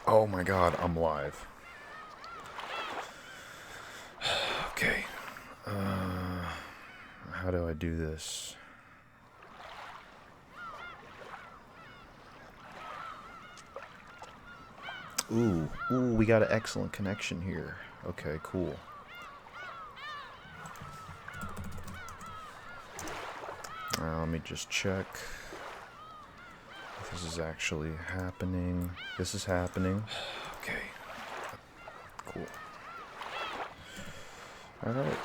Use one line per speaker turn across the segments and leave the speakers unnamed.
Oh my god, I'm live. Okay. How do I do this? Ooh, we got an excellent connection here. Okay, cool. Let me just check if this is actually happening. This is happening. Okay. Cool. Alright.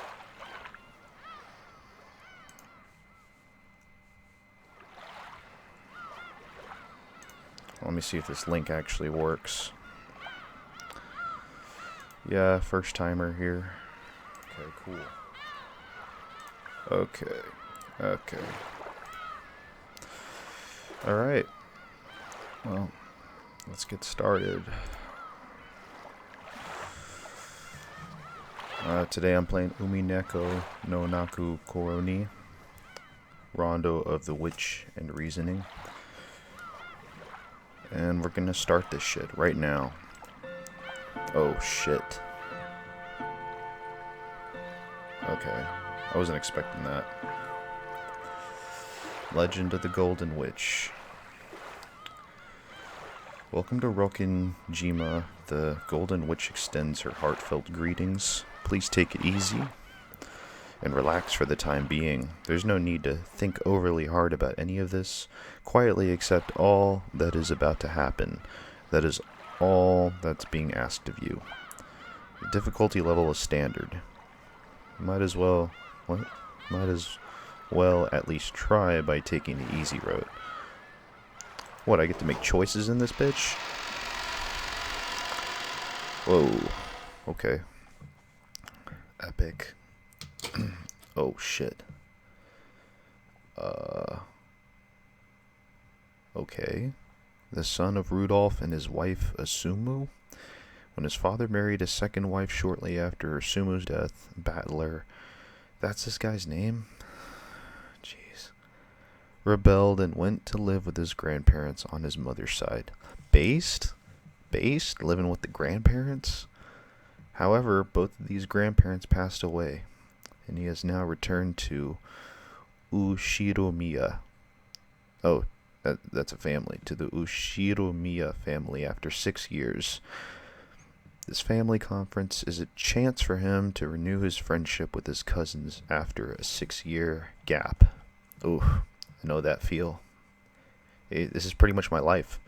Let me see if this link actually works. Yeah, first timer here. Okay, cool. Okay. Alright. Well, let's get started. Today I'm playing Umineko no Naku Koroni, Rondo of the Witch and Reasoning. And we're gonna start this shit right now. Oh shit. Okay, I wasn't expecting that. Legend of the Golden Witch. Welcome to Rokinjima. The Golden Witch extends her heartfelt greetings. Please take it easy and relax for the time being. There's no need to think overly hard about any of this. Quietly accept all that is about to happen. That is all that's being asked of you. The difficulty level is standard. Might as well at least try by taking the easy road. What, I get to make choices in this bitch? Whoa. Okay. Epic. Oh shit. Okay. The son of Rudolph and his wife Asumu. When his father married his second wife shortly after Asumu's death, Battler, that's this guy's name? Jeez. Rebelled and went to live with his grandparents on his mother's side. Based? Living with the grandparents? However, both of these grandparents passed away, and he has now returned to Ushiromiya. Oh, that's a family. To the Ushiromiya family after 6 years. This family conference is a chance for him to renew his friendship with his cousins after a 6-year gap. Ooh, I know that feel. This is pretty much my life.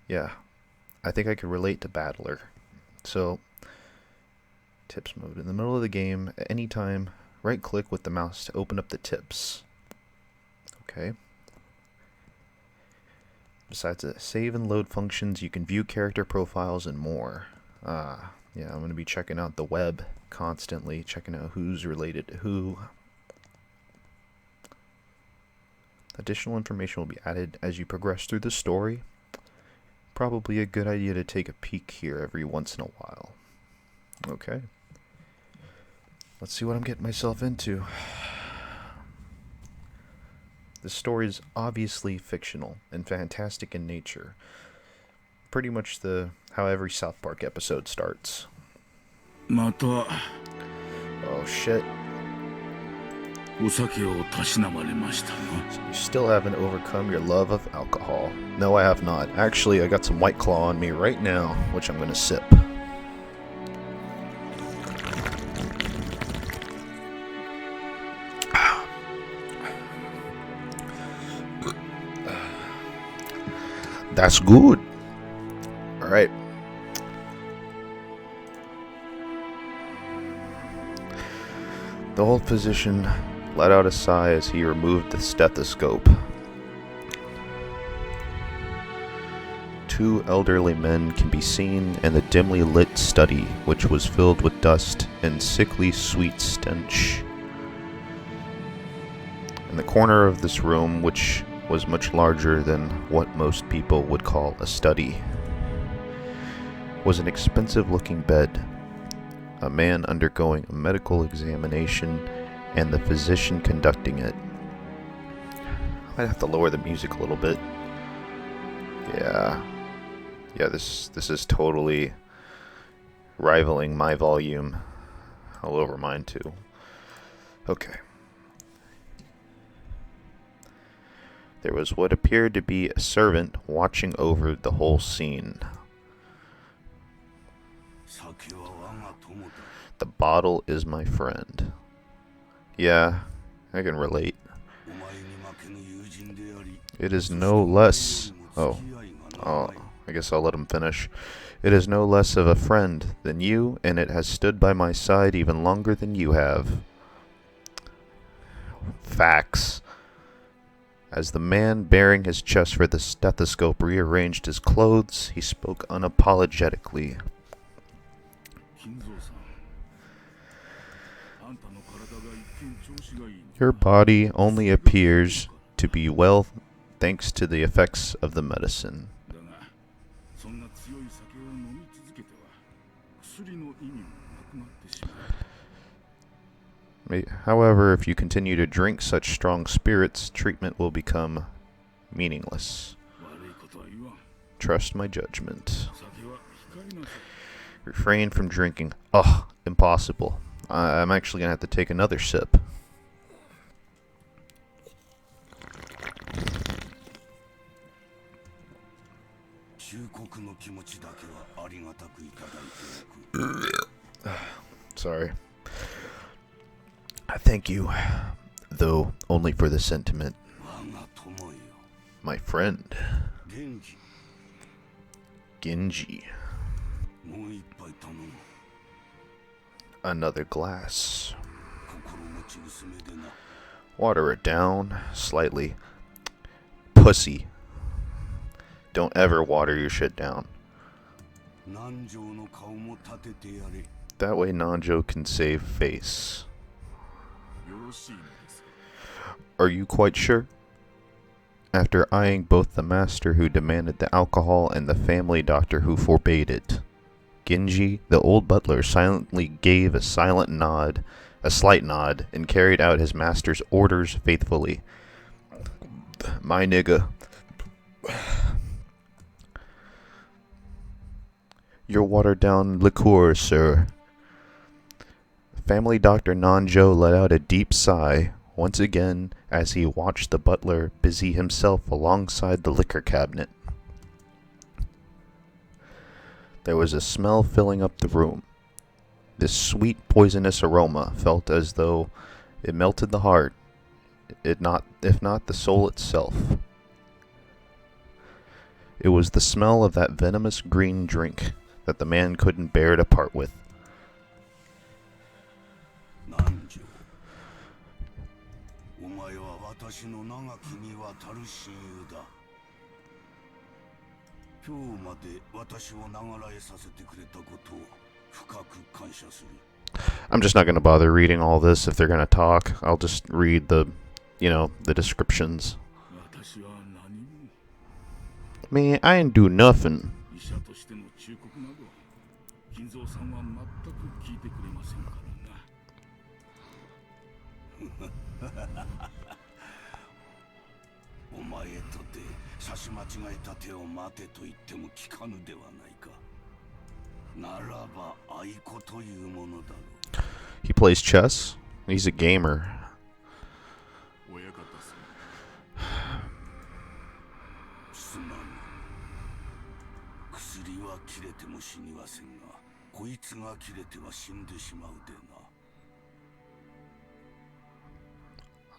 Yeah, I think I could relate to Battler. So, tips mode. In the middle of the game, at any time, right click with the mouse to open up the tips. Okay. Besides the save and load functions, you can view character profiles and more. Yeah, I'm going to be checking out the web constantly, checking out who's related to who. Additional information will be added as you progress through the story. Probably a good idea to take a peek here every once in a while. Okay. Let's see what I'm getting myself into. The story is obviously fictional and fantastic in nature. Pretty much how every South Park episode starts. Oh shit. So you still haven't overcome your love of alcohol. No, I have not. Actually, I got some White Claw on me right now, which I'm gonna sip. That's good. Alright. The old physician let out a sigh as he removed the stethoscope. 2 elderly men can be seen in the dimly lit study, which was filled with dust and sickly sweet stench. In the corner of this room, which was much larger than what most people would call a study, was an expensive-looking bed, a man undergoing a medical examination, and the physician conducting it. I might have to lower the music a little bit. Yeah. Yeah, this is totally rivaling my volume. I'll lower mine too. Okay. There was what appeared to be a servant watching over the whole scene. The bottle is my friend. Yeah, I can relate. It is no less... Oh, I guess I'll let him finish. It is no less of a friend than you, and it has stood by my side even longer than you have. Facts. As the man bearing his chest for the stethoscope rearranged his clothes, he spoke unapologetically. Your body only appears to be well thanks to the effects of the medicine. However, if you continue to drink such strong spirits, treatment will become meaningless. Trust my judgment. Refrain from drinking. Ugh, impossible. I'm actually going to have to take another sip. Sorry. I thank you, though only for the sentiment. My friend. Genji. Another glass. Water it down slightly. Pussy. Don't ever water your shit down. That way Nanjo can save face. Are you quite sure? After eyeing both the master who demanded the alcohol and the family doctor who forbade it, Genji, the old butler, silently gave a slight nod, and carried out his master's orders faithfully. My nigga. Your watered-down liqueur, sir. Family Doctor Nanjo let out a deep sigh, once again, as he watched the butler busy himself alongside the liquor cabinet. There was a smell filling up the room. This sweet, poisonous aroma felt as though it melted the heart, if not the soul itself. It was the smell of that venomous green drink that the man couldn't bear to part with. I'm just not going to bother reading all this if they're going to talk. I'll just read the descriptions. Man, I ain't do nothing. He plays chess. He's a gamer.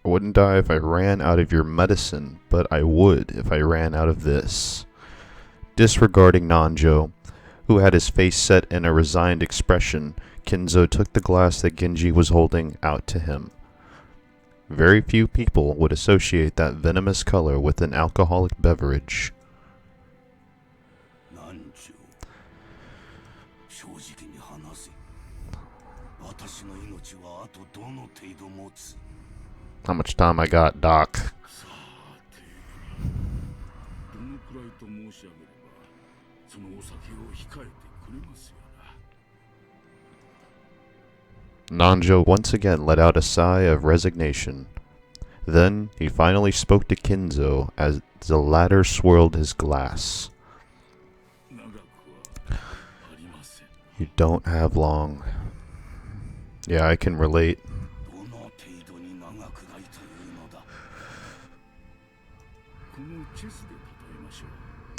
I wouldn't die if I ran out of your medicine, but I would if I ran out of this. Disregarding Nanjo, who had his face set in a resigned expression, Kinzo took the glass that Genji was holding out to him. Very few people would associate that venomous color with an alcoholic beverage. How much time I got, Doc? Nanjo once again let out a sigh of resignation. Then he finally spoke to Kinzo as the latter swirled his glass. You don't have long. Yeah, I can relate.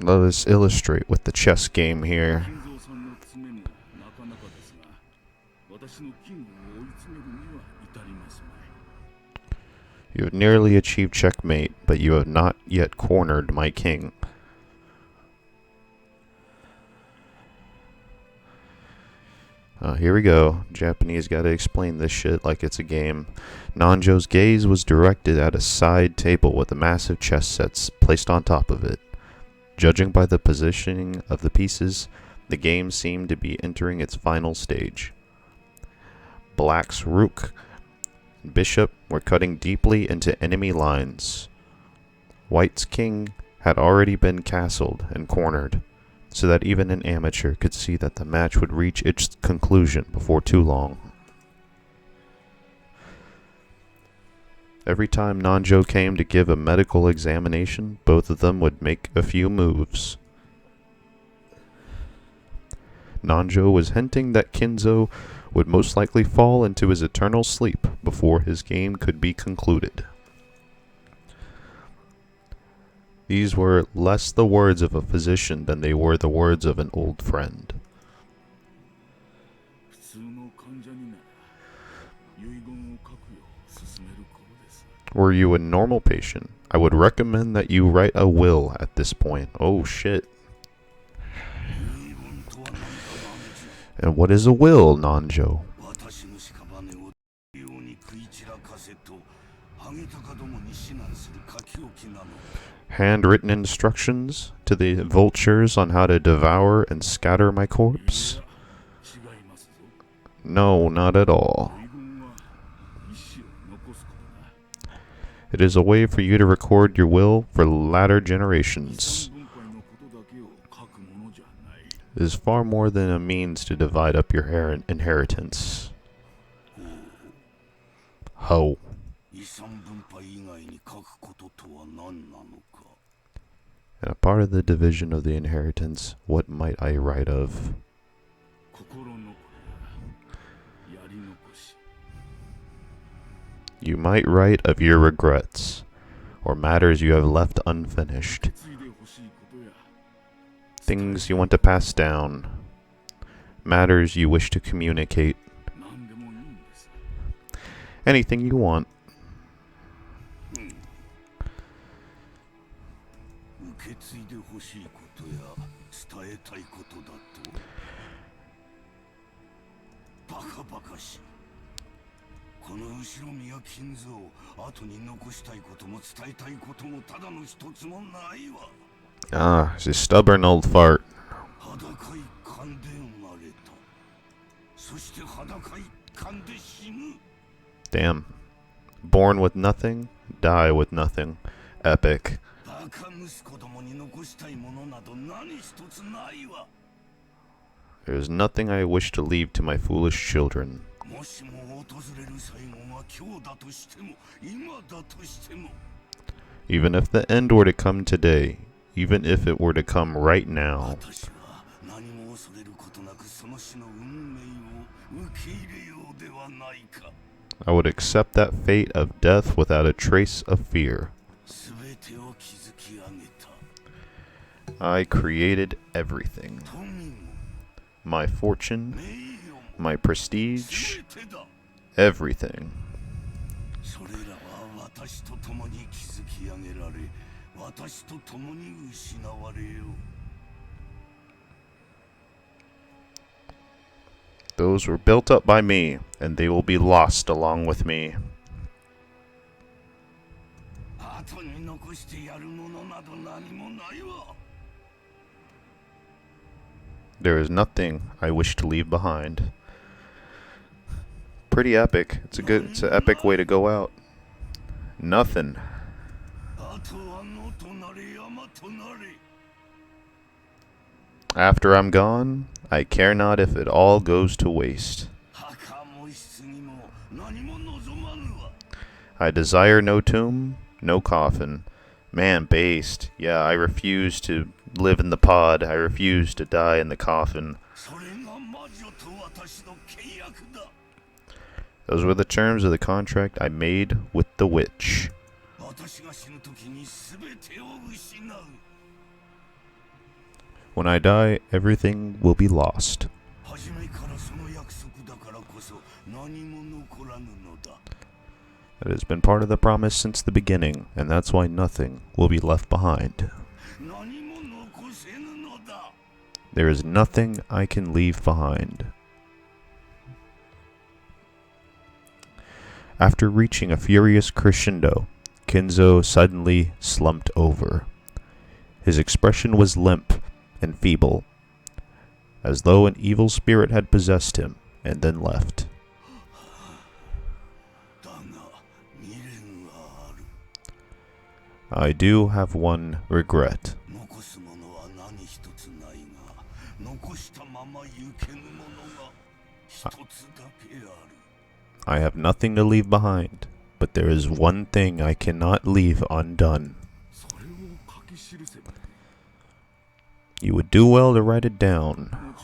Let us illustrate with the chess game here. You have nearly achieved checkmate, but you have not yet cornered my king. Here we go. Japanese gotta explain this shit like it's a game. Nanjo's gaze was directed at a side table with a massive chess set placed on top of it. Judging by the positioning of the pieces, the game seemed to be entering its final stage. Black's rook and bishop were cutting deeply into enemy lines. White's king had already been castled and cornered, so that even an amateur could see that the match would reach its conclusion before too long. Every time Nanjo came to give a medical examination, both of them would make a few moves. Nanjo was hinting that Kinzo would most likely fall into his eternal sleep before his game could be concluded. These were less the words of a physician than they were the words of an old friend. Were you a normal patient, I would recommend that you write a will at this point. Oh shit. And what is a will, Nanjo? Handwritten instructions to the vultures on how to devour and scatter my corpse? No, not at all. It is a way for you to record your will for latter generations. It is far more than a means to divide up your inheritance. Ho. And a part of the division of the inheritance, what might I write of? You might write of your regrets, or matters you have left unfinished. Things you want to pass down, matters you wish to communicate. Anything you want. Ah, she's a stubborn old fart. Damn. Born with nothing, die with nothing. Epic. There is nothing I wish to leave to my foolish children. Even if the end were to come today, even if it were to come right now, I would accept that fate of death without a trace of fear. I created everything. My fortune, my prestige, everything. Those were built up by me, and they will be lost along with me. There is nothing I wish to leave behind. Pretty epic. It's an epic way to go out. Nothing. After I'm gone, I care not if it all goes to waste. I desire no tomb, no coffin. Man, based. Yeah, I refuse to live in the pod. I refuse to die in the coffin. Those were the terms of the contract I made with the witch. When I die, everything will be lost. It has been part of the promise since the beginning, and that's why nothing will be left behind. There is nothing I can leave behind. After reaching a furious crescendo, Kinzo suddenly slumped over. His expression was limp and feeble, as though an evil spirit had possessed him and then left. I do have one regret. I have nothing to leave behind, but there is one thing I cannot leave undone. You would do well to write it down.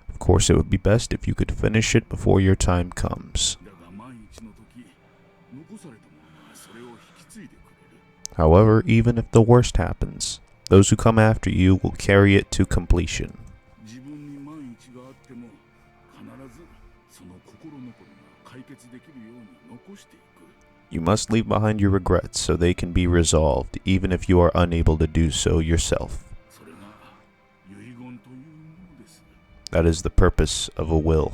Of course, it would be best if you could finish it before your time comes. However, even if the worst happens, those who come after you will carry it to completion. You must leave behind your regrets so they can be resolved, even if you are unable to do so yourself. That is the purpose of a will.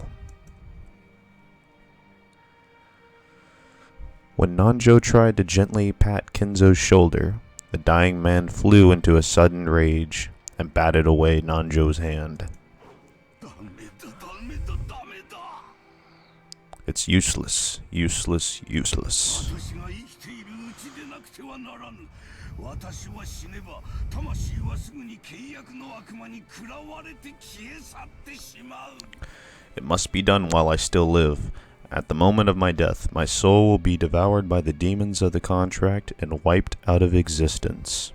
When Nanjo tried to gently pat Kinzo's shoulder, the dying man flew into a sudden rage and batted away Nanjo's hand. It's useless, useless, useless. It must be done while I still live. At the moment of my death, my soul will be devoured by the demons of the contract and wiped out of existence.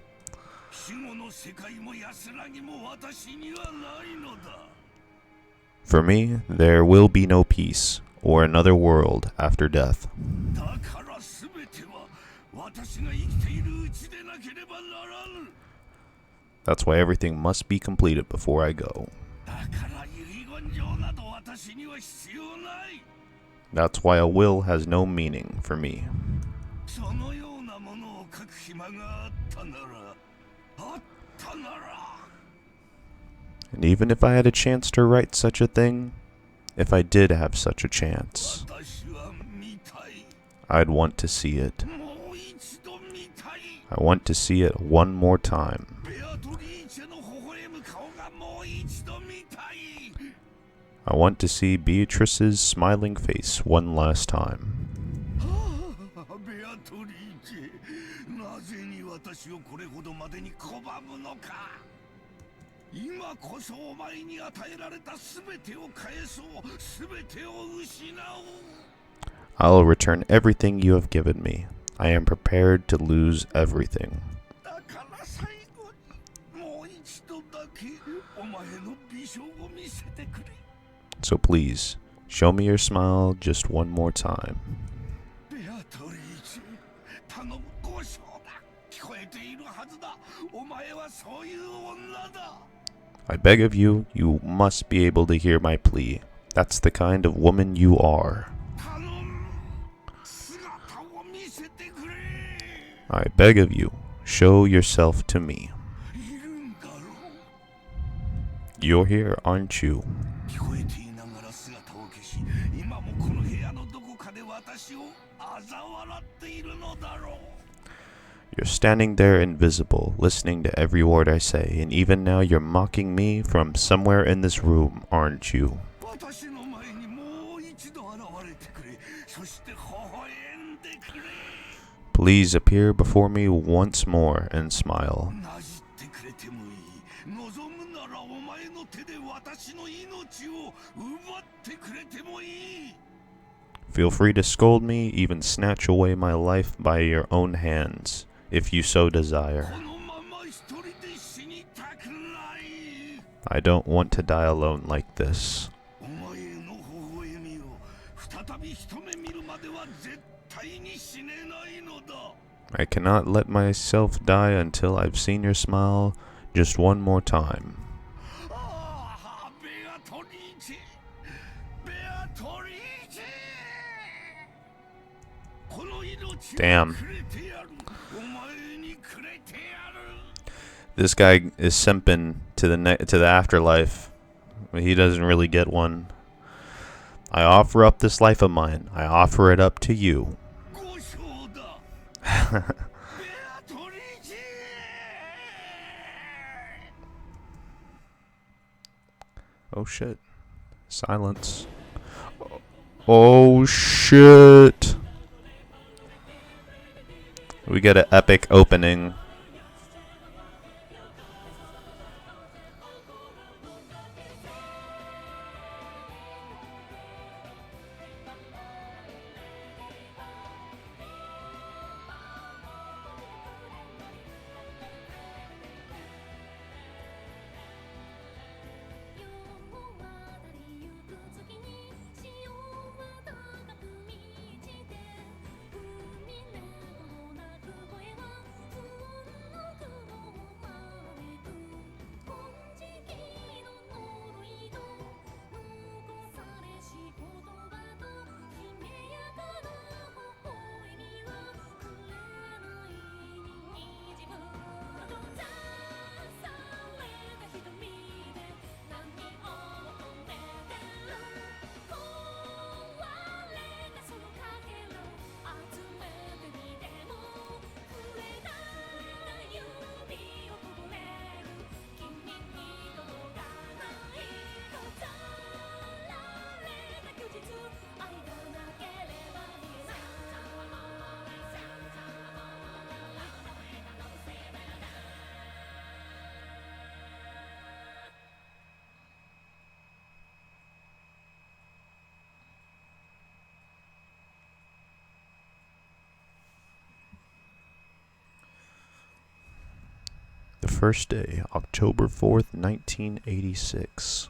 For me, there will be no peace or another world after death. That's why everything must be completed before I go. That's why a will has no meaning for me. And even if I had a chance to write such a thing, if I did have such a chance, I'd want to see it. I want to see it one more time. I want to see Beatrice's smiling face one last time. I'll return everything you have given me. I am prepared to lose everything. So please, show me your smile just one more time. I beg of you, you must be able to hear my plea. That's the kind of woman you are. I beg of you, show yourself to me. You're here, aren't you? You're standing there invisible, listening to every word I say, and even now you're mocking me from somewhere in this room, aren't you? Please appear before me once more and smile. Feel free to scold me, even snatch away my life by your own hands, if you so desire. I don't want to die alone like this. I cannot let myself die until I've seen your smile just one more time. Damn. This guy is simping to the afterlife. He doesn't really get one. I offer up this life of mine. I offer it up to you. Oh shit. Silence. Oh shit. We get an epic opening. The first day, October 4th, 1986.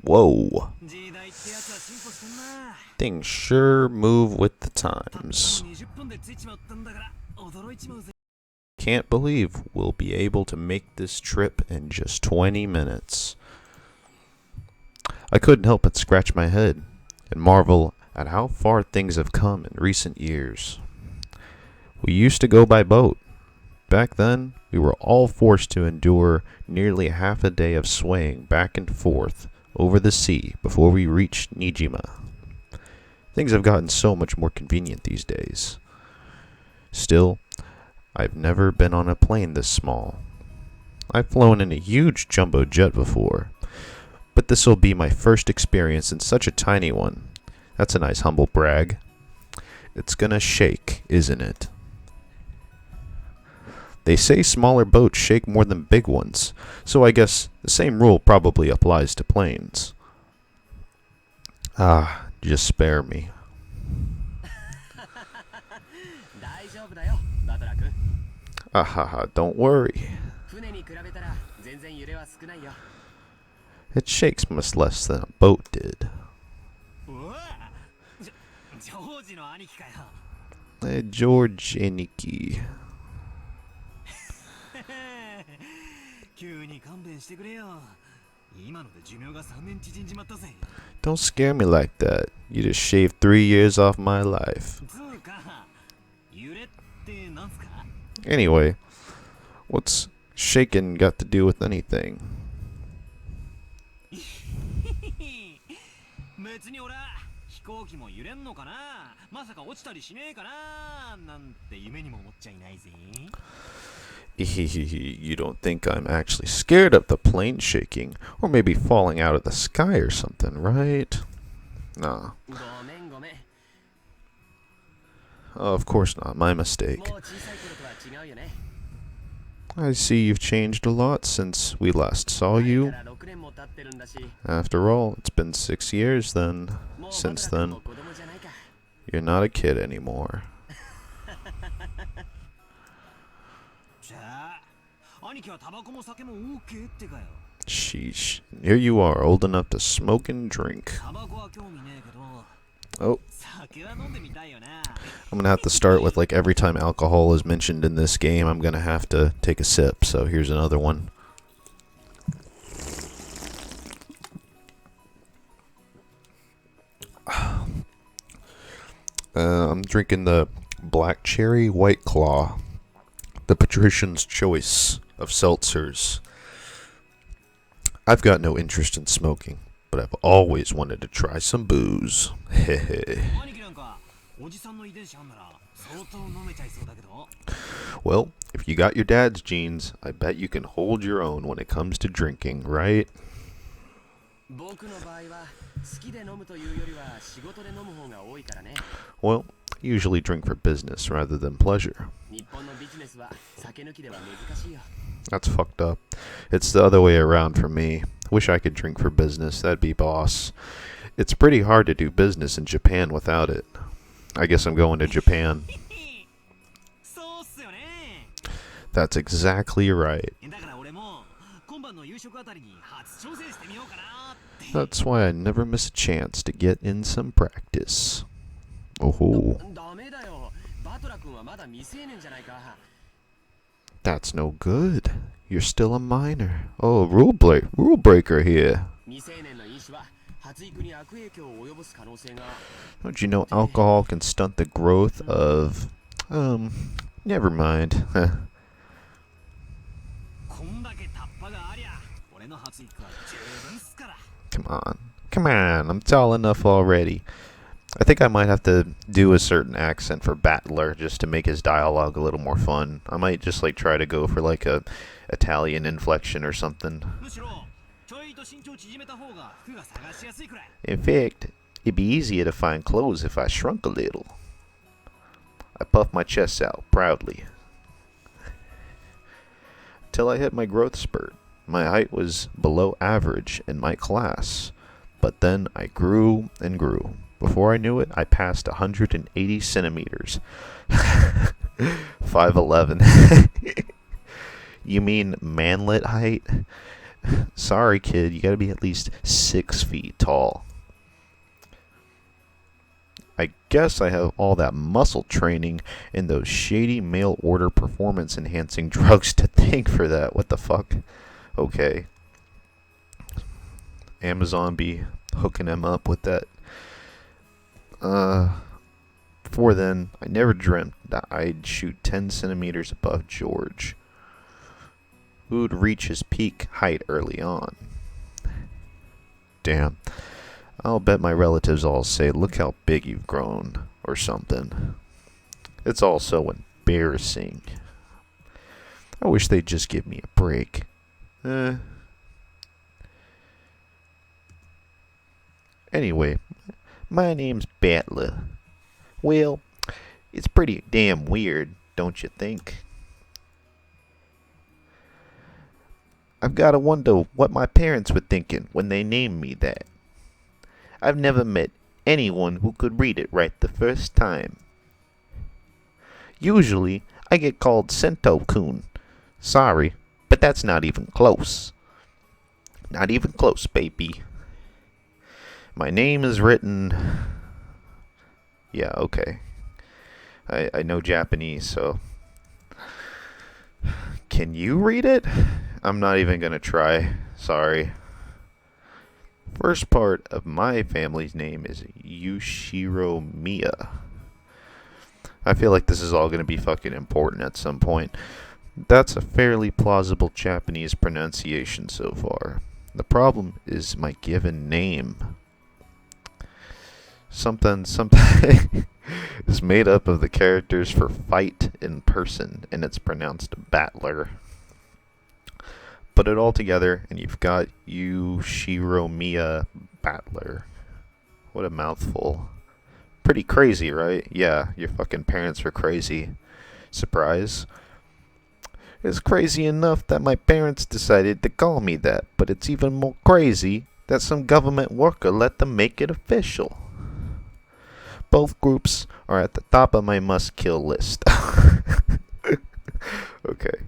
Whoa. Things sure move with the times. Can't believe we'll be able to make this trip in just 20 minutes. I couldn't help but scratch my head and marvel at how far things have come in recent years. We used to go by boat. Back then, we were all forced to endure nearly half a day of swaying back and forth over the sea before we reached Nijima. Things have gotten so much more convenient these days. Still, I've never been on a plane this small. I've flown in a huge jumbo jet before, but this will be my first experience in such a tiny one. That's a nice humble brag. It's gonna shake, isn't it? They say smaller boats shake more than big ones, so I guess the same rule probably applies to planes. Ah, just spare me. Ahaha, don't worry. It shakes much less than a boat did. George Aniki. Don't scare me like that. You just shaved 3 years off my life. Anyway, what's shaking got to do with anything? You don't think I'm actually scared of the plane shaking, or maybe falling out of the sky or something, right? Nah. Oh, of course not. My mistake. I see you've changed a lot since we last saw you. After all, it's been 6 years then. Since then, you're not a kid anymore. Sheesh. Here you are, old enough to smoke and drink. Oh. I'm gonna have to start with, like, every time alcohol is mentioned in this game, I'm gonna have to take a sip. So here's another one. I'm drinking the Black Cherry White Claw, the patrician's choice of seltzers. I've got no interest in smoking, but I've always wanted to try some booze. Hehe. Well, if you got your dad's genes, I bet you can hold your own when it comes to drinking, right? Well, I usually drink for business rather than pleasure. That's fucked up. It's the other way around for me. Wish I could drink for business, that'd be boss. It's pretty hard to do business in Japan without it. I guess I'm going to Japan. That's exactly right. That's why I never miss a chance to get in some practice. Oh. That's no good. You're still a minor. Oh, rule breaker here. Don't you know alcohol can stunt the growth of... never mind. Come on, I'm tall enough already. I think I might have to do a certain accent for Battler just to make his dialogue a little more fun. I might just like try to go for like a Italian inflection or something. In fact, it'd be easier to find clothes if I shrunk a little. I puffed my chest out proudly. Till I hit my growth spurt. My height was below average in my class, but then I grew and grew. Before I knew it, I passed 180 centimeters. 5'11". You mean manlet height? Sorry, kid, you gotta be at least 6 feet tall. I guess I have all that muscle training and those shady mail order performance enhancing drugs to thank for that. What the fuck? Okay. Amazon be hooking him up with that. Before then, I never dreamt that I'd shoot 10 centimeters above George, who'd reach his peak height early on. Damn. I'll bet my relatives all say, look how big you've grown, or something. It's all so embarrassing. I wish they'd just give me a break. Anyway, my name's Battler. Well, it's pretty damn weird, don't you think? I've gotta wonder what my parents were thinking when they named me that. I've never met anyone who could read it right the first time. Usually, I get called Sento-kun. Sorry, but that's not even close. Not even close, baby. My name is written... Yeah, okay. I know Japanese, so... Can you read it? I'm not even gonna try. Sorry. First part of my family's name is Yushiro Miya. I feel like this is all gonna be fucking important at some point. That's a fairly plausible Japanese pronunciation so far. The problem is my given name. Something is made up of the characters for fight in person, and it's pronounced Battler. Put it all together, and you've got Yushiro Miya Battler. What a mouthful. Pretty crazy, right? Yeah, your fucking parents were crazy. Surprise? It's crazy enough that my parents decided to call me that, but it's even more crazy that some government worker let them make it official. Both groups are at the top of my must-kill list. Okay.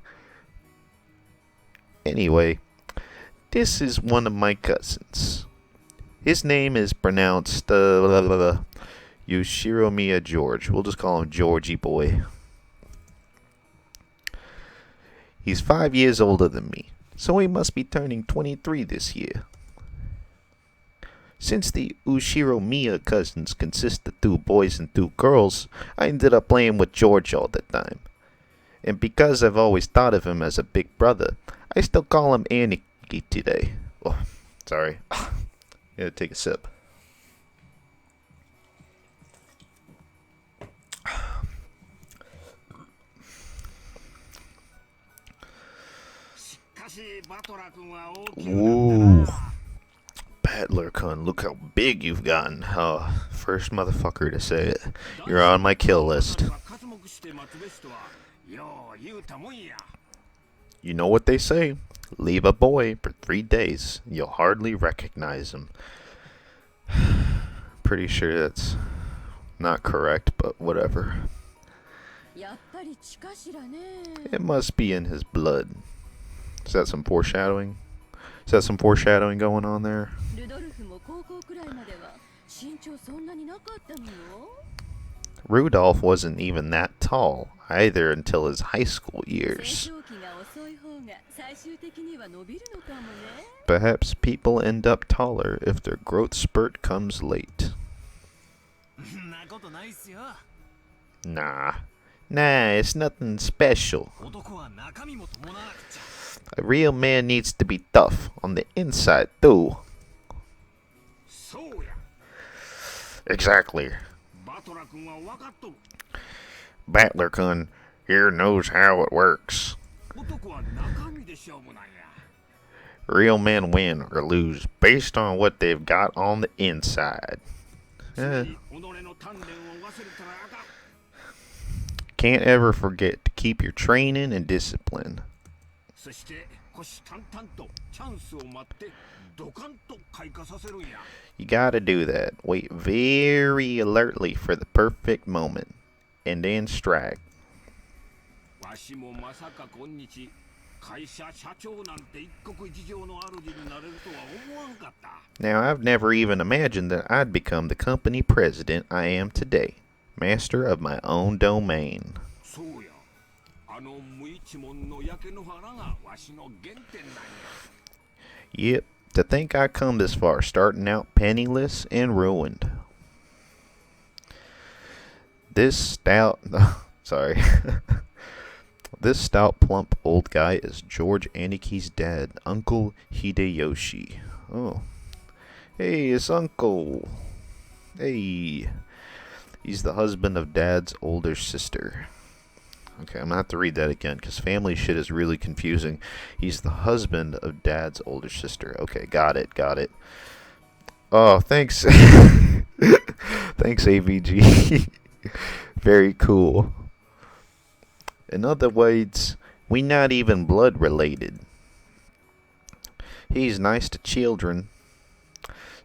Anyway, this is one of my cousins. His name is pronounced Yoshiromiya George. We'll just call him Georgie Boy. He's 5 years older than me, so he must be turning 23 this year. Since the Ushiromiya cousins consist of 2 boys and 2 girls, I ended up playing with George all the time. And because I've always thought of him as a big brother, I still call him Aniki today. Oh, sorry. Gotta take a sip. Ooh. Battler-kun, look how big you've gotten. Oh, first motherfucker to say it. You're on my kill list. You know what they say. Leave a boy for 3 days. You'll hardly recognize him. Pretty sure that's not correct, but whatever. It must be in his blood. Is that some foreshadowing? Is that some foreshadowing going on there? Rudolph wasn't even that tall either until his high school years. Perhaps people end up taller if their growth spurt comes late. Nah, it's nothing special. A real man needs to be tough on the inside too. Exactly. Battler-kun here knows how it works. Real men win or lose based on what they've got on the inside. Can't ever forget to keep your training and discipline. You gotta do that. Wait very alertly for the perfect moment, and then strike. Now, I've never even imagined that I'd become the company president I am today, master of my own domain. Yep, to think I come this far, starting out penniless and ruined. This stout, this stout, plump old guy is George Aniki's dad, Uncle Hideyoshi. Oh, hey, it's Uncle. Hey, he's the husband of Dad's older sister. Okay, I'm gonna have to read that again because family shit is really confusing. He's the husband of Dad's older sister. Okay, got it. Oh, thanks. Thanks, AVG. Very cool. In other words, we not even blood related. He's nice to children,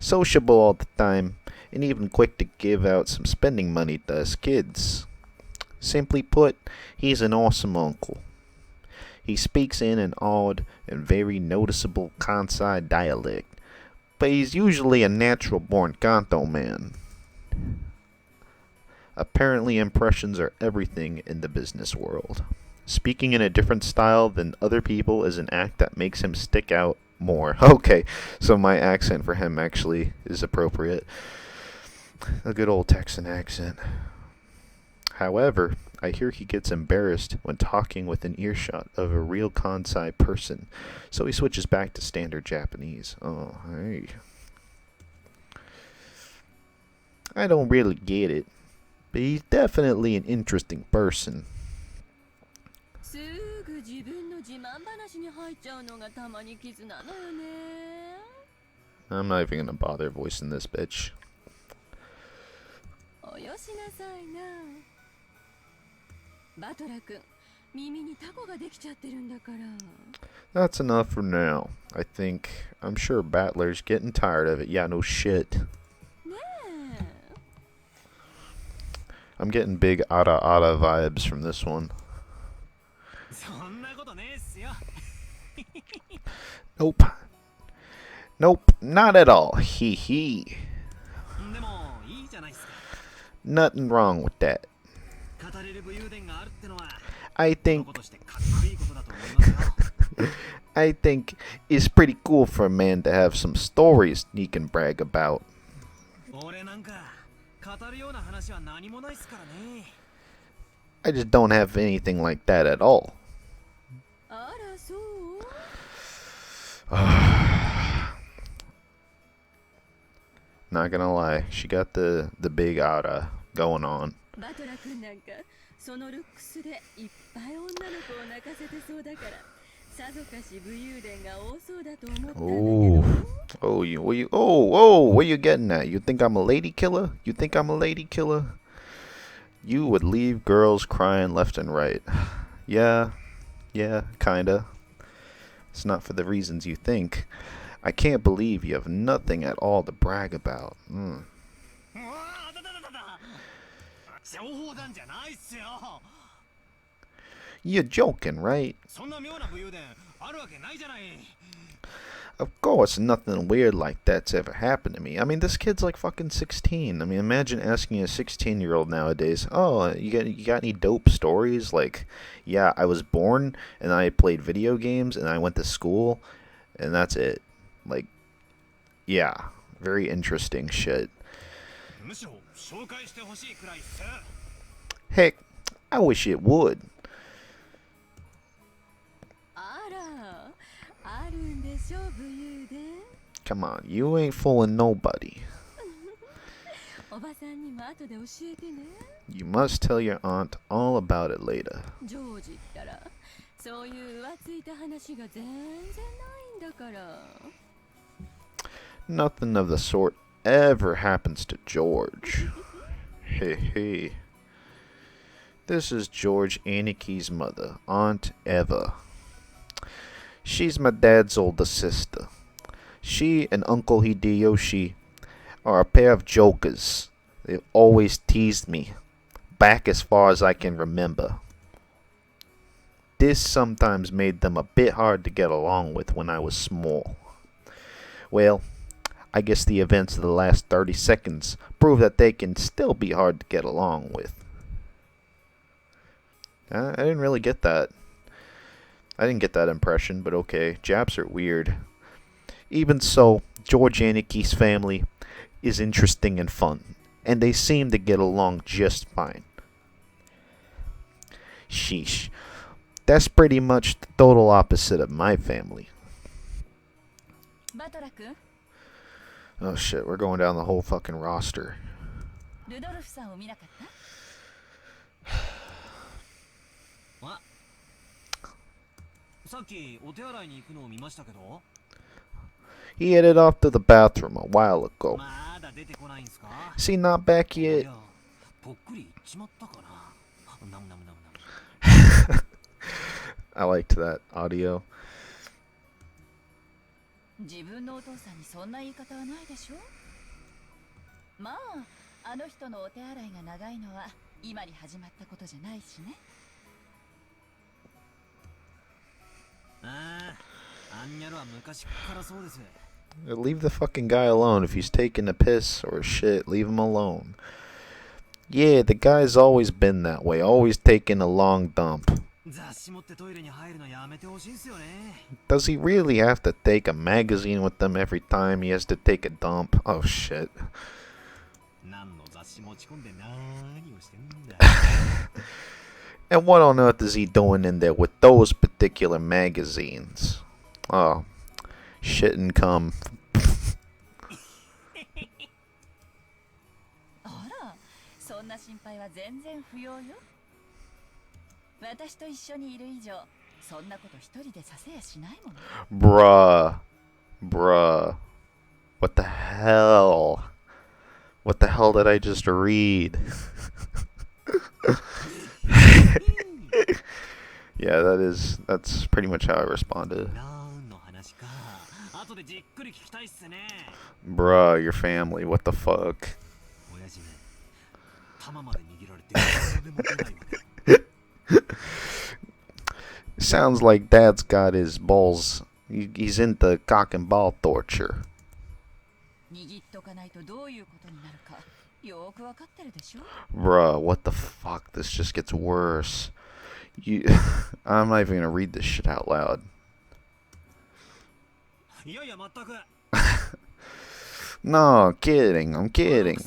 sociable all the time, and even quick to give out some spending money to us kids. Simply put, he's an awesome uncle. He speaks in an odd and very noticeable Kansai dialect, but he's usually a natural-born Kanto man. Apparently, impressions are everything in the business world. Speaking in a different style than other people is an act that makes him stick out more. Okay, so my accent for him actually is appropriate. A good old Texan accent. However, I hear he gets embarrassed when talking within earshot of a real Kansai person, so he switches back to standard Japanese. Oh, hey. I don't really get it, but he's definitely an interesting person. I'm not even gonna bother voicing this bitch. That's enough for now. I'm sure Battler's getting tired of it. Yeah, no shit. I'm getting big Ara Ara vibes from this one. Nope. Nope, not at all. Hee hee. Nothing wrong with that. I think I think it's pretty cool for a man to have some stories he can brag about. I just don't have anything like that at all. Not gonna lie, she got the big aura going on. Where you getting at? You think I'm a lady killer? You think I'm a lady killer? You would leave girls crying left and right. Yeah, kinda. It's not for the reasons you think. I can't believe you have nothing at all to brag about. You're joking, right? Of course, nothing weird like that's ever happened to me. I mean, this kid's like fucking 16. I mean, imagine asking a 16-year-old nowadays, "Oh, you got any dope stories?" Like, yeah, I was born and I played video games and I went to school and that's it. Like, yeah, very interesting shit. Heck, I wish it would. Come on, you ain't fooling nobody. You must tell your aunt all about it later. Nothing of the sort ever happens to George. Hey. This is George Aniki's mother, Aunt Eva. She's my dad's older sister. She and Uncle Hideyoshi are a pair of jokers. They've always teased me, back as far as I can remember. This sometimes made them a bit hard to get along with when I was small. Well, I guess the events of the last 30 seconds prove that they can still be hard to get along with. I didn't really get that. I didn't get that impression, but okay. Japs are weird. Even so, George Aniki's family is interesting and fun, and they seem to get along just fine. Sheesh. That's pretty much the total opposite of my family. Oh shit, we're going down the whole fucking roster. He headed off to the bathroom a while ago. Is he not back yet? I liked that audio. Leave the fucking guy alone. If he's taking a piss or shit, leave him alone. Yeah, the guy's always been that way, always taking a long dump. Does he really have to take a magazine with them every time he has to take a dump? Oh shit. And what on earth is he doing in there with those particular magazines? Oh, shit and cum. Bruh. What the hell? What the hell did I just read? Yeah, that's pretty much how I responded. Bruh, your family, what the fuck? Sounds like Dad's got his balls He's into cock and ball torture. Bruh, what the fuck? This just gets worse. I'm not even gonna read this shit out loud. No, kidding. I'm kidding.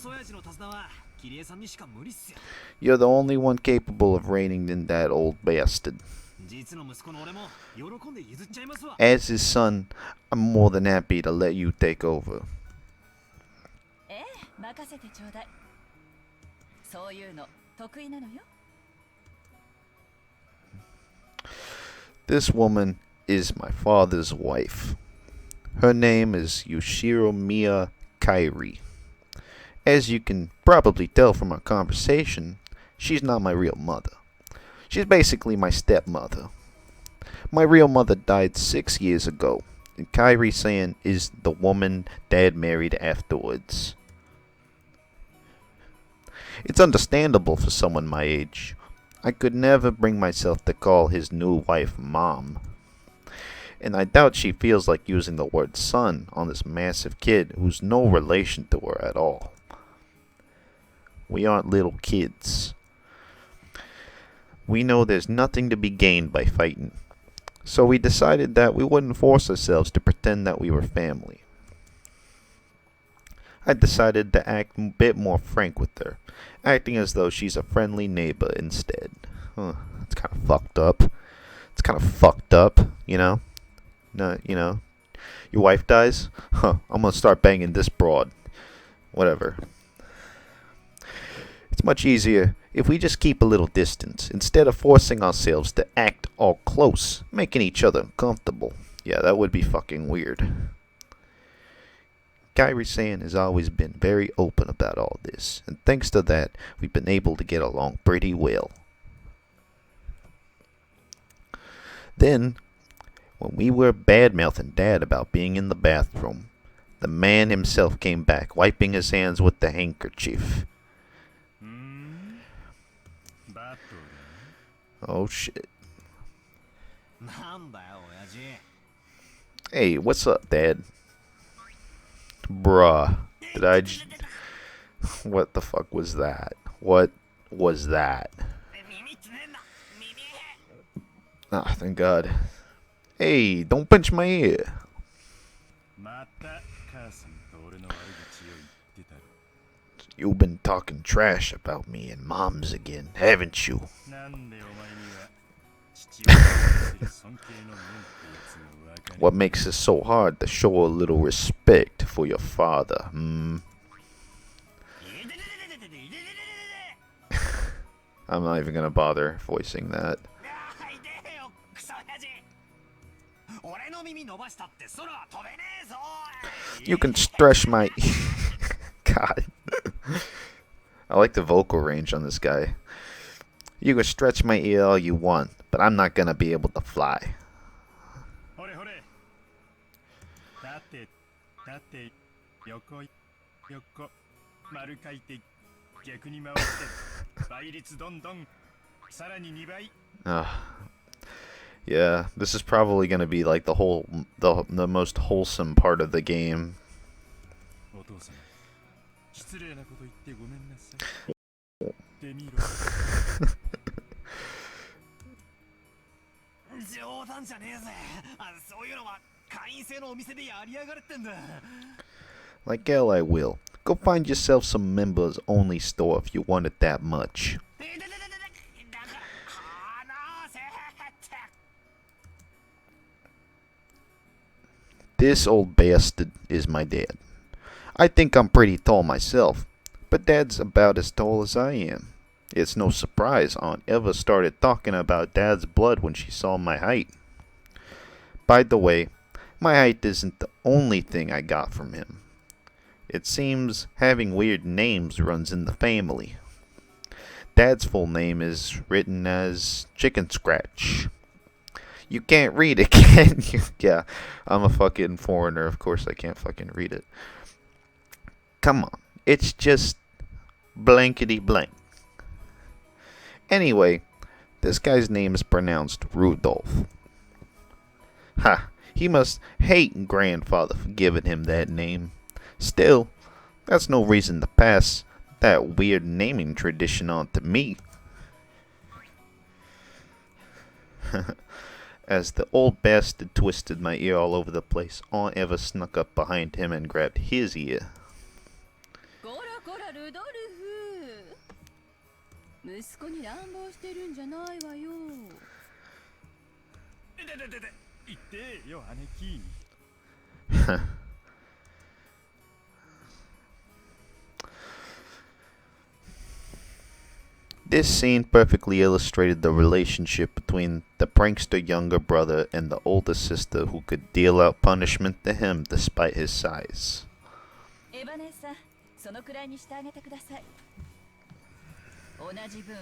You're the only one capable of reigning in that old bastard. As his son, I'm more than happy to let you take over. This woman is my father's wife. Her name is Yoshiro Mia Kairi. As you can probably tell from our conversation, she's not my real mother. She's basically my stepmother. My real mother died 6 years ago, and Kairi-san is the woman Dad married afterwards. It's understandable for someone my age. I could never bring myself to call his new wife Mom. And I doubt she feels like using the word son on this massive kid who's no relation to her at all. We aren't little kids. We know there's nothing to be gained by fighting. So we decided that we wouldn't force ourselves to pretend that we were family. I decided to act a bit more frank with her, acting as though she's a friendly neighbor instead. It's kind of fucked up. It's kind of fucked up, you know? No, you know, your wife dies? I'm gonna start banging this broad. Whatever. It's much easier if we just keep a little distance, instead of forcing ourselves to act all close, making each other uncomfortable. Yeah, that would be fucking weird. Kairi-san has always been very open about all this, and thanks to that, we've been able to get along pretty well. Then, when we were bad-mouthing Dad about being in the bathroom, the man himself came back, wiping his hands with the handkerchief. Oh shit. Hey, what's up, Dad? Bruh. What the fuck was that? What was that? Ah, thank God. Hey, don't pinch my ear. You've been talking trash about me and Mom's again, haven't you? What makes it so hard to show a little respect for your father, I'm not even gonna bother voicing that. You can stretch my... God. I like the vocal range on this guy. You can stretch my ear all you want, but I'm not gonna be able to fly. Yeah, this is probably gonna be like the most wholesome part of the game. Like hell I will. Go find yourself some members only store if you want it that much. This old bastard is my dad. I think I'm pretty tall myself, but Dad's about as tall as I am. It's no surprise Aunt Eva started talking about Dad's blood when she saw my height. By the way, my height isn't the only thing I got from him. It seems having weird names runs in the family. Dad's full name is written as Chicken Scratch. You can't read it, can you? Yeah, I'm a fucking foreigner. Of course I can't fucking read it. Come on. It's just blankety blank. Anyway, this guy's name is pronounced Rudolph. Ha! He must hate grandfather for giving him that name. Still, that's no reason to pass that weird naming tradition on to me. As the old bastard twisted my ear all over the place, Aunt Eva snuck up behind him and grabbed his ear.
息子に乱暴してるんじゃないわよ。言ってよ、姉貴。
This scene perfectly illustrated the relationship between the prankster younger brother and the older sister who could deal out punishment to him despite his size.
エヴァ姉さん、そのくらいにしてあげてください。同じ分、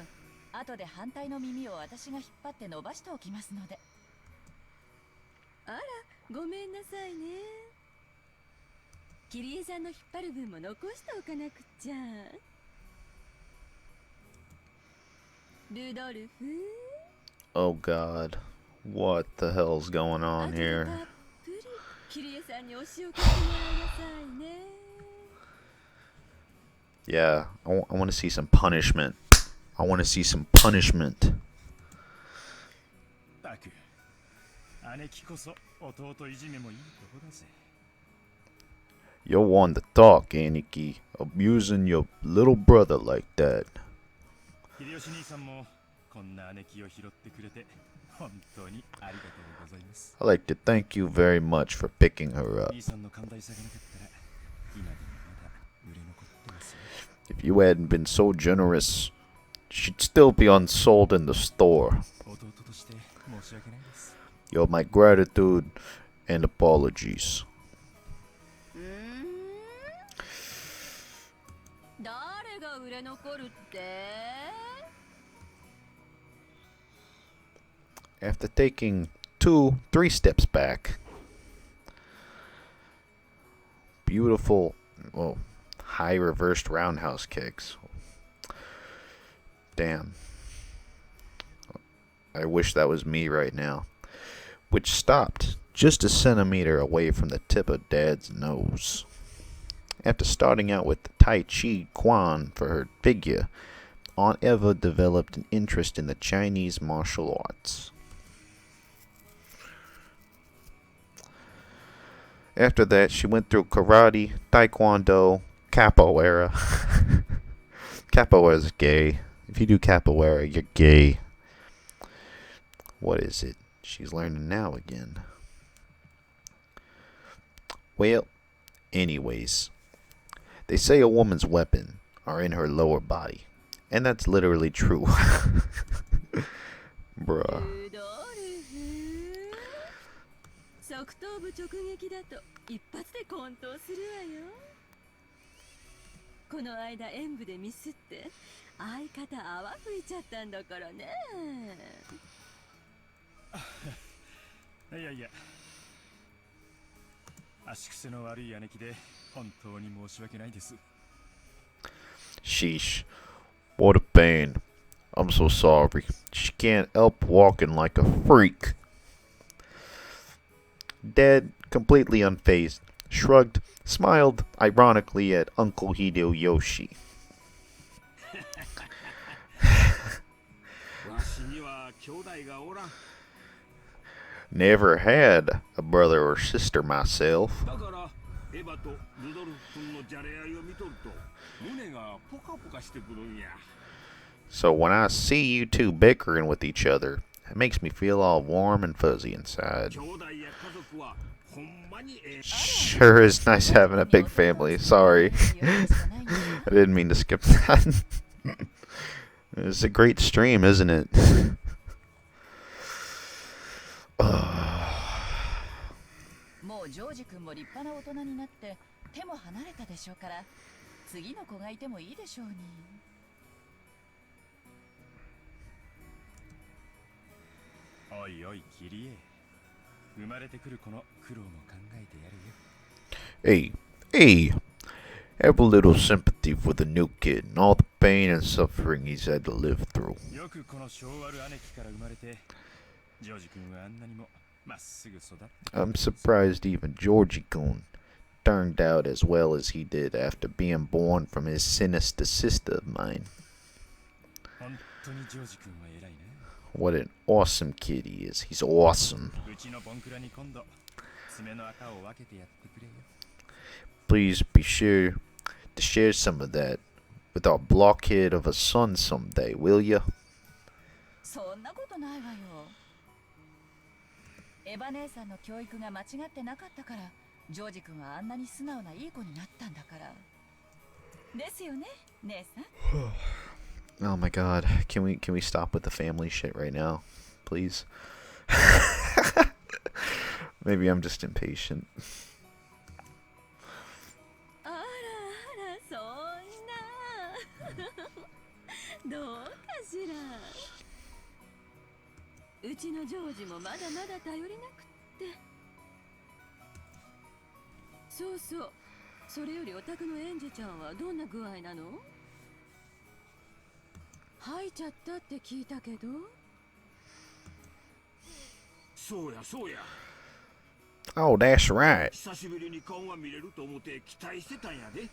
後で反対の耳を私が引っ張って伸ばしておきますので。あら、ごめんなさいね。キリエさんの引っ張る分も残しておかなくっちゃ。ルドルフ。
Oh God, what the hell's going on here?
たっぷりキリエさんにお塩かけてもらいなさいね。
Yeah, I want to see some punishment. I want to see some punishment. You're one to talk, Aniki. Abusing your little brother like that. I'd like to thank you very much for picking her up. If you hadn't been so generous, she'd still be unsold in the store. You're my gratitude and apologies. After taking 2-3 steps back, beautiful, well, high reversed roundhouse kicks. Damn. I wish that was me right now. Which stopped just a centimeter away from the tip of Dad's nose. After starting out with the Tai Chi Quan for her figure, Aunt Eva developed an interest in the Chinese martial arts. After that, she went through karate, taekwondo, capoeira. Capoeira's gay. If you do capoeira, you're gay. What is it? She's learning now again. Well, anyways, they say a woman's weapon are in her lower body. And that's literally true. Bruh. 側頭部直撃だと一発で混沌するわよ。この間演舞でミスって相方泡吹いちゃったんだからね。いやいや。足癖の悪い姉貴で本当に申し訳ないです。Sheesh. What a pain. I'm so sorry. She can't help walking like a freak. Dad, completely unfazed, shrugged, smiled ironically at Uncle Hideyoshi. Never had a brother or sister myself. So when I see you two bickering with each other, it makes me feel all warm and fuzzy inside. Sure is nice having a big family. Sorry. I didn't mean to skip that. It's a great stream, isn't it? Hey, hey, have a little sympathy for the new kid and all the pain and suffering he's had to live through. I'm surprised even Georgie-kun turned out as well as he did after being born from his sinister sister of mine. What an awesome kid he is. He's awesome. Please be sure to share some of that with our blockhead of a son someday, will ya?
そんなことないわよ。エヴァ姉さんの教育が間違ってなかったから、ジョージ君はあんなに素直ないい子になったんだから。ですよね、姉さん。
Oh my god. Can we stop with the family shit right now? Please? Maybe I'm just impatient.
あらあら、そんな。どうかしら。うちのジョージもまだまだ頼りなくって。そうそう。それよりお宅のエンジェちゃんはどんな具合なの？吐いちゃったって聞いたけど。
そうやそうや。
Oh, that's right.
久しぶりに顔が見れると思って期待してたんやで。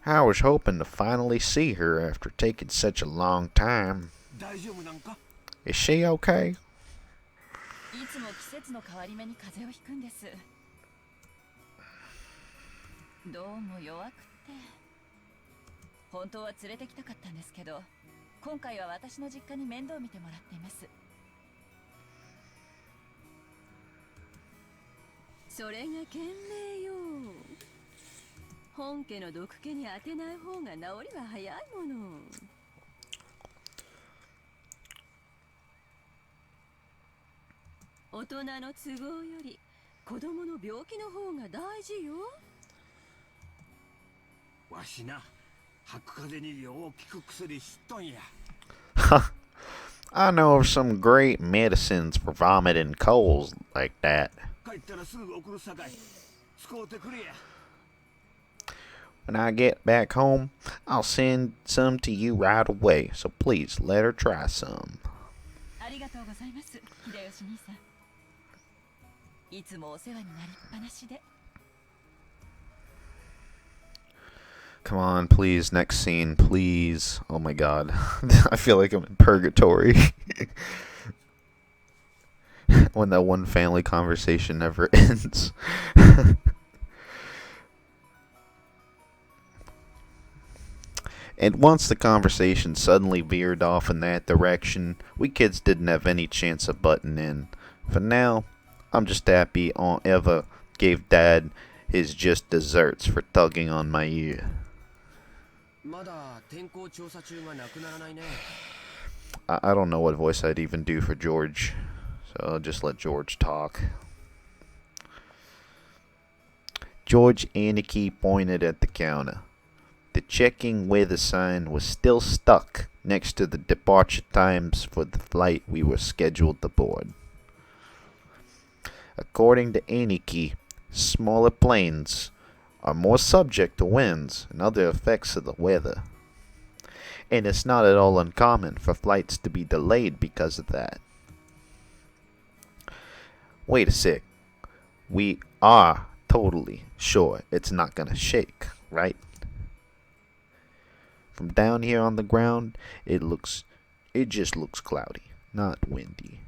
I was hoping to finally see her after taking such a long time.
大丈夫なんか？
Is she okay?
いつも季節の変わり目に風邪をひくんです。どうも弱くって。本当は連れてきたかったんですけど、今回は私の実家に面倒見てもらっています。それが賢明よ。本家の毒気に当てない方が治りは早いもの。大人の都合より子供の病気の方が大事よ。
わしな、吐く風によう効く薬知っとんや。
I know of some great medicines for vomit and colds like that.
帰ったらすぐ送るさかい。使うてくれや。
When I get back home, I'll send some to you right away, so please let her try some.
ありがとうございます、秀吉兄さん。いつもお世話になりっぱなしで。
Come on, please, next scene, please. Oh my god. I feel like I'm in purgatory. When that one family conversation never ends. And once the conversation suddenly veered off in that direction, we kids didn't have any chance of butting in. For now, I'm just happy Aunt Eva gave Dad his just desserts for tugging on my ear. I don't know what voice I'd even do for George, so I'll just let George talk. George Aniki pointed at the counter. The checking weather sign was still stuck next to the departure times for the flight we were scheduled to board. According to Aniki, smaller planes are more subject to winds and other effects of the weather. And it's not at all uncommon for flights to be delayed because of that. Wait a sec. We are totally sure it's not gonna shake, right? From down here on the ground, it just looks cloudy, not windy.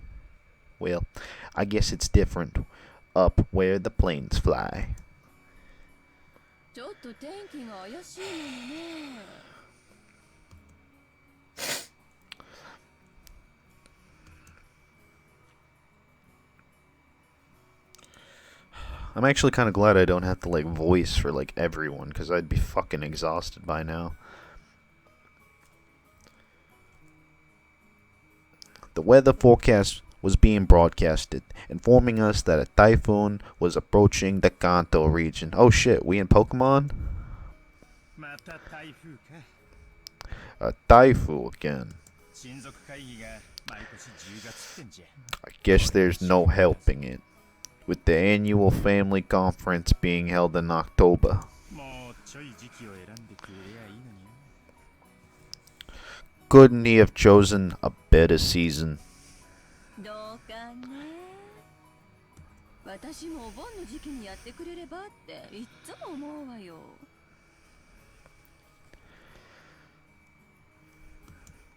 Well, I guess it's different up where the planes fly.
ちょっと天気が怪しいのよね。
I'm actually kind of glad I don't have to like voice for like everyone, because I'd be fucking exhausted by now. The weather forecast was being broadcasted, informing us that a typhoon was approaching the Kanto region. Oh shit, we in Pokemon? A typhoon again. I guess there's no helping it, with the annual family conference being held in October. Couldn't he have chosen a better season?
私もお盆の時期にやってくれればっていっつも思うわよ。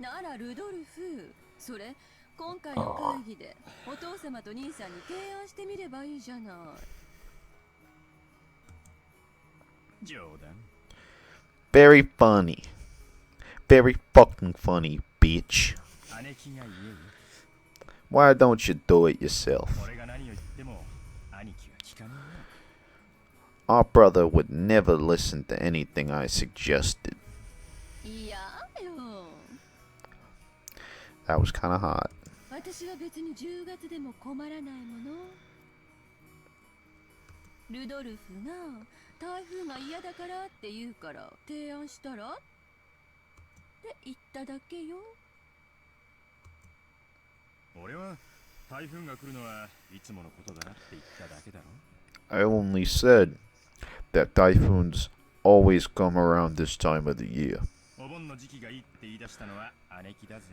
ならルドルフ、それ今回の会議でお父様と兄さんに提案してみればいいじゃない。
冗談。
Very funny. Very fucking funny, bitch.
姉貴が言えよ。
Why don't you do it yourself?
俺が何を言っても兄貴は聞かねえよ。
Our brother would never listen to anything I suggested.
いやよ。
That was kind of hot.
私は別に10月でも困らないもの。ルドルフが台風が嫌だからって言うから提案したらって言っただけよ。
俺は台風が来るのはいつものことだなって言っただけだろ。
I only said that typhoons always come around this time of the year.
お盆の時期がいいって言い出したのは姉貴だぜ。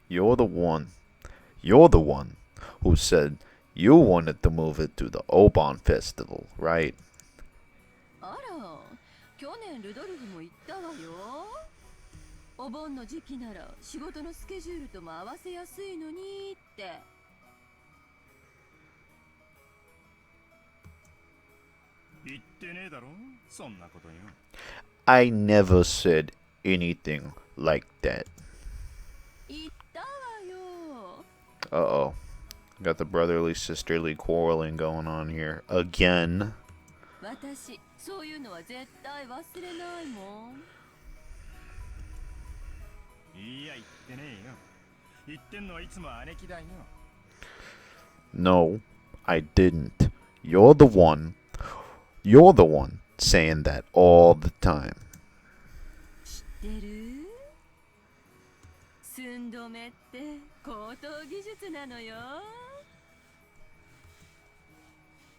You're the one who said you wanted to move it to the Obon Festival, right?
あら、去年ルドルフも言ったわよ。お盆の時期なら仕事のスケジュールとも合わせやすいのにって。
言ってねえだろ、そんなことよ。
I never said anything like that.
言ったわよ。
Uh-oh. Got the brotherly sisterly quarreling going on here again.
私、そういうのは絶対忘れないもん。
いや言ってねえよ。言ってんのはいつも姉貴だよ。
No, I didn't. You're the one saying that all the time.
知ってる？寸止めって高等技術なのよ。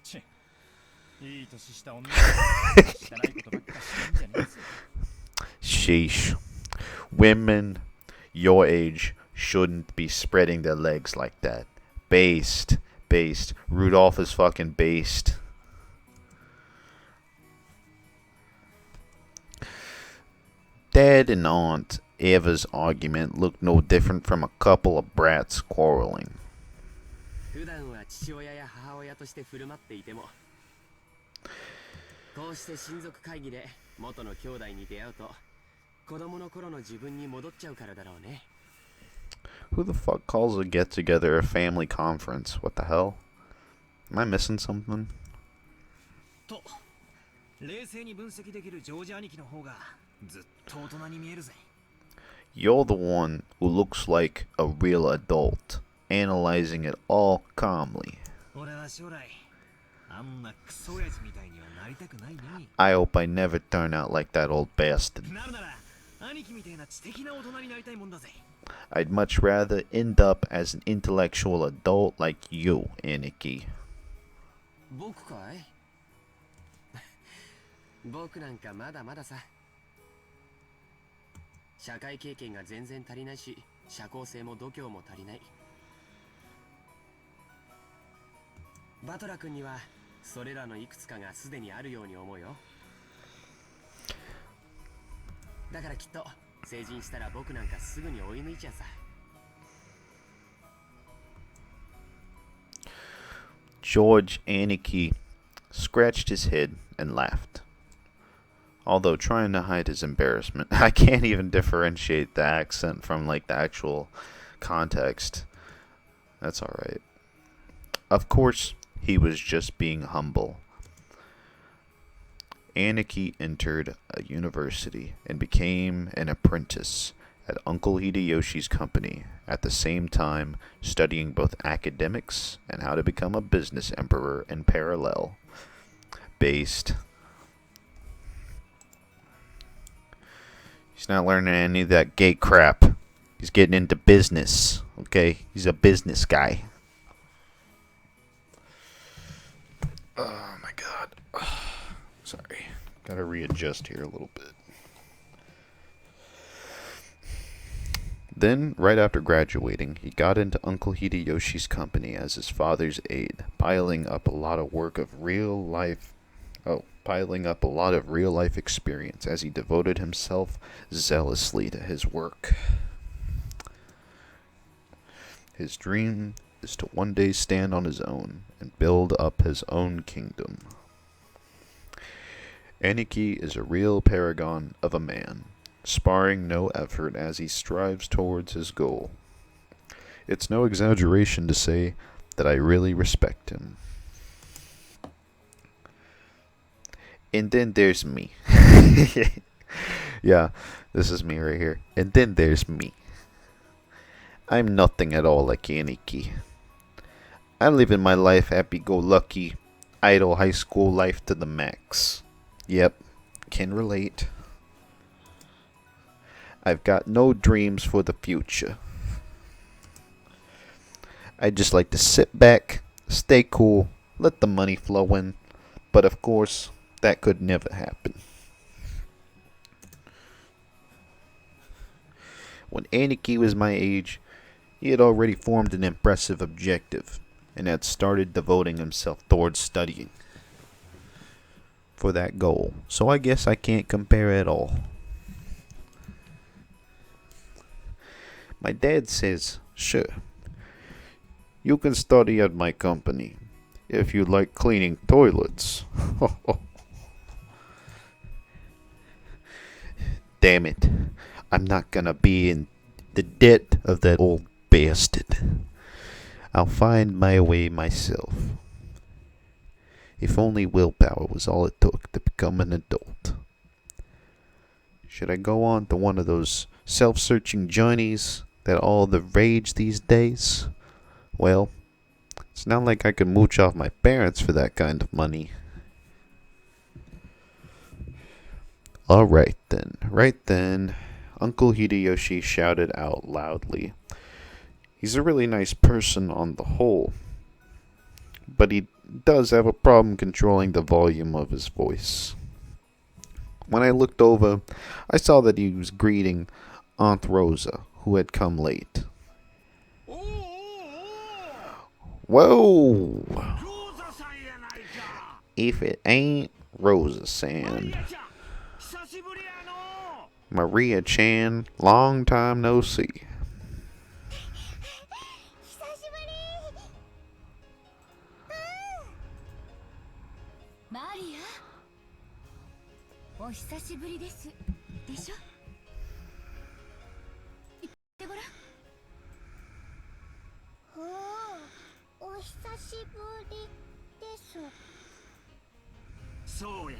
チッ、いい年した女が汚いことばっかしてんじゃねえぞ。
Sheesh. Women your age shouldn't be spreading their legs like that. Based. Rudolph is fucking based. Dad and Aunt Eva's argument looked no different from a couple of brats quarreling.
普段は父親や母親として振る舞っていても、こうして親族会議で元の兄弟に出会うと、子供の頃の自分に戻っちゃうからだろうね。
Who the fuck calls a get-together a family conference? What the hell? Am I missing something?
と、冷静に分析できるジョージ兄貴の方がずっと大人に見えるぜ。
You're the one who looks like a real adult, analyzing it all calmly.
俺は将来、あんなクソ親父みたいにはなりたくないね。
I hope I never turn out like that old bastard.
なるなら、兄貴みたいな知的な大人になりたいもんだぜ。
I'd much rather end up as an intellectual adult like you, Aniki.
僕かい？僕なんかまだまださ。社会経験が全然足りないし、社交性も度胸も足りない。バトラ君にはそれらのいくつかがすでにあるように思うよ。だからきっと成人したら僕なんかすぐに追い抜いちゃうさ。
George Aniki scratched his head and laughed. Although trying to hide his embarrassment, I can't even differentiate the accent from like the actual context. That's alright. Of course, he was just being humble. Aniki entered a university and became an apprentice at Uncle Hideyoshi's company, at the same time studying both academics and how to become a business emperor in parallel. Based. He's not learning any of that gay crap. He's getting into business, okay? He's a business guy. Oh my god. Sorry. Gotta readjust here a little bit. Then, right after graduating, he got into Uncle Hideyoshi's company as his father's aide, piling up a lot of real life experience as he devoted himself zealously to his work. His dream is to one day stand on his own and build up his own kingdom. Aniki is a real paragon of a man, sparing no effort as he strives towards his goal. It's no exaggeration to say that I really respect him. And then there's me. Yeah, this is me right here. And then there's me. I'm nothing at all like Aniki. I'm living my life happy-go-lucky, idle high school life to the max. Yep, can relate. I've got no dreams for the future. I just like to sit back, stay cool, let the money flow in. But of course, that could never happen. When Aniki was my age, he had already formed an impressive objective and had started devoting himself towards studying for that goal. So I guess I can't compare at all. My dad says, sure, you can study at my company if you like cleaning toilets. Damn it, I'm not gonna be in the debt of that old bastard. I'll find my way myself. If only willpower was all it took to become an adult. Should I go on to one of those self-searching journeys that all the rage these days? Well, it's not like I could mooch off my parents for that kind of money. Alright then, right then, Uncle Hideyoshi shouted out loudly. He's a really nice person on the whole, but he does have a problem controlling the volume of his voice. When I looked over, I saw that he was greeting Aunt Rosa, who had come late. Whoa! If it ain't Rosa-san. Maria-chan, long time no see.
Maria? お久しぶりです。でしょ？言ってごらん。
お久しぶりです。
そうや。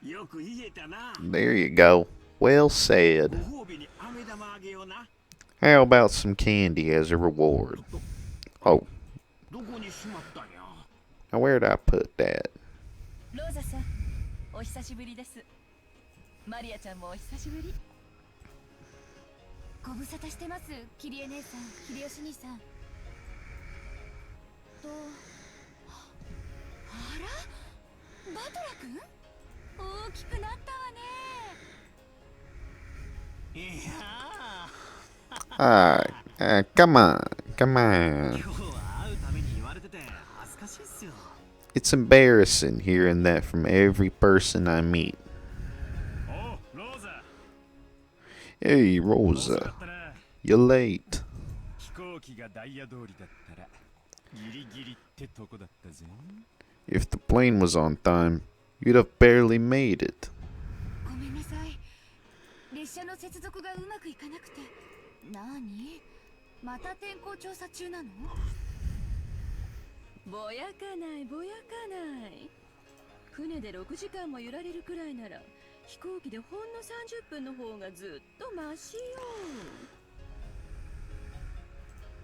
よく言えたな。
There you go. Well said.
ご褒美に飴玉あげような。
How about some candy as a reward? Oh,
どこにしまったんや。
now where'd I put that?
ローザさん、お久しぶりです。マリアちゃんもお久しぶり。ご無沙汰してます、キリエ姉さん、秀吉兄さん。あら、バトラ君？大きくなったわね。
いや
Come on, come
ー、
on.
今日は会うために言われてて恥ずかしいっすよ。
It's embarrassing hearing that from every person I meet.
おう、ローザ。
Hey,
遅か
Rosa,
ったな。
you're late.
飛行機がダイヤ通りだったらギリギリってとこだったぜ。
If the plane was on time, you'd have barely made it.
ごめんなさい。列車の接続がうまくいかなくて。なに？また天候調査中なの？ぼやかないぼやかない。船で6時間も揺られるくらいなら飛行機でほんの30分の方がずっとマシよ。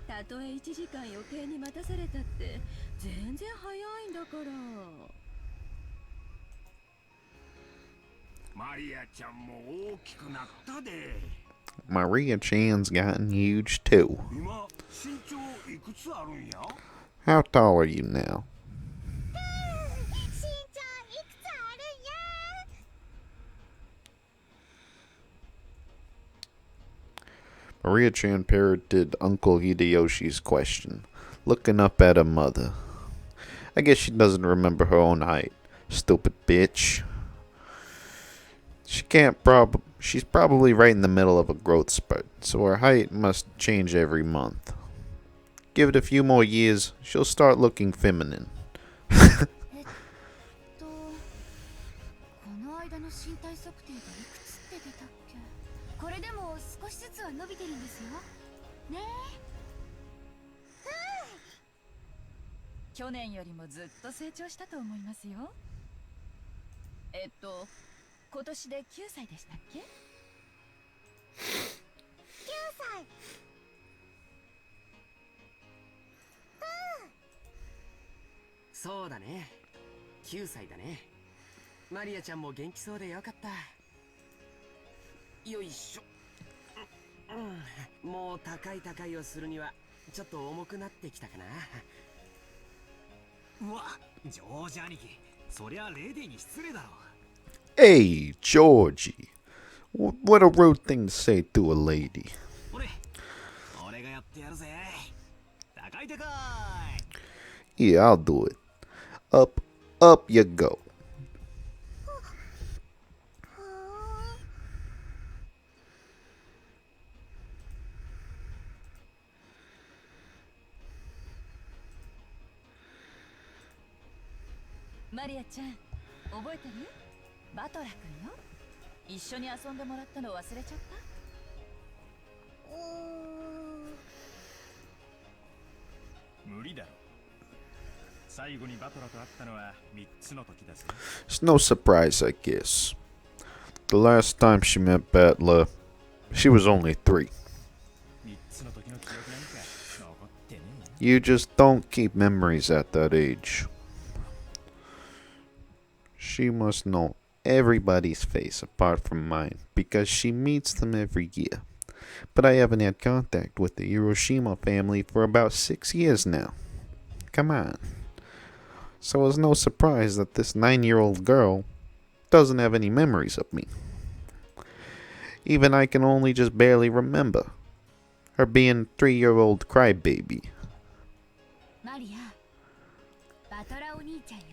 たとえ1時間余計に待たされたって全然早いんだから。
マリアちゃんも大きくなったで。
Maria Chan's gotten huge too.
今、身長いくつあるんや？
How tall are you now?
身長いくつあるんや。
Maria-chan parroted Uncle Hideyoshi's question, looking up at her mother. I guess she doesn't remember her own height. Stupid bitch. She's probably right in the middle of a growth spurt, so her height must change every month. Give it a few more years, she'll start looking feminine.
この間の身体測定でいくつって出たっけ。これでも少しずつは伸びてるんですよねえ。
去年よりもずっと成長したと思いますよ。今年で9歳でしたっけ。
9歳。
そうだね。9歳だね。マリアちゃんも元気そうでよかった。よいしょ。もう高いをするにはちょっと重くなってきたかな。
うわ、ジョージ兄貴、そりゃレディーに失礼だろ。
Hey, Georgie. What a rude thing to say to a lady.
俺がやってやるぜ。高い。
Yeah, I'll do it. Up you go.
マリアちゃん、覚えてる？バトラ君よ。一緒に遊んでもらったの忘れちゃった？
無理だろ。最後にバトラと会ったのは3つの時だぜ。
It's no surprise, I guess. The last time she met Battler, she was only 3.
3つの時の記憶なんか残ってねえ。
You just don't keep memories at that age. She must know everybody's face apart from mine because she meets them every year. But I haven't had contact with the Hiroshima family for about 6 years now. Come on. So it's no surprise that this 9-year-old girl doesn't have any memories of me. Even I can only just barely remember her being 3-year-old crybaby.
マリア、バトラお兄ちゃんよ。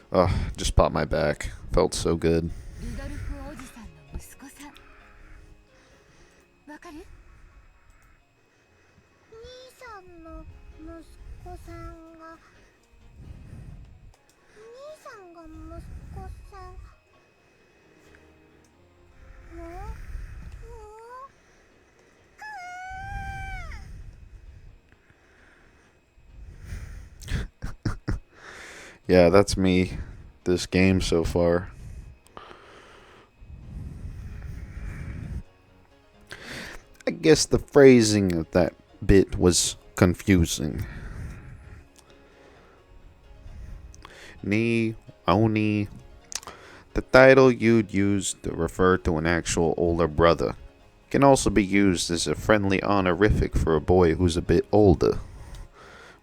Ugh, just popped my back. Felt so good.
ルドルフおじさんの息子さん。わかる？兄さんの息子さんが。兄さんが息子さん。
Yeah, that's me. This game so far. I guess the phrasing of that bit was confusing. Ni, Oni. The title you'd use to refer to an actual older brother can also be used as a friendly honorific for a boy who's a bit older.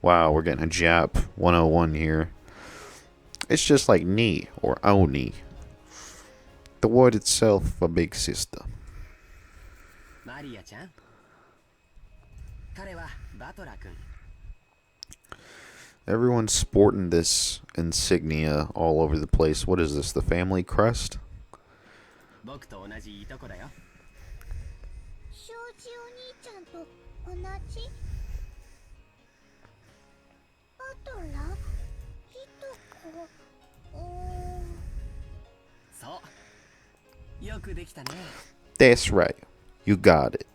Wow, we're getting a Jap 101 here. It's just like Ni or Oni. The word itself a big sister.
マリアちゃん。彼はバトラ君。
Everyone's sporting this insignia all over the place. What is this, the family crest?
僕と同じいとこだよ。
庄司お兄ちゃんと同じ？バトラ？いとこ？
そう。よくできたね。
That's right. You got it.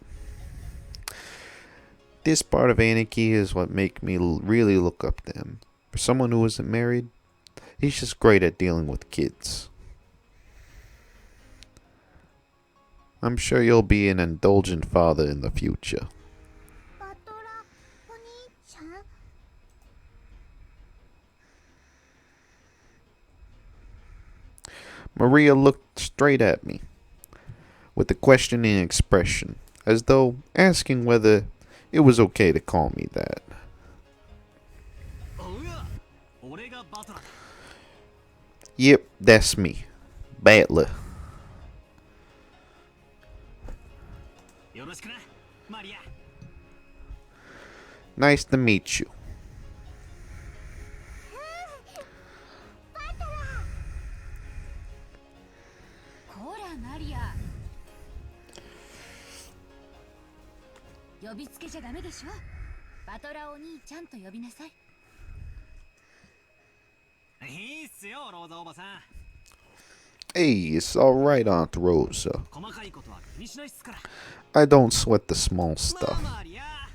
This part of Anarchy is what make me really look up to him. For someone who isn't married, he's just great at dealing with kids. I'm sure you'll be an indulgent father in the future.
バトラお兄ちゃん？
Maria looked straight at me with a questioning expression, as though asking whether it was okay to call me that.
俺がバトラだ。
Yep, that's me. Battler.
よろしくな、マリア。
Nice to meet you.
こらマリア、呼びつけちゃダメでしょ。バトラお兄ちゃんと呼びなさい。
いいっすよ、ローザおばさん。
Hey, it's alright, Aunt Rosa.
細かいことは気にしないっすから。
I don't sweat the small
まあ
stuff.
マリア、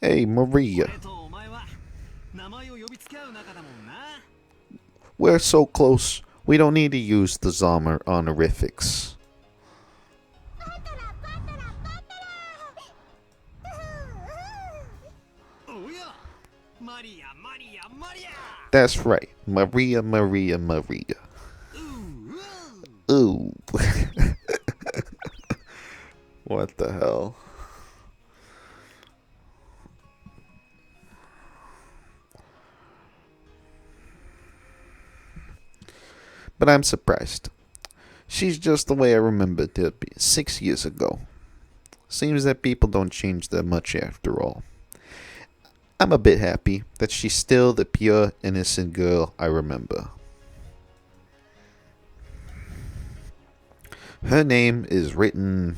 Hey, Maria.
俺とお前は名前を呼びつけ合う仲だもんな。
We're so close. We don't need to use the honorifics.
おや、マリア、マリア、マリア。
That's right. Maria, Maria, Maria.
うう
Ooh. What the hell? But I'm surprised. She's just the way I remembered her 6 years ago. Seems that people don't change that much after all. I'm a bit happy that she's still the pure, innocent girl I remember. Her name is written...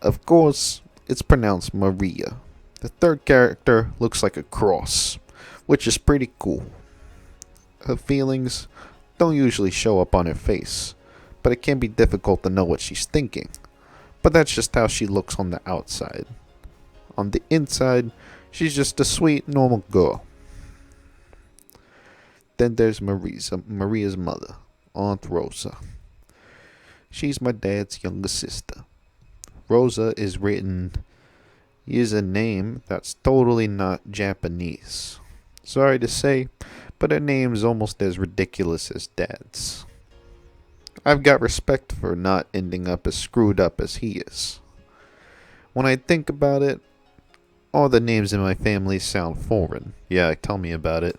Of course, it's pronounced Maria. The third character looks like a cross, which is pretty cool. Her feelings don't usually show up on her face, but it can be difficult to know what she's thinking. But that's just how she looks on the outside. On the inside, she's just a sweet, normal girl. Then there's Maria's mother, Aunt Rosa. She's my dad's younger sister. Rosa is written... Is a name that's totally not Japanese. Sorry to say, but her name's almost as ridiculous as Dad's. I've got respect for not ending up as screwed up as he is. When I think about it, all the names in my family sound foreign. Yeah, tell me about it.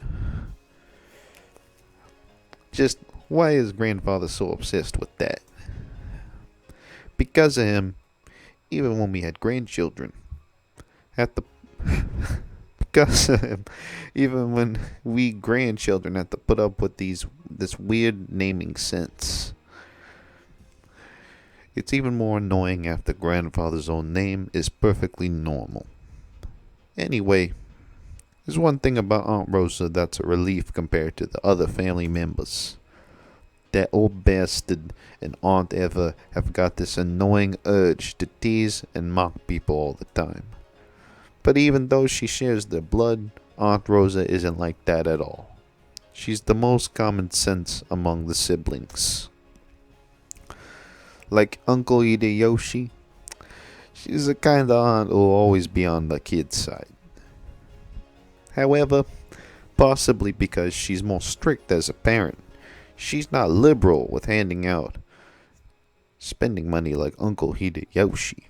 Just, why is grandfather so obsessed with that? Because of him, even when we had grandchildren, because of him, even when we grandchildren have to put up with this weird naming sense. It's even more annoying after grandfather's own name is perfectly normal. Anyway, there's one thing about Aunt Rosa that's a relief compared to the other family members. That old bastard and Aunt Eva have got this annoying urge to tease and mock people all the time. But even though she shares their blood, Aunt Rosa isn't like that at all. She's the most common sense among the siblings. Like Uncle Hideyoshi, she's the kind of aunt who'll always be on the kid's side. However, possibly because she's more strict as a parent, she's not liberal with handing out spending money like Uncle Hideyoshi.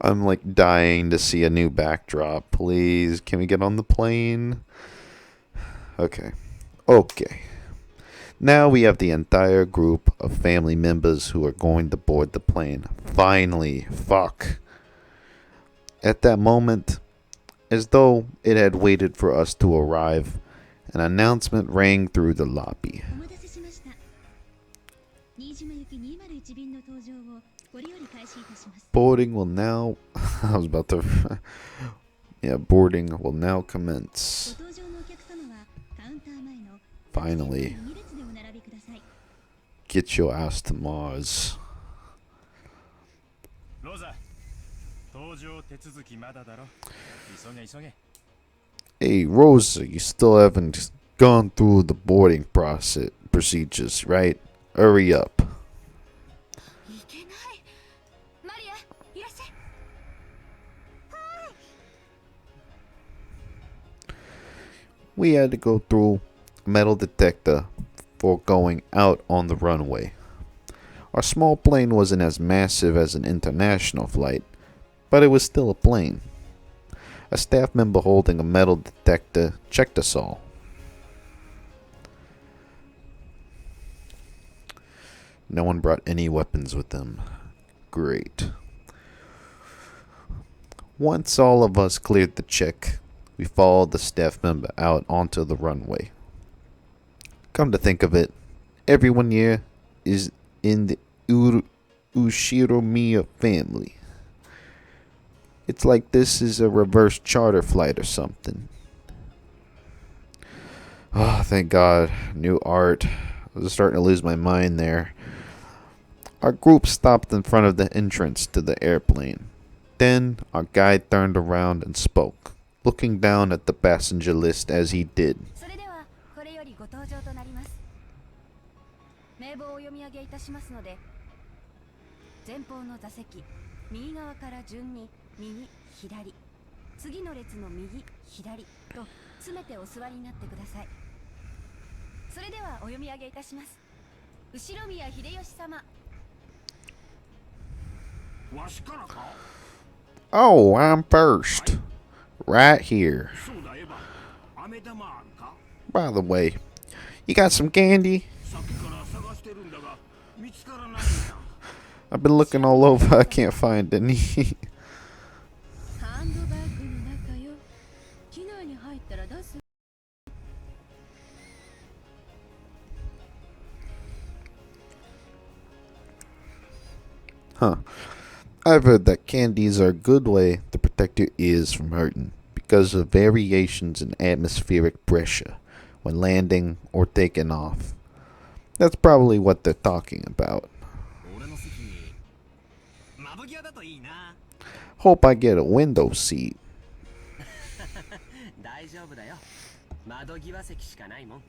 I'm like dying to see a new backdrop. Please, can we get on the plane? Okay. Now we have the entire group of family members who are going to board the plane. Finally, fuck. At that moment, as though it had waited for us to arrive, an announcement rang through the lobby. Boarding will now... I was about to... Yeah, boarding will now commence. Finally. Get your ass to Mars.
Rosa, 搭乗手続きまだだろ。急げ急げ。
Hey, Rosa, you still haven't gone through the boarding procedures, right? Hurry up.
いけない。マリア、いらっしゃい。
We had to go through a metal detector before going out on the runway. Our small plane wasn't as massive as an international flight, but it was still a plane. A staff member holding a metal detector checked us all. No one brought any weapons with them. Great. Once all of us cleared the check, we followed the staff member out onto the runway. Come to think of it, everyone here is in the Ushiromiya family. It's like this is a reverse charter flight or something. Oh, thank God. New art. I was starting to lose my mind there. Our group stopped in front of the entrance to the airplane. Then our guide turned around and spoke, looking down at the passenger list as he did.
それではこれよりご搭乗となります。名簿をお読み上げいたしますので、前方の座席、右側から順に右、左、次の列の右、左と詰めてお座りになってください。それではお読み上げいたします。後宮秀吉様。
わしからか
Oh, I'm first. Right here.
そうだエヴァ飴玉あるか
By the way, you got some candy?
さっきから探してるんだが見つからないんだ
I've been looking all over. I can't find any.
ハンドバッグの中よ。機内に入ったら出す。
Huh. I've heard that candies are a good way to protect your ears from hurting because of variations in atmospheric pressure when landing or taking off. That's probably what they're talking about.
俺の席窓際だといいな。
Hope I get a window seat.
大丈夫だよ。窓際席しかないもん。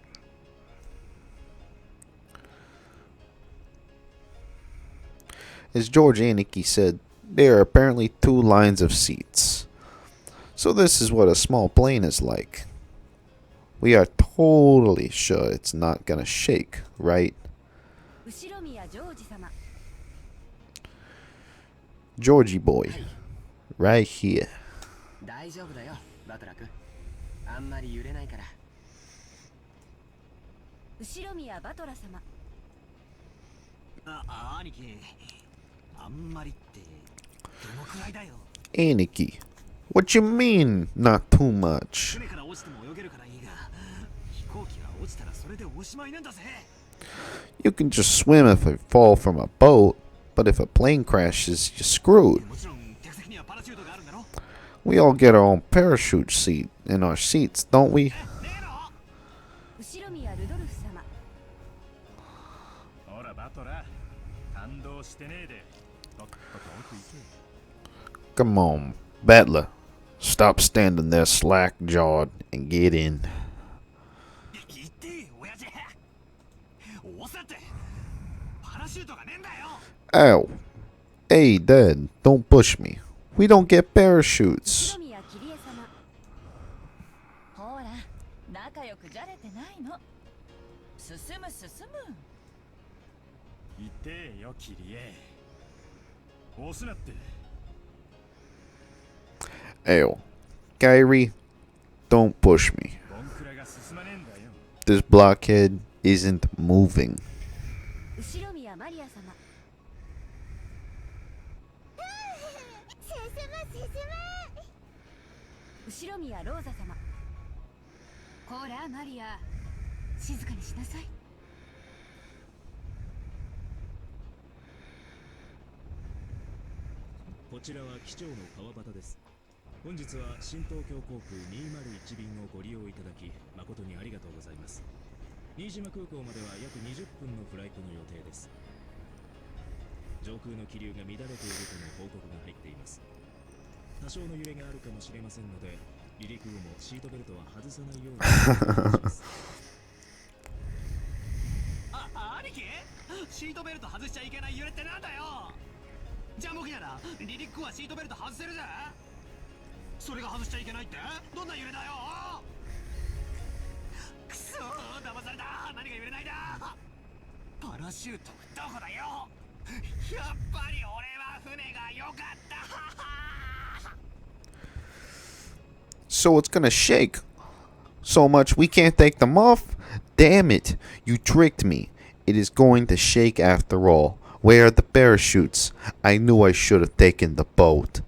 As George Aniki said, there are apparently 2 lines of seats. So this is what a small plane is like. We are totally sure it's not gonna shake, right?
後宮ジョージ様。
Georgie boy, right here.
大丈夫だよ、バトラ君。あんまり揺れないから。
後宮バトラ様。
兄貴、あんまりってどのくらいだよ。
Aniki, what you mean, not too much?
船から落ちても泳げるからいいが、飛行機が落ちたらそれでおしまいなんだぜ。
You can just swim if you fall from a boat, but if a plane crashes, you're screwed.
もちろん客席にはパラシュートがあるんだろ。
We all get our own parachute seat in our seats, don't we?
ねえの。
後宮ルドルフ様。
ほらバトラ感動してねえでとっとと奥行け
Come on, Battler. Stop standing there slack-jawed and get in.
言って親父。おさってパラシュートがねえんだよ。
Ow. Hey, Dad, don't push me. We don't get parachutes.
後宮桐江様。ほら、仲良くじゃれてないの。進む進む。
痛えよキリエ押すなって
Ow. Kyrie, don't push me.
ボンクラが進まねえんだよ
This blockhead isn't moving.
後宮マリア様。後宮ローザ様。こらマリア、静かにしなさい。
こちらは機長の川端です。本日は新東京航空201便をご利用いただき誠にありがとうございます。新島空港までは約20分のフライトの予定です。上空の気流が乱れているとの報告が入っています。多少の揺れがあるかもしれませんので、離陸後もシートベルトは外さないようにお願いします。
兄貴、シートベルト外しちゃいけない揺れってなんだよ。ジャンボ機なら離陸後はシートベルト外せるぜ。それが外しちゃいけないってどんな揺れだよ。くそー、騙された。何が揺れないだ。パラシュートどこだよ。やっぱり俺は船が良かった。
So it's gonna shake so much we can't take them off? Damn it, you tricked me. It is going to shake after all. Where are the parachutes? I knew I should have taken the boat.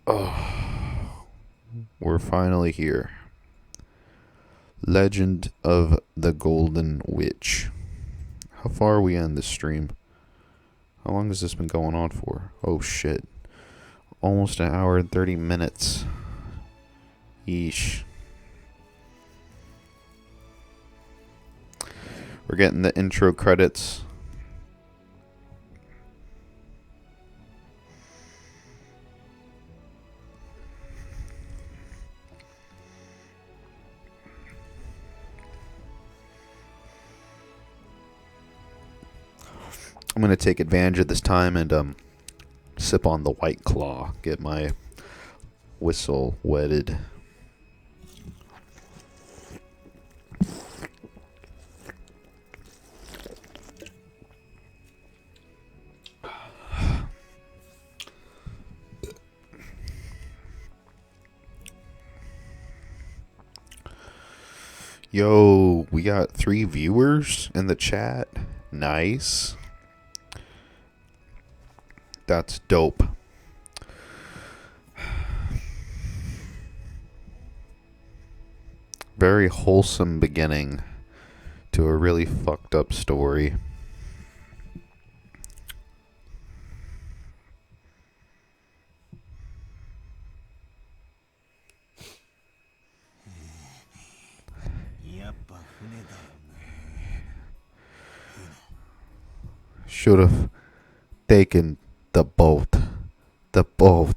Oh, we're finally here. Legend of the Golden Witch. How far are we in this stream? How long has this been going on for? Oh shit. Almost an hour and 30 minutes. Yeesh. We're getting the intro credits. I'm going to take advantage of this time and sip on the White Claw. Get my whistle wetted. Yo, we got 3 viewers in the chat. Nice. That's dope. Very wholesome beginning to a really fucked up story. Should have taken the boat. The boat.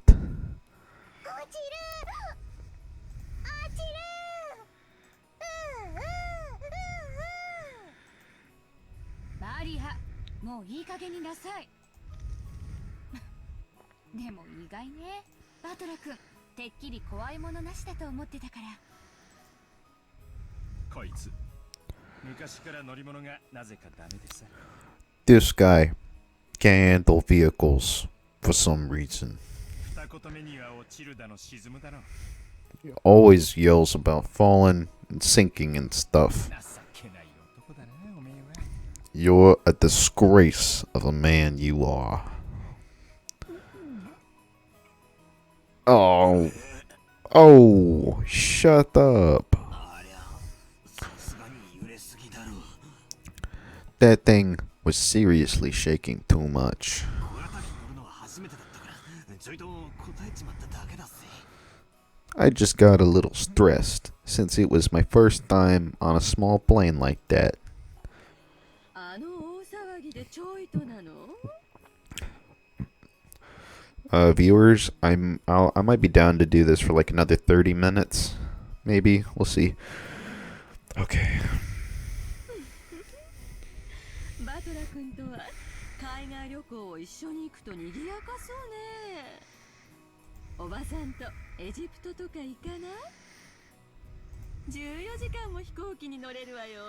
マリア、もういい加減になさい。でも意外ね、バトラ君。てっきり怖いものなしだと思ってたから。
こいつ昔から乗り物がなぜかダメでさ。
This guy can't handle vehicles for some reason.
二言目には落ちるだの沈むだの。
He always yells about falling and sinking and stuff.
情けない男だな、おめえは。
You're a disgrace of a man you are. Oh. Oh, shut up. That thing was seriously shaking too much. I just got a little stressed since it was my first time on a small plane like that.
あの大騒ぎでちょいとなの？
Viewers, I might be down to do this for like another 30 minutes. Maybe. We'll see. Okay.
バトラ君とは海外旅行を一緒に行くと賑やかそうね。おばさんとエジプトとか行かない？ 14時間も飛行機に乗れるわよ。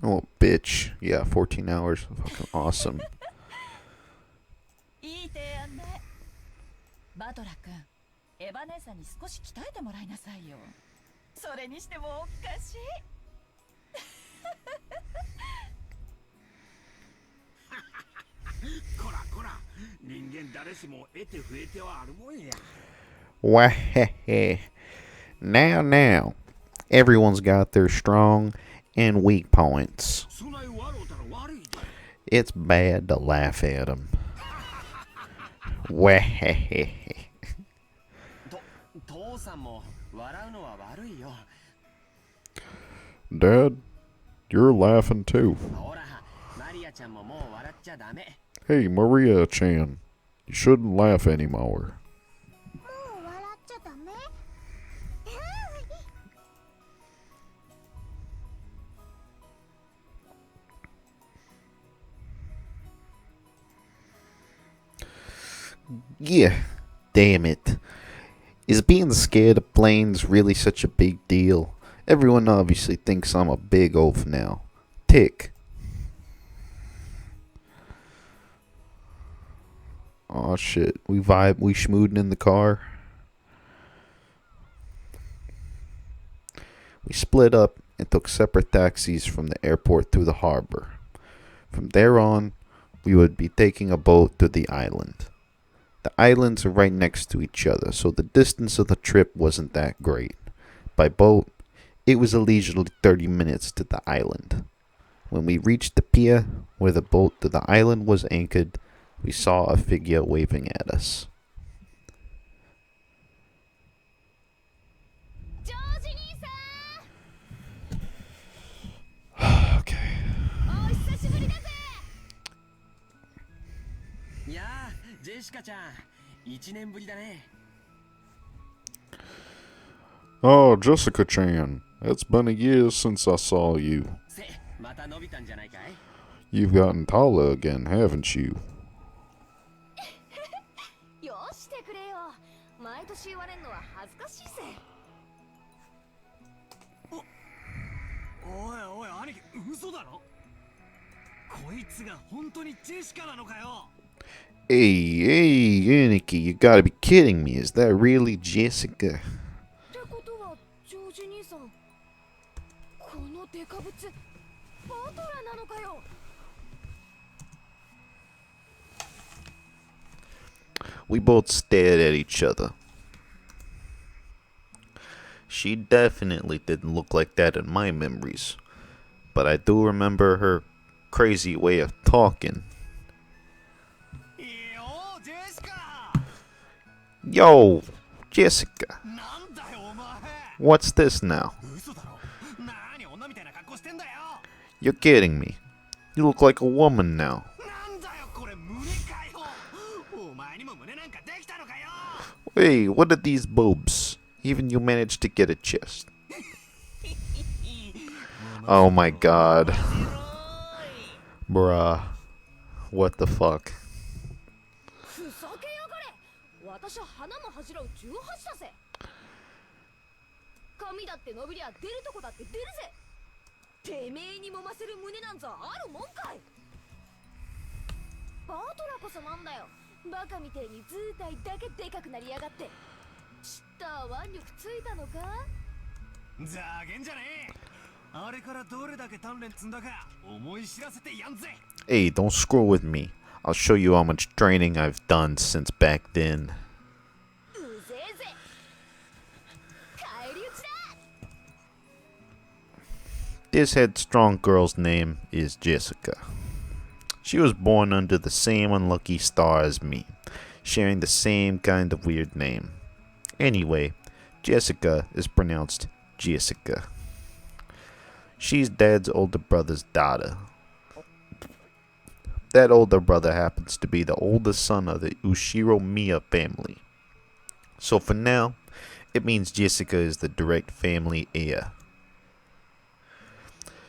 Oh, bitch. Yeah, 14 hours. Fucking awesome.
いい提案ね。バトラ君、エヴァ姉さんに少し鍛えてもらいなさいよ。それにしてもおかしい。
こらこら、人間誰しも得て増えてはあるもんや。
Wah-heh-heh. Now. Everyone's got their strong and weak points.
そない笑うたら悪いで。
It's bad to laugh at them. Wah-heh-heh.
父さんも笑うのは悪いよ。
Dad, you're laughing too.
ほら、マリアちゃんももう笑っちゃダメ。
Hey, Maria-chan. You shouldn't laugh anymore.
もう笑っちゃダメ。
Yeah, damn it. Is being scared of planes really such a big deal? Everyone obviously thinks I'm a big oaf now. Tick. Aw shit, we schmooding in the car. We split up and took separate taxis from the airport to the harbor. From there on, we would be taking a boat to the island. The islands are right next to each other, so the distance of the trip wasn't that great. By boat, it was a leisurely 30 minutes to the island. When we reached the pier where the boat to the island was anchored, we saw a figure waving at us. Okay.
いやージェシカちゃん1年ぶりだね。
Oh, Jessica Chan, it's been a year since I saw you.
せまた伸びたんじゃないかい。
You've gotten taller again, haven't you?
よしてくれよ。毎年言われんのは恥ずかしいぜ。
おいおい兄貴嘘だろ。こいつが本当にジェシカなのかよ。
Hey, Umineko, you gotta be kidding me. Is that really Jessica?
ってことはジョージ兄さん、このデカブツバトラーなのかよ。
We both stared at each other. She definitely didn't look like that in my memories, but I do remember her crazy way of talking.
よジェシカ
Yo, Jessica,
なんだよお前
what's this now?
嘘だろ。何女みたいな格好してんだよ。
You're kidding me. You look like a woman now.
なんだよこれ胸かよ。お前にも胸なんかできたのかよ。
Hey, what are these boobs? Even you managed to get a chest. Oh my god. Bruh. What the fuck?
ふざけやがれ。私は花も恥じらう18だぜ。髪だって伸びりゃ出るとこだって出るぜ。てめえに揉ませる胸なんざあるもんかい。バートラこそなんだよ。バカみてえに図体だけでかくなりやがって。知った腕力ついたのか。
ざけんじゃねえ。あれからどれだけ鍛錬積んだか思い知らせてやんぜ。
Hey, don't screw with me. I'll show you how much training I've done since back then.
うぜえぜ。返り討ちだ。
This headstrong girl's name is Jessica. She was born under the same unlucky star as me, sharing the same kind of weird name. Anyway, Jessica is pronounced Jessica. She's Dad's older brother's daughter. That older brother happens to be the oldest son of the Ushiro-miya family. So for now, it means Jessica is the direct family heir.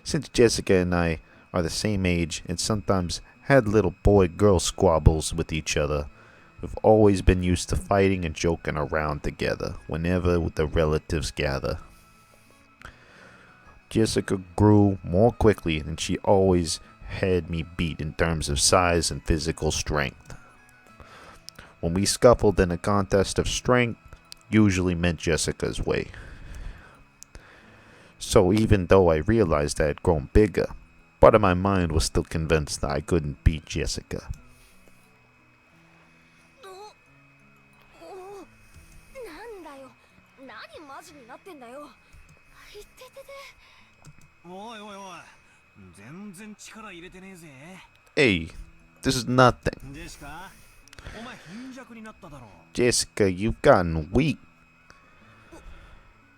Since Jessica and I are the same age and sometimes had little boy-girl squabbles with each other, we've always been used to fighting and joking around together whenever the relatives gather. Jessica grew more quickly than she always had me beat in terms of size and physical strength. When we scuffled in a contest of strength, usually meant Jessica's way. So even though I realized I had grown bigger, part of my mind was still convinced that I couldn't beat Jessica.
なんだよ。何マジになってんだよ。いててて。
おいおいおい。全然力入れてねえぜ。
Hey, this is nothing.
ジェシカ、お前貧弱になっただろ。
Jessica, you've gotten weak.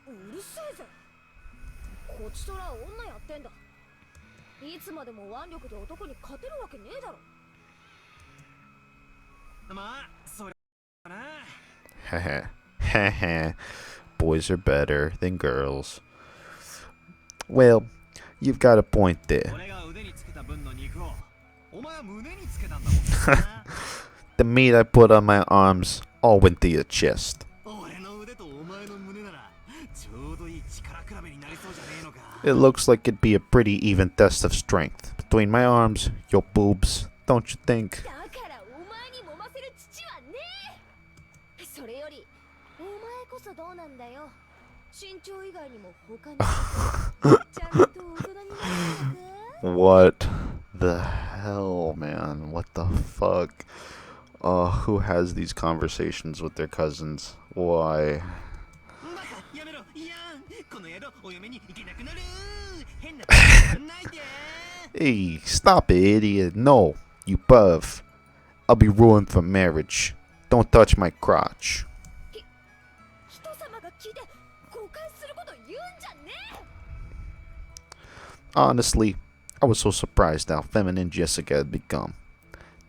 うるせえぜ。こっちとら女やってんだ。いつまでも腕力で男に勝てるわけねえだろ。
まあ、それな。
Haha. Haha. Boys are better than girls. Well, you've got a point there.
俺が腕につけた分の肉を、お前は胸につけたんだもんな。
The meat I put on my arms all went to your chest.
俺の腕とお前の胸なら、ちょうどいい力比べになりそうじゃねえのか。
It looks like it'd be a pretty even test of strength between my arms, your boobs, don't you think?
だからお前に揉ませる父はねえ。それよりお前こそどうなんだよ。身長以外にも他にちゃんと大人になるのか。
What the hell, man? What the fuck? Who has these conversations with their cousins? Why?
やめろいやんこの野郎お嫁に行けなくなる変なことやんないで
Hey, stop it, idiot. No, you buff. I'll be ruined for marriage. Don't touch my crotch.
人様が聞いて誤解すること言うんじゃねえ。
Honestly, I was so surprised how feminine Jessica had become.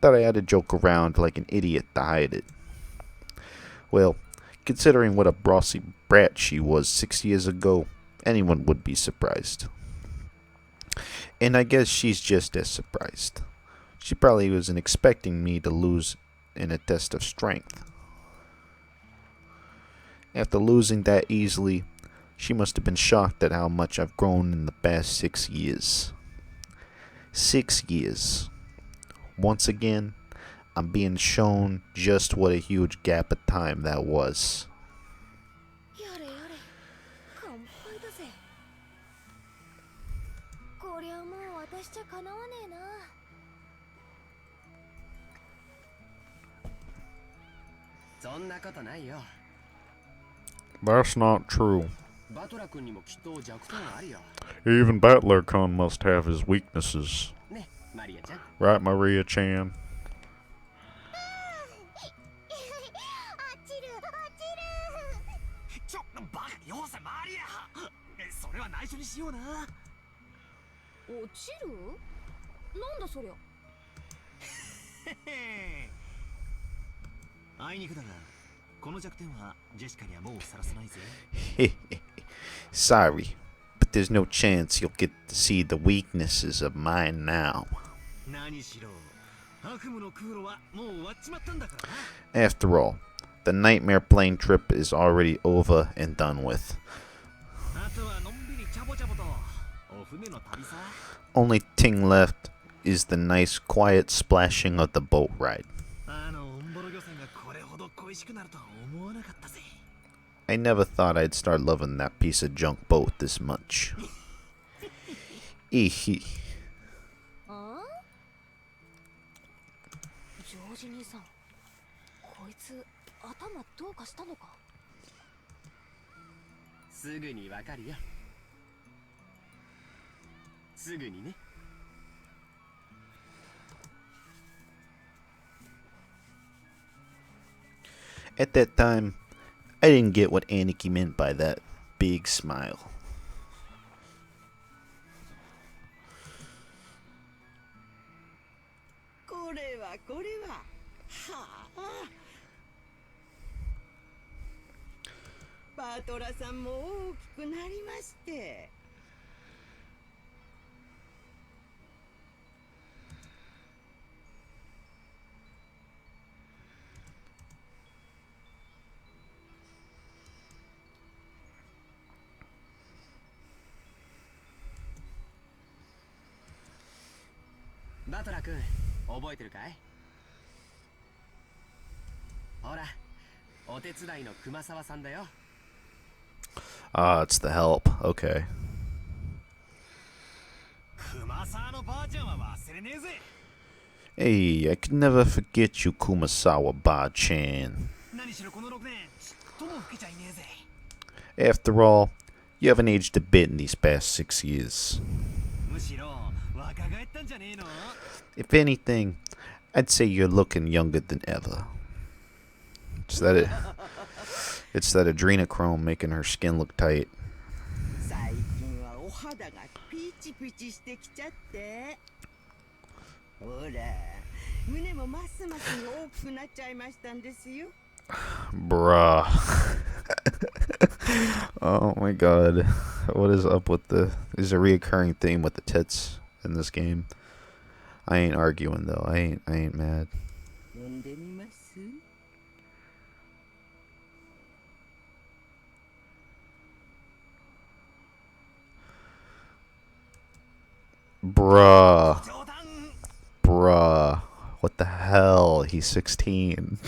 Thought I had to joke around like an idiot to hide it. Well, considering what a bossy brat she was 6 years ago, anyone would be surprised. And I guess she's just as surprised. She probably wasn't expecting me to lose in a test of strength. After losing that easily, she must have been shocked at how much I've grown in the past 6 years. 6 years. Once again, I'm being shown just what a huge gap of time that was.
やれやれ乾杯だぜ。こりゃもう私じゃかなわねえな。
そんなことないよ。
That's not true.
バトラ君にもきっと弱点あるよ。
Even Battler-kun must have his weaknesses.
ね、マリアちゃん。
Right, Maria-chan?
ちょバカよせマリアそれは内緒にしような
落ちる？なんだそりゃ。
あいにくだがこの弱点はジェシカにはもうさらさないぜ
Sorry, but there's no chance you'll get to see the weaknesses of mine now.
何しろ悪夢の空路はもう終わっちまったんだからな
After all, the nightmare plane trip is already over and done with.
あとはのんびりチャボチャボとお船の旅さ
Only thing left is the nice quiet splashing of the boat ride.
あのオンボロ漁船がこれほど恋しくなるとは思わなかったぜ
I never thought I'd start loving that piece of junk boat this much. Ehe.
ああ？ジョージ兄さん、こいつ頭どうかしたのか？
すぐにわかるよ。すぐにね。
At that time, I didn't get what Aniki meant by that big smile.
これはこれは。はあ。バートラさんも大きくなりまして。
バトラ君、覚えてるかい？ほら、お手伝いの熊沢さんだよ。
Ah, it's the help. Okay.
熊沢のばあちゃんは忘れねえぜ
Hey, I could never forget you, Kumasawa Ba-chan.
何しろこの6年ちっとも老けちゃいねえぜ
After all, you haven't aged a bit in these past 6 years.
むしろ若返ったんじゃねえの
If anything, I'd say you're looking younger than ever. It's that adrenochrome making her skin look tight.
最近はお肌がピチピチしてきちゃって。ほら、胸もますますに大きくなっちゃいましたんですよ。
Bruh. Oh my god. What is up with there's a reoccurring theme with the tits in this game. I ain't arguing though. I ain't mad.
飲んでみます？
Bruh.
冗談
Bruh. What the hell? He's 16.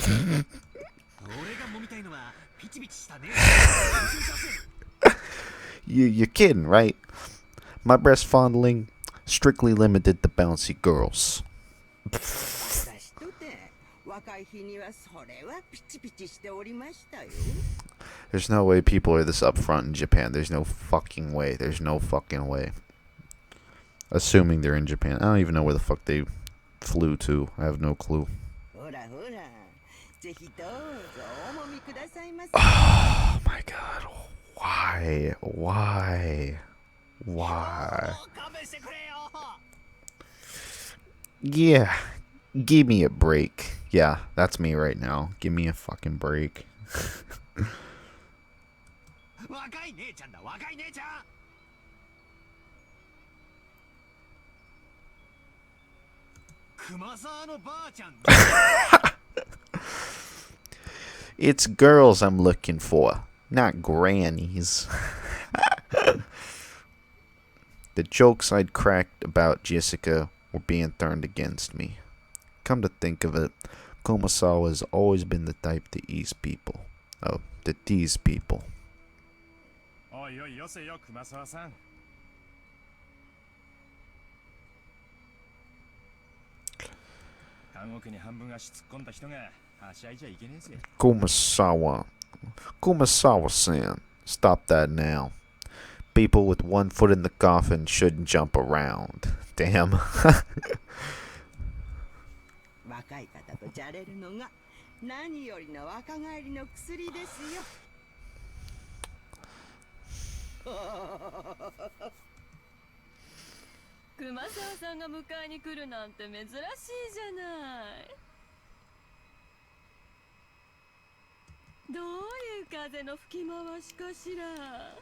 俺が揉みたいのはピチピチしたね
You're kidding, right? My breast fondling strictly limited to bouncy girls.
私とて若い日にはそれはピチピチしておりましたよ。
There's no way people are this upfront in Japan. There's no fucking way. There's no fucking way. Assuming they're in Japan. I don't even know where the fuck they flew to. I have no clue.
ほらほら、ぜひどうぞお揉みくださいませ。
Oh my god. Why? Why? Why?
勘弁してくれよ。
Yeah. Give me a break. Yeah, that's me right now. Give me a fucking break.
若い姉ちゃんだ、若い姉ちゃん。 熊沢のばあちゃん。
It's girls I'm looking for, not grannies. The jokes I'd cracked about Jessica were being turned against me. Come to think of it, Kumasawa has always been the type to ease people. Oh, to tease people.
おいおいよせよ熊沢さん。監獄に半分足突っ込んだ人がはしゃいじゃいけねえぜ。
Kumasawa-san, stop that now. People with one foot in the coffin shouldn't jump around. Damn.
若い方とじゃれるのが何よりの若返りの薬ですよ。
熊沢さんが迎えに来るなんて珍しいじゃない。どういう風の吹き回しかしら。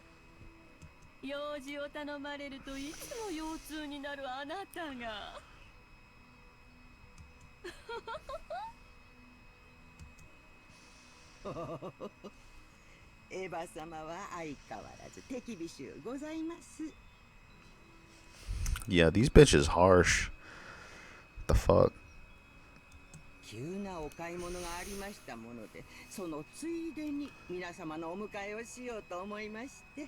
用事を頼まれるといつも腰痛になるあなたが。
エヴァ様は相変わらず手厳しゅうございます。
Yeah, these bitches harsh. The fuck?
急なお買い物がありましたもので、そのついでに皆様のお迎えをしようと思いまして。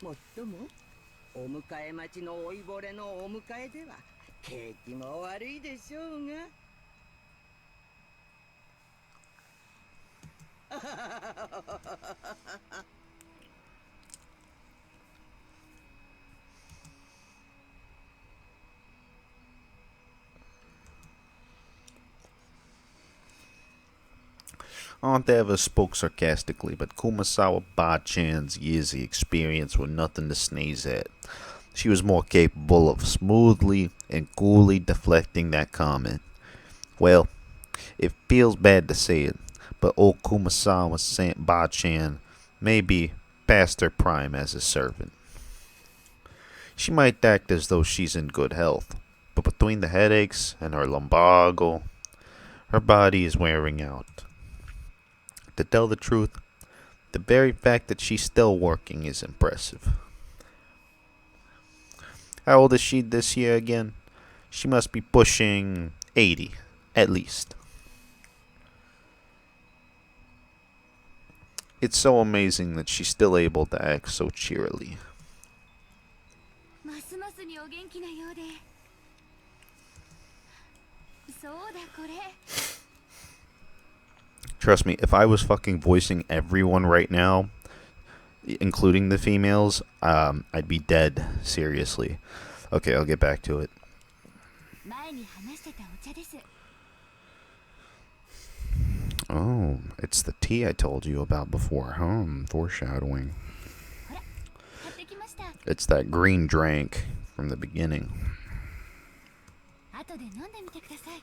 もっともお迎え待ちの老いぼれのお迎えでは景気も悪いでしょうが。
Aunt Eva spoke sarcastically, but Kumasawa Ba-chan's years of experience were nothing to sneeze at. She was more capable of smoothly and coolly deflecting that comment. Well, it feels bad to say it, but old Kumasawa Ba-chan may be past her prime as a servant. She might act as though she's in good health, but between the headaches and her lumbago, her body is wearing out. To tell the truth, the very fact that she's still working is impressive. How old is she this year again? She must be pushing 80, at least. It's so amazing that she's still able to act so cheerily.
ますますにお元気なようで。そうだこれ。
Trust me, if I was fucking voicing everyone right now, including the females, I'd be dead. Seriously. Okay, I'll get back to it.
前に話してたお茶です。
Oh, it's the tea I told you about before. Foreshadowing.
ほら、買ってきました。
It's that green drink from the beginning.
後で飲んでみてください。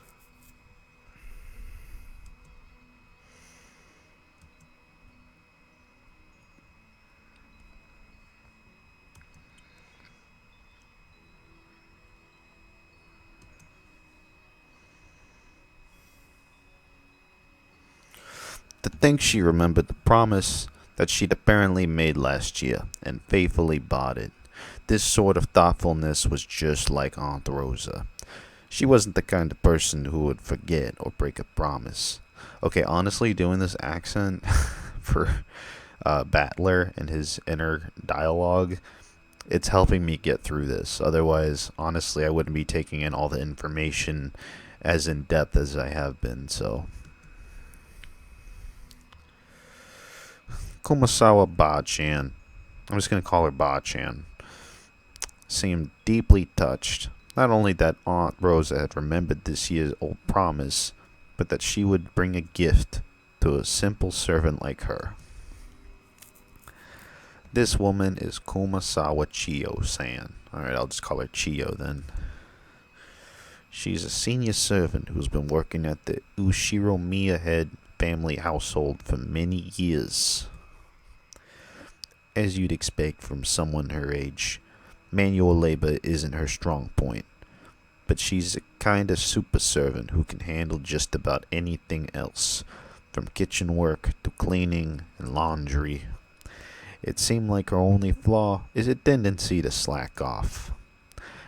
To think she remembered the promise that she'd apparently made last year and faithfully bought it. This sort of thoughtfulness was just like Aunt Rosa. She wasn't the kind of person who would forget or break a promise. Okay, honestly, doing this accent for battler and his inner dialogue, it's helping me get through this. Otherwise, honestly, I wouldn't be taking in all the information as in depth as I have been. So, Kumasawa Ba-chan, I'm just gonna call her Ba-chan, seemed deeply touched. Not only that Aunt Rosa had remembered this year's old promise, but that she would bring a gift to a simple servant like her. This woman is Kumasawa Chiyo-san. Alright, I'll just call her Chiyo then. She's a senior servant who's been working at the Ushiromiya head family household for many years. As you'd expect from someone her age, manual labor isn't her strong point, but she's a kind of super servant who can handle just about anything else, from kitchen work to cleaning and laundry. It seemed like her only flaw is a tendency to slack off.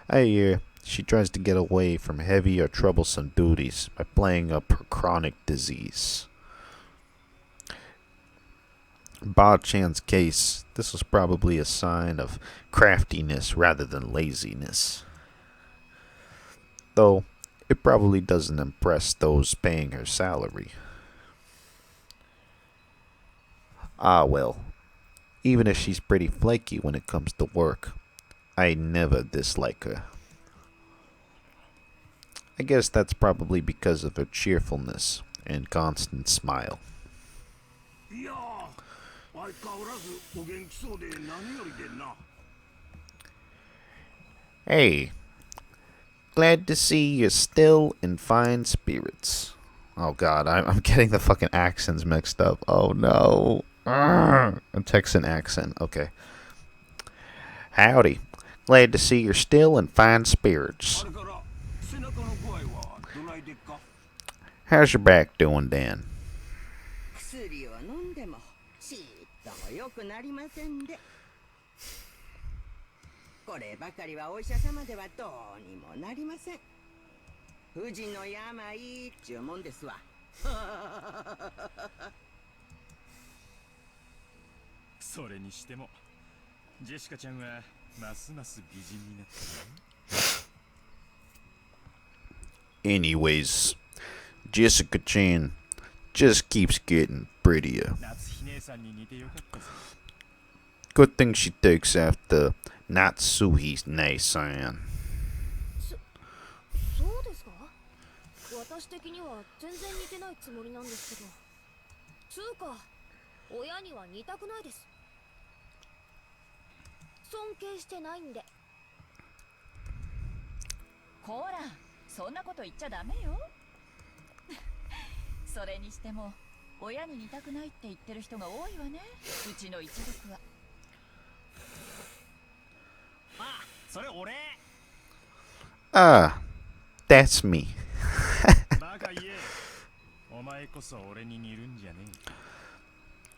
I hear she tries to get away from heavy or troublesome duties by playing up her chronic disease. In Ba-chan's case, this was probably a sign of craftiness rather than laziness. Though, it probably doesn't impress those paying her salary. Ah well, even if she's pretty flaky when it comes to work, I never dislike her. I guess that's probably because of her cheerfulness and constant smile. Hey, glad to see you're still in fine spirits. Oh god, I'm getting the fucking accents mixed up. Oh no. A Texan accent. Okay. Howdy. Glad to see you're still in fine spirits. How's your back doing, Dan?
薬を飲んでもちっとも良くなりませんで。こればかりはお医者様ではどうにもなりません。不治の病っちゅうもんですわ。
それにしてもジェシカちゃんはますます美人になったね。
Anyways, Jessica Chan just keeps getting prettier.
夏日姉さんに似てよかったぜ。
Good thing she takes after Natsuhi-san.
そうですか？私的には全然似てないつもりなんですけど。つうか、親には似たくないです。尊敬してないんで。
こら、そんなこと言っちゃダメよ。それにしても親に似たくないって言ってる人が多いわね、うちの一族は。
あ、それ俺。
Ah, that's me.
バカ言え。お前こそ俺に似るんじゃねえ。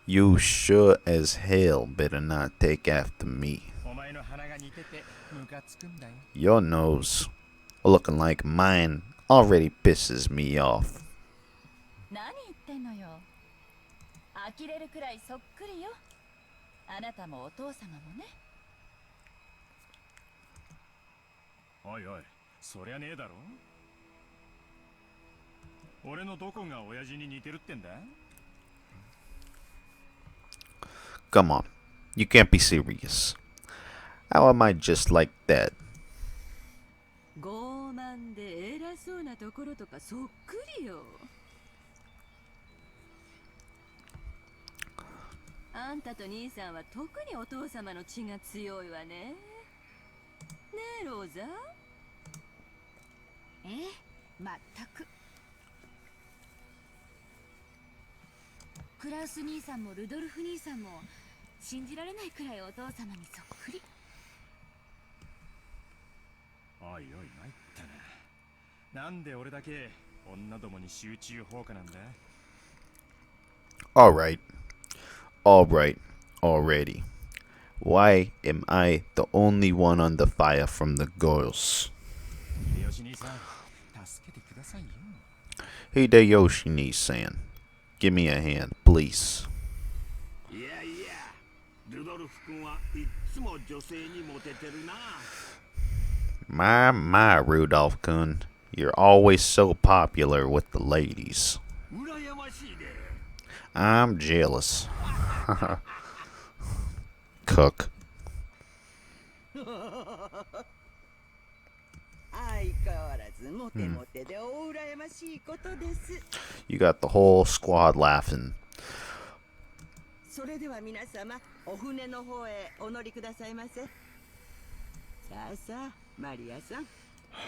You sure as hell better not take after me.
お前の鼻が似ててムカつくんだよ。
Your nose, looking like mine, already pisses me off.
何言ってんのよ。呆れるくらいそっくりよ。あなたもお父様もね。
おいおい、そりゃねえだろ。俺のどこが親父に似てるってんだ。
Come on, you can't be serious. How am I just like that?
傲慢で偉そうなところとかそっくりよ。あんたと兄さんは特にお父様の血が強いわね。ねえローザ。
ええ、まったく。クラウス兄さんもルドルフ兄さんも信じられないくらいお父様にそっくり。
おいおい、参ったな。なんで俺だけ女どもに集中放火なんだ。
Alright, already. Why am I the only one under fire from the girls?
秀吉兄さん、助けてくださいよ。
Hideyoshi-san, give me a hand, please.
いやいやルフ君はいっつも女性にモテてるな。
My, Rudolph kun. You're always so popular with the ladies.
羨ましいで。
I'm jealous. Cook.
相変わらずモテモテでお羨ましいことです。
You got the whole squad laughing.
それでは皆様、お船の方へお乗りくださいませ。さあさあ、マリアさん、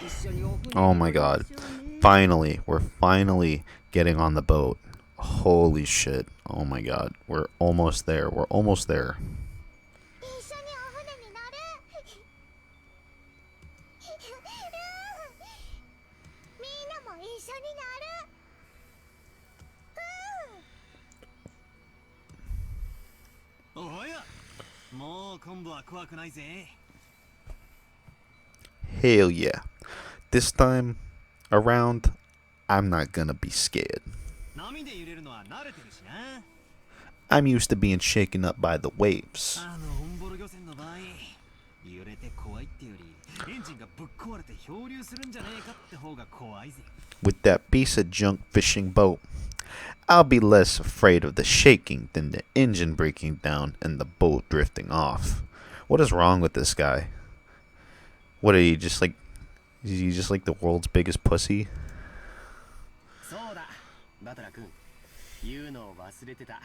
一緒にお船に
Oh
乗
my
りま
god.
しょうね。
Finally, we're finally getting on the boat. Holy shit. Oh my god. We're almost there. We're almost there.
一緒にお船に乗るみんなも一緒に乗る
おや、もう今度は怖くないぜ。
Hell yeah. This time around, I'm not gonna be scared.
波で揺れるのは慣れてるしな。
I'm used to being shaken up by the waves.
オンボロ漁船の場合、揺れて怖いってより、エンジンがぶっ壊れて漂流するんじゃねえかって方が怖いぜ。
With that piece of junk fishing boat, I'll be less afraid of the shaking than the engine breaking down and the boat drifting off. What is wrong with this guy? What are you just like? Is he just like the world's biggest pussy?
そうだ、バトラ君、言うのを忘れてた。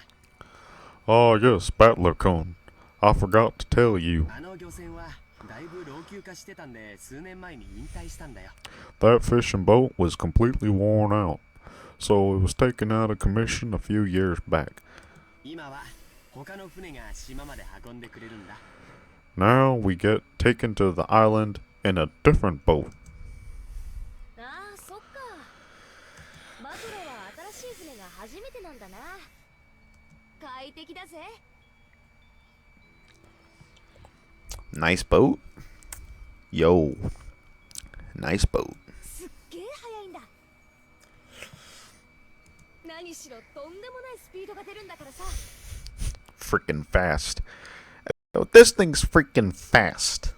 Ah, yes, Battler-kun. I forgot to tell you.
あの漁船はだいぶ老朽化してたんで、数年前に引退したんだよ。
That fishing boat was completely worn out, so it was taken out of commission a few years back.
今は他の船が島まで運んでくれるんだ。
Now we get taken to the island in a different boat.
ああ、そっか。バトロは新しい船が初めてなんだな。快適だぜ。
Nice boat. Yo. Nice boat.
すっげえ速いんだ。何しろとんでもないスピードが出るんだからさ。
Freaking fast. Oh, this thing's freaking fast.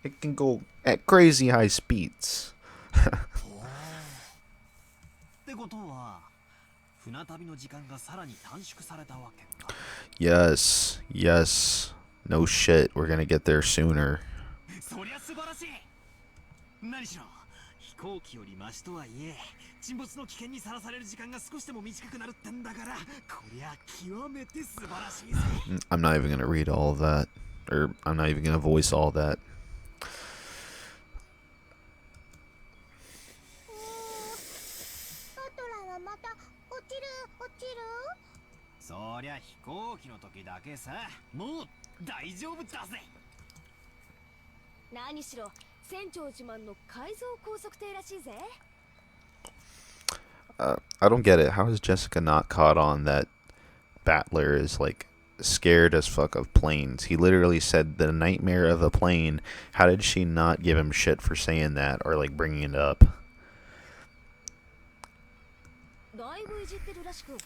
It can go at crazy high speeds.
ってことは、船旅の時間がさらに短縮されたわけか。
Yes. Yes. No shit. We're gonna get there sooner.
そりゃ素晴らしい。何しろ飛行機よりマシとはいえ、沈没の危険にさらされる時間が少しでも短くなるってんだから、こりゃ極めて素晴らしいぜ。
I'm not even gonna read all of that. Or I'm not even gonna voice all that.
バトラはまた落ちる落ちる
そりゃ飛行機の時だけさ、もう大丈夫だぜ。
何しろ船長自慢の改造高速艇らしいぜ。
I don't get it. How is Jessica not caught on that Battler is like scared as fuck of planes? He literally said the nightmare of a plane. How did she not give him shit for saying that or like bringing it up?
だいぶいじってるらしく。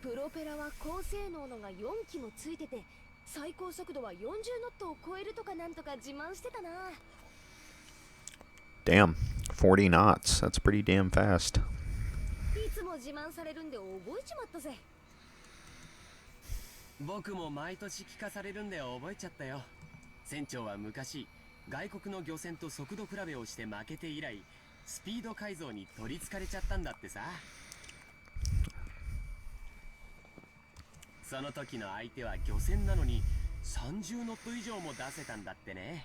プロペラは高性能のが4機もついてて、最高速度は40ノットを超えるとかなんとか自慢してたな。
Damn. 40 knots. That's pretty damn fast.
いつも自慢されるんで覚えちまったぜ。
僕も毎年聞かされるんで覚えちゃったよ。船長は昔外国の漁船と速度比べをして負けて以来、スピード改造に取りつかれちゃったんだってさ。その時の相手は漁船なのに30ノット以上も出せたんだってね。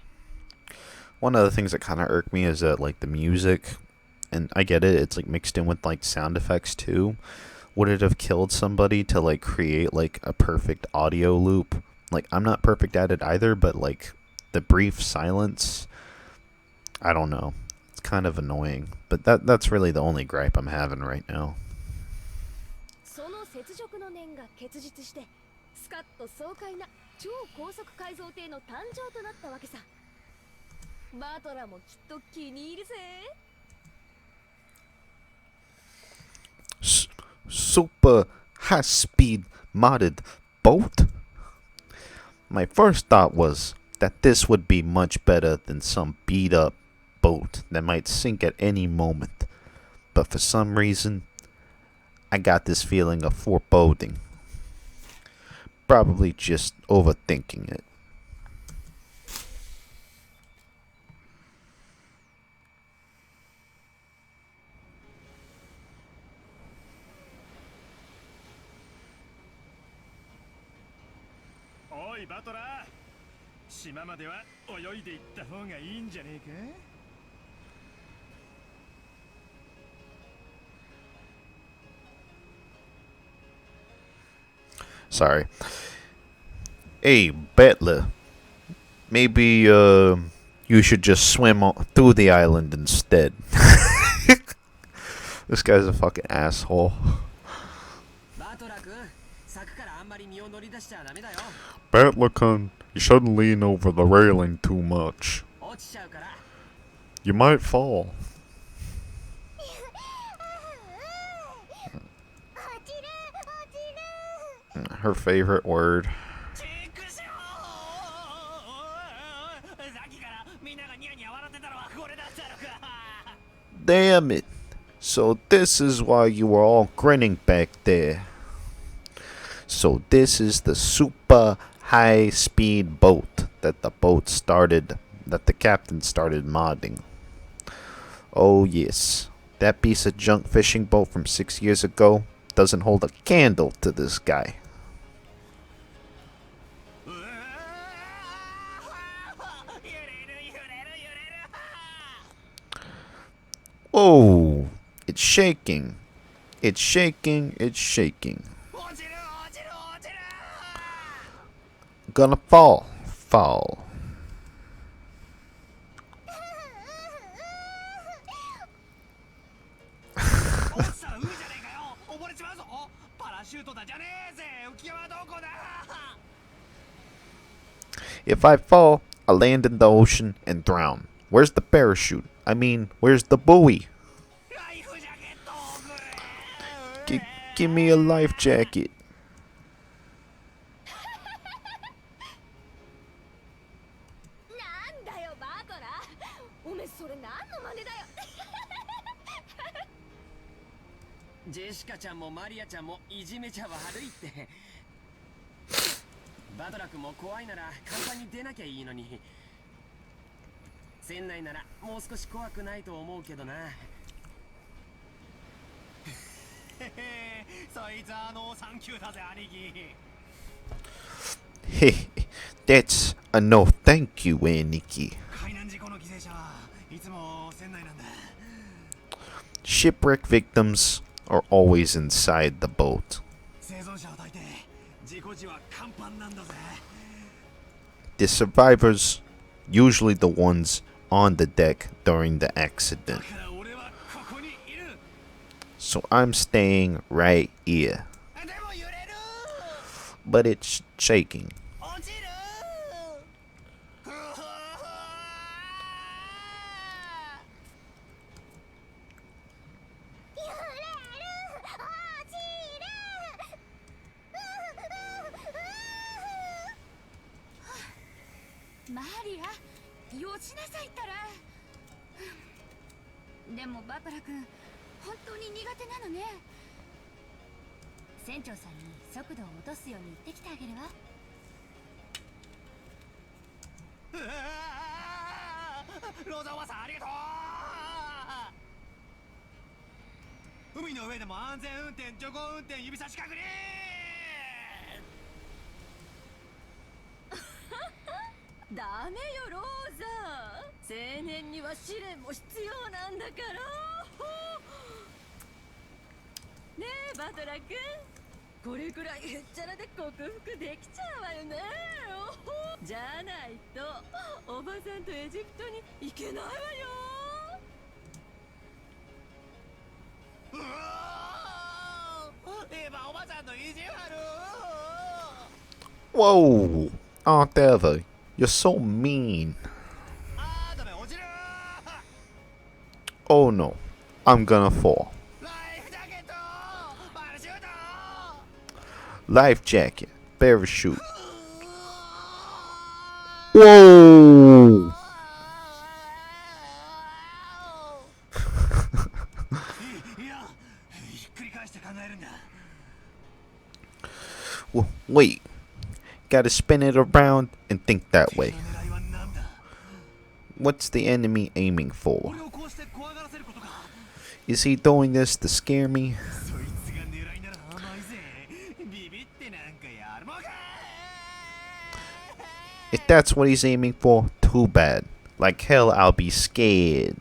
One of the things that kind of irked me is that like the music, and I get it, it's like mixed in with like sound effects too. Would it have killed somebody to like create like a perfect audio loop? Like I'm not perfect at it either, but like the brief silence, I don't know. It's kind of annoying, but that's really the only gripe I'm having right now.
その雪辱の念が結実して、スカッと爽快な超高速改造艇の誕生となったわけさ。バトラもきっと気に入るぜ。
Super high speed modded boat? My first thought was that this would be much better than some beat up boat that might sink at any moment. But for some reason, I got this feeling of foreboding. Probably just overthinking it.
おいバトラー、島までは泳いで行った方がいいんじゃねえか。
Sorry. Hey, Butler. Maybe, you should just swim through the island instead. This guy's a fucking asshole.
Battler-kun, you shouldn't lean over the railing too much. You might fall. Her favorite word.
Damn it. So this is why you were all grinning back there. So this is the super high speed boat that the captain started modding. Oh yes. That piece of junk fishing boat from 6 years ago doesn't hold a candle to this guy. Whoa! It's shaking. It's shaking. It's shaking. Gonna fall. Fall. If I fall, I'll land in the ocean and drown. Where's the parachute? I mean, where's the buoy? Give me a life jacket. Hey, that's a no thank you, Aniki. Shipwreck victims are always inside the boat. The survivors, usually the ones on the deck during the accident. So I'm staying right here. But it's shaking.
Maria, よしなさいったら。でもバトラ君、本当に苦手なのね。船長さんに速度を落とすように言ってきてあげるわ。
ローザおばさんありがとう。海の上でも安全運転、徐行運転、指差し確認。
ダメよローザー、青年には試練も必要なんだからねえバトラ君、これくらいへっちゃらで克服できちゃうわよねじゃないとおばさんとエジプトに行けないわよ。
エヴァおばさんの意地悪。
Whoa! Aunt Eva, you're so mean. Oh no, I'm gonna fall. Life jacket, parachute.
Whoa! Wait. Gotta spin it around and think that way. What's the enemy aiming for? Is he doing this to scare me? If that's what he's aiming for, too bad. Like hell, I'll be scared.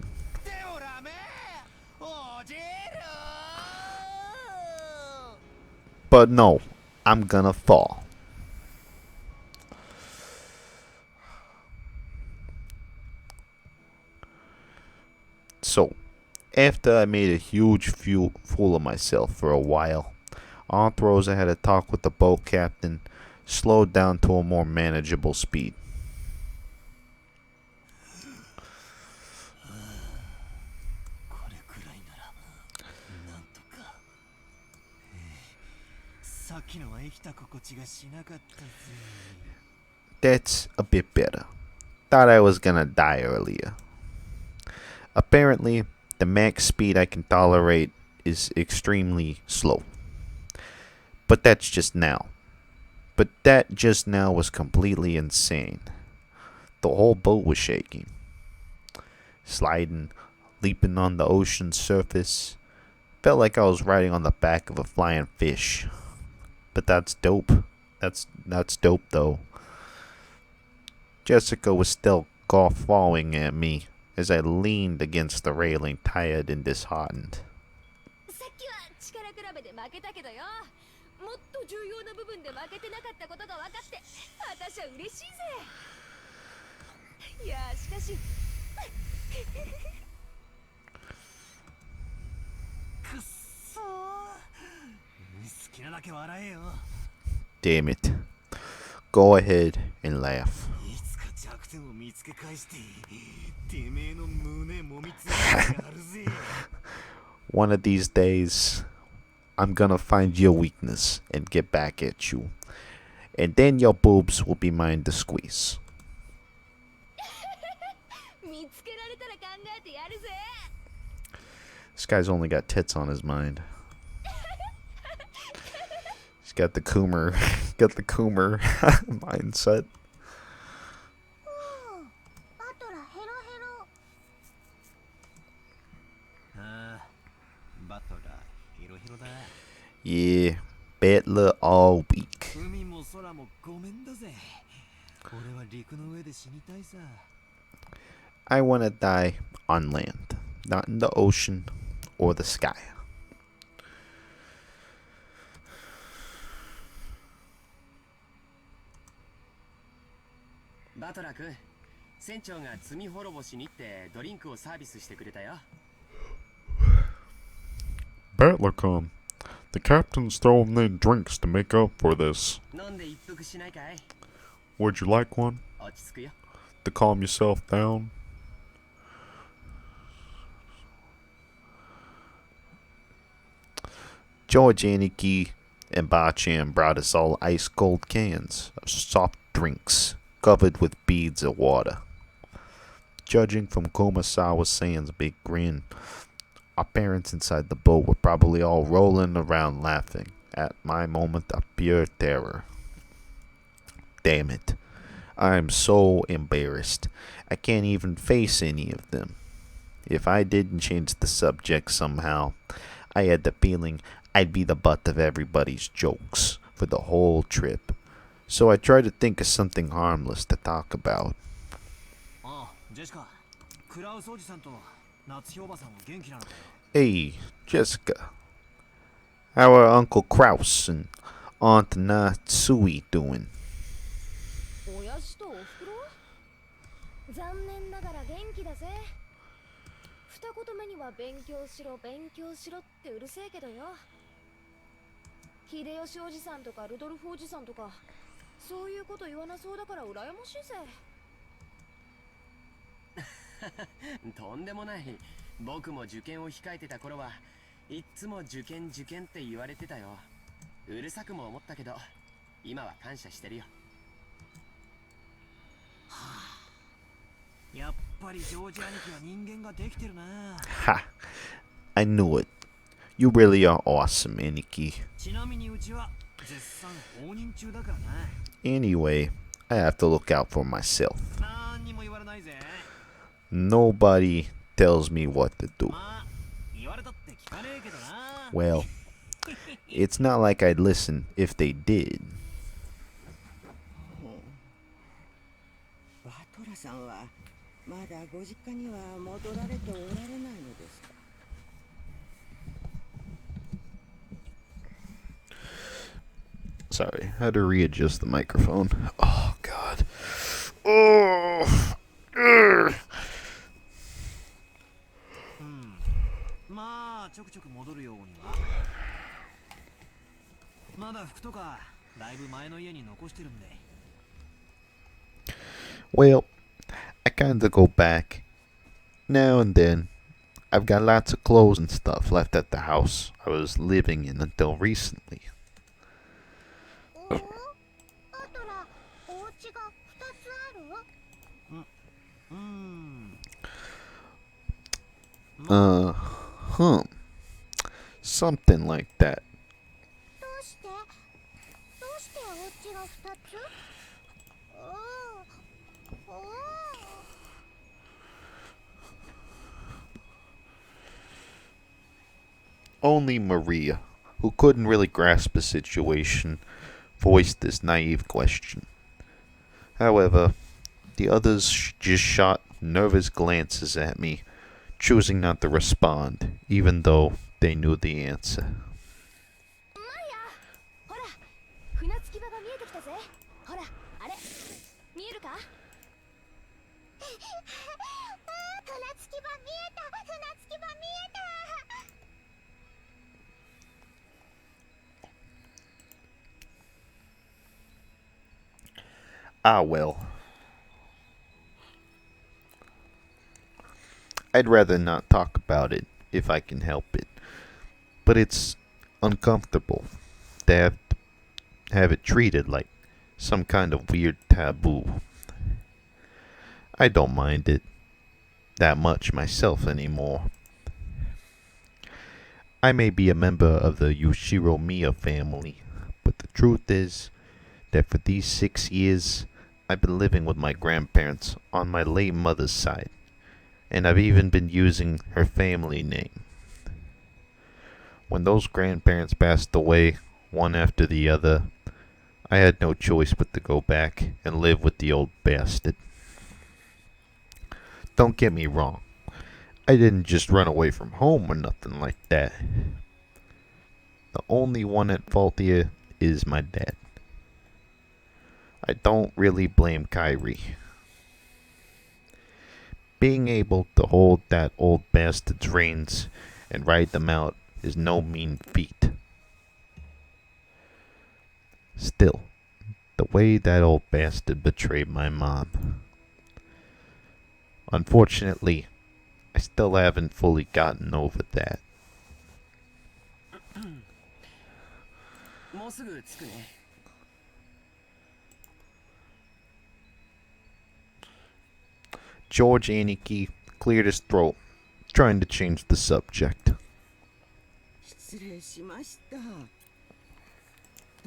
But no, I'm gonna fall. So, after I made a huge fool of myself for a while, on throws I had a talk with the boat captain, slowed down to a more manageable speed. That's a bit better. Thought I was gonna die earlier. Apparently, the max speed I can tolerate is extremely slow. But that's just now. But that just now was completely insane. The whole boat was shaking. Sliding, leaping on the ocean's surface. Felt like I was riding on the back of a flying fish. But that's dope. That's dope though. Jessica was still guffawing at me as I leaned against the railing, tired and disheartened. Damn it. Go ahead and laugh. One of these days, I'm gonna find your weakness and get back at you. And then your boobs will be mine to squeeze. This guy's only got tits on his mind. He's got the Coomer, mindset. Yeah, Battler all week. I want to die on land, not in the ocean or the sky.
Battler 君、船長が罪滅ぼしにってドリンクをサービスしてくれたよ。
Battler come. The captain's throwing in drinks to make up for this.
飲んで一服しないかい?
Would you like one?
落ち着くよ。
To calm yourself down?
George Aniki and Bachan brought us all ice cold cans of soft drinks covered with beads of water. Judging from Kumasawa-san's big grin, our parents inside the boat were probably all rolling around laughing at my moment of pure terror. Damn it. I'm so embarrassed. I can't even face any of them. If I didn't change the subject somehow, I had the feeling I'd be the butt of everybody's jokes for the whole trip. So I tried to think of something harmless to talk about. Hey, Jessica. How are Uncle Kraus and Aunt Natsui doing?
親父とおふくろ？残念ながら元気だぜ。二言目には勉強しろってうるせえけどよ。秀吉おじさんとかルドルフおじさんとかそういうこと言わなそうだから羨ましいぜ。
とんでもない。僕も受験を控えてた頃はいっつも受験って言われてたよ。うるさくも思ったけど今は感謝してるよ。
やっぱりジョージ兄貴は人間ができてるな。
Ha! I knew it. You really are awesome, Aniki.
ちなみにうちは絶賛放任中だからな。
Anyway, I have to look out for myself.
なんにも言われないぜ。
Nobody tells me what to do.
まあ言われたって聞かねえけどな。
Well, it's not like I'd listen if they did.
バトラさんはまだご実家には戻られておられないのですか。
Sorry, I had to readjust the microphone. Oh, God. Oh! Urgh.
まあちょくちょく戻るようには。まだ服とかだいぶ前の家に残してるんで。
Well, I kinda go back now and then. I've got lots of clothes and stuff left at the house I was living in until recently.
おお、アトラ、お家が2つある？
Something like that.
どうしてお家が2つ？おお。
Only Maria, who couldn't really grasp the situation, voiced this naive question. However, the others just shot nervous glances at me, choosing not to respond, even though they knew the answer.
マヤ、ほら、船着き場が見えてきたぜ。ほら、あれ、見えるか？
船着き場見えた、船着き場見えた。
Ah, well. I'd rather not talk about it if I can help it. But it's uncomfortable to have it treated like some kind of weird taboo. I don't mind it that much myself anymore. I may be a member of the Yushiro Miya family, but the truth is that for these 6 years, I've been living with my grandparents on my late mother's side, and I've even been using her family name. When those grandparents passed away, one after the other, I had no choice but to go back and live with the old bastard. Don't get me wrong, I didn't just run away from home or nothing like that. The only one at fault here is my dad. I don't really blame Kyrie. Being able to hold that old bastard's reins and ride them out is no mean feat. Still, the way that old bastard betrayed my mom. Unfortunately, I still haven't fully gotten over that.
もうすぐ着くね。
George Aniki cleared his throat, trying to change the subject.
失礼しました。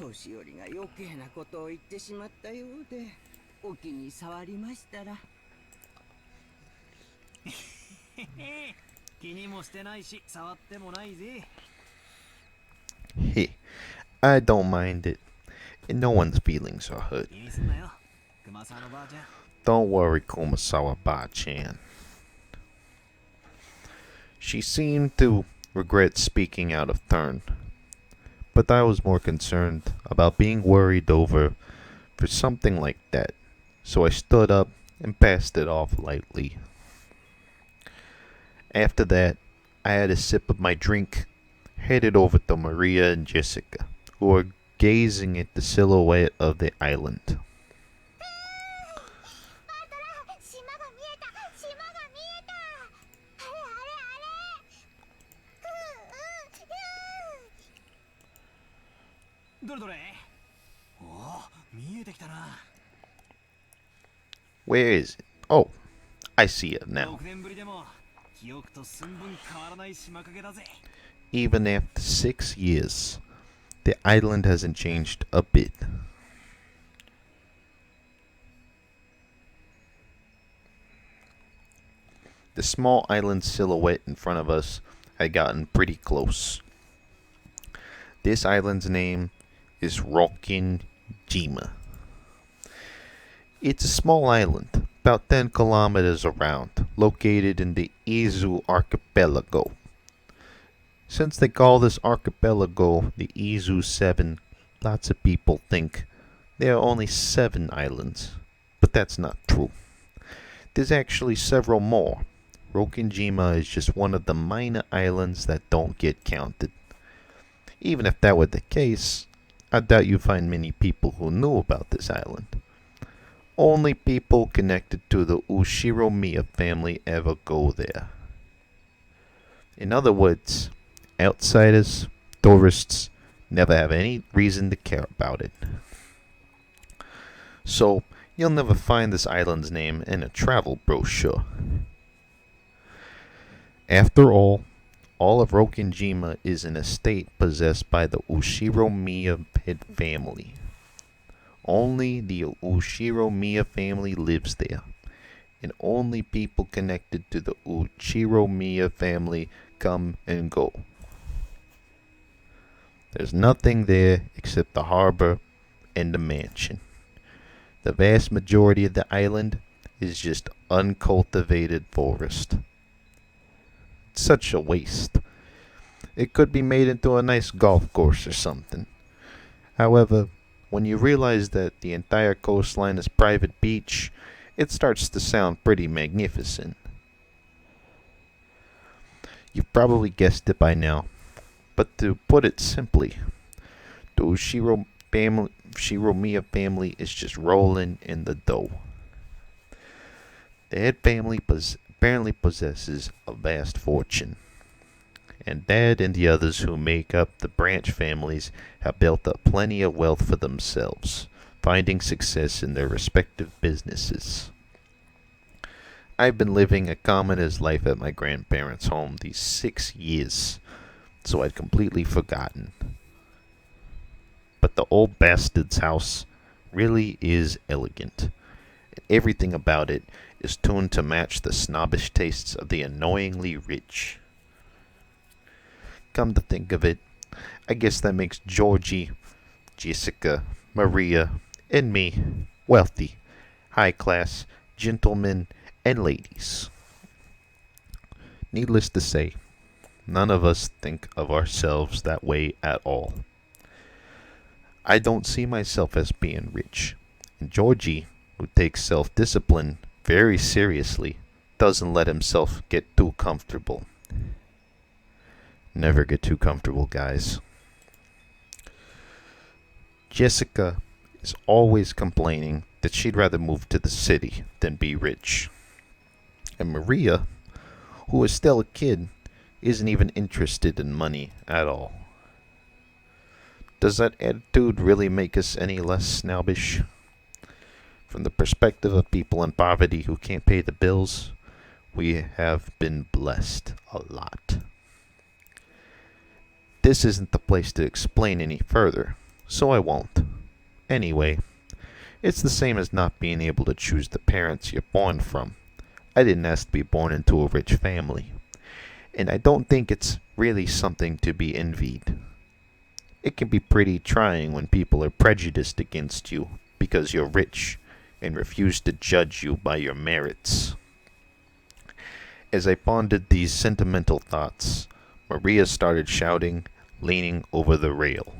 年寄りが余計なことを言ってしまったようで、お気に障りましたら。
気にもしてないし触ってもないぜ。
Hey, I don't mind it, and no one's feelings are hurt.
気にすんなよ、熊沢のばあちゃん。
Don't worry, Kumasawa Ba-chan. She seemed to regret speaking out of turn, but I was more concerned about being worried over for something like that, so I stood up and passed it off lightly. After that, I had a sip of my drink, headed over to Maria and Jessica, who were gazing at the silhouette of the island.
島が見えた、島が見えた。あれあれあれ。
どれどれ。おお、見えてきたな。
Where is it? Oh, I see it now.
6年ぶりでも記憶と寸分変わらない島影だぜ。
Even after 6 years, the island hasn't changed a bit. The small island silhouette in front of us had gotten pretty close. This island's name is Rokkenjima. It's a small island, about 10 kilometers around, located in the Izu archipelago. Since they call this archipelago the Izu 7, lots of people think there are only 7 islands, but that's not true. There's actually several more. Rokkenjima is just one of the minor islands that don't get counted. Even if that were the case, I doubt you'd find many people who knew about this island. Only people connected to the Ushiromiya family ever go there. In other words, outsiders, tourists, never have any reason to care about it. So, you'll never find this island's name in a travel brochure. After all of Rokkenjima is an estate possessed by the Ushiromiya family. Only the Ushiromiya family lives there, and only people connected to the Ushiromiya family come and go. There's nothing there except the harbor and the mansion. The vast majority of the island is just uncultivated forest. It's such a waste. It could be made into a nice golf course or something. However, when you realize that the entire coastline is private beach, it starts to sound pretty magnificent. You've probably guessed it by now, but to put it simply, the Ushiromiya family is just rolling in the dough. The head family apparently possesses a vast fortune, and Dad and the others who make up the branch families have built up plenty of wealth for themselves, finding success in their respective businesses. I've been living a commoner's life at my grandparents' home these 6 years, so I'd completely forgotten. But the old bastard's house really is elegant. Everything about it is tuned to match the snobbish tastes of the annoyingly rich. Come to think of it, I guess that makes Georgie, Jessica, Maria, and me wealthy, high class, gentlemen, and ladies. Needless to say, none of us think of ourselves that way at all. I don't see myself as being rich, and Georgie, who takes self-discipline very seriously, doesn't let himself get too comfortable. Never get too comfortable, guys. Jessica is always complaining that she'd rather move to the city than be rich. And Maria, who is still a kid, isn't even interested in money at all. Does that attitude really make us any less snobbish? From the perspective of people in poverty who can't pay the bills, we have been blessed a lot. This isn't the place to explain any further, so I won't. Anyway, it's the same as not being able to choose the parents you're born from. I didn't ask to be born into a rich family, and I don't think it's really something to be envied. It can be pretty trying when people are prejudiced against you because you're rich and refuse to judge you by your merits. As I pondered these sentimental thoughts, Maria started shouting, leaning over the rail.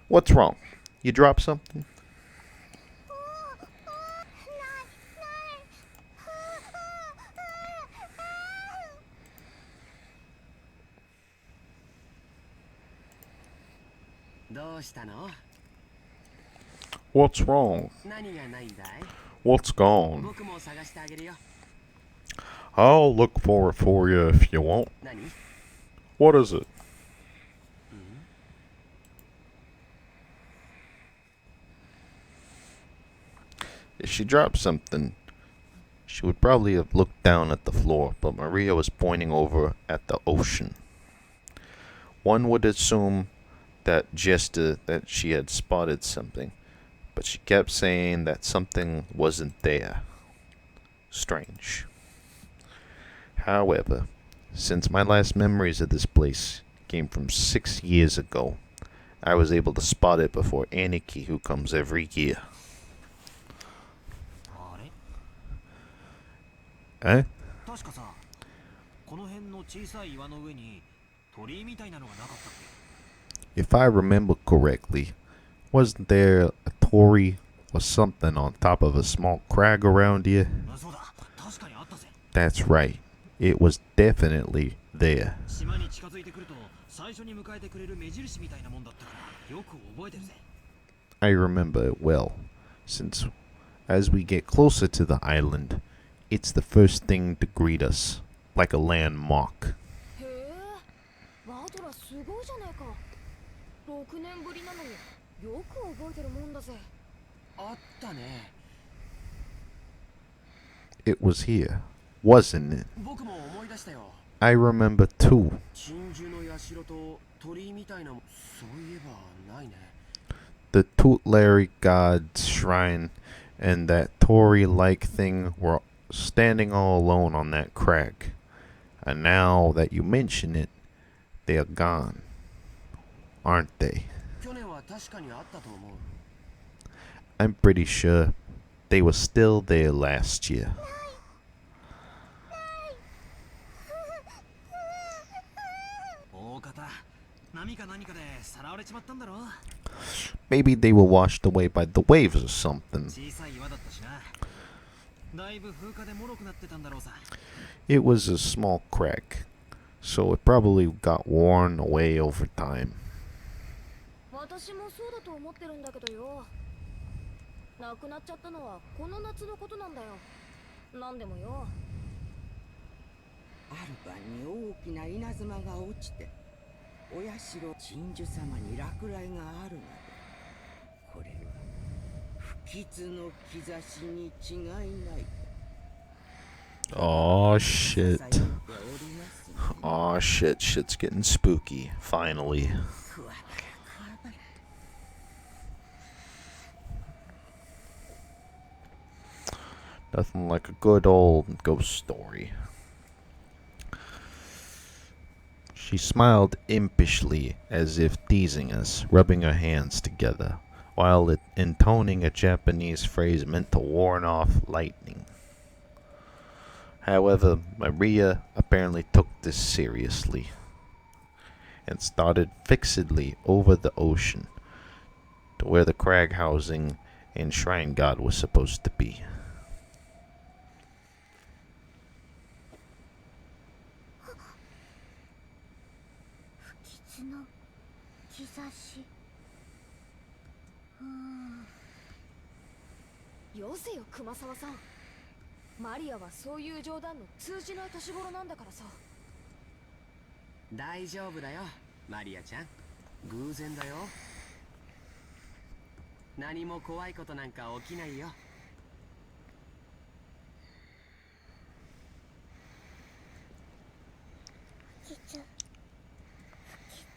What's wrong? You dropped something? What's wrong? What's gone? I'll look for it for you if you want.
何？
What is it?
If she dropped something, she would probably have looked down at the floor, but Maria was pointing over at the ocean. One would assume that that she had spotted something, but she kept saying that something wasn't there. Strange. However, since my last memories of this place came from 6 years ago, I was able to spot it before Aniki, who comes every year.
あれ
Eh?
確かさ、この辺の小さい岩の上に鳥居みたいなのがなかったっけ？
If I remember correctly, wasn't there a torii or something on top of a small crag around here?
そうだ、確かにあったぜ。
That's right. It was definitely there.
島に近づいてくると最初に迎えてくれる目印みたいなもんだったからよく覚えてるぜ。
I remember it well, since as we get closer to the island, it's the first thing to greet us, like a landmark.
へえ、バトラすごいじゃないか。6年ぶりなのによく覚えてるもんだぜ。
あったね。
It was here, wasn't it?
僕も思い出したよ。
I remember too.
珍獣の社と鳥居みたいなもん、そういえばないね。
The tutelary god's shrine and that torii-like thing were standing all alone on that crag. And now that you mention it, they are gone, aren't they?
去年は確かにあったと思う。
I'm pretty sure they were still there last year.
大方、波か何かでさらわれちまったんだろう。
Maybe they were washed away by the waves or something.
小さい岩だったしな。だいぶ風化で脆くなってたんだろうさ。
It was a small crack, so it probably got worn away over time.
私もそうだと思ってるんだけどよ。亡くなっちゃったのはこの夏のことなんだよ。なんでもよ。
ある晩に大きな稲妻が落ちて、お社鎮守様に落雷があるので、これは不吉の兆しに違いない。
Oh shit.
ささやいておりますね。
Oh shit, shit's getting spooky, finally.
くわばらくわばら。
Nothing like a good old ghost story. She smiled impishly, as if teasing us, rubbing her hands together, while intoning a Japanese phrase meant to warn off lightning. However, Maria apparently took this seriously, and started fixedly over the ocean, to where the crag housing and shrine god was supposed to be.
不吉の兆し。
よせよ熊沢さん。マリアはそういう冗談の通じない年頃なんだからさ。
大丈夫だよ、マリアちゃん。偶然だよ。何も怖いことなんか起きないよ。
不吉。不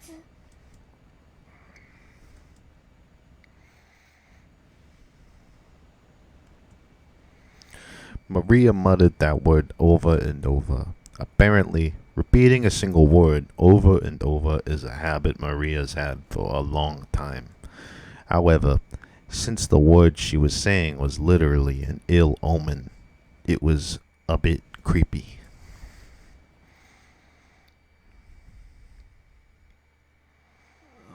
吉。
Maria muttered that word over and over. Apparently, repeating a single word over and over is a habit Maria's had for a long time. However, since the word she was saying was literally an ill omen, it was a bit creepy.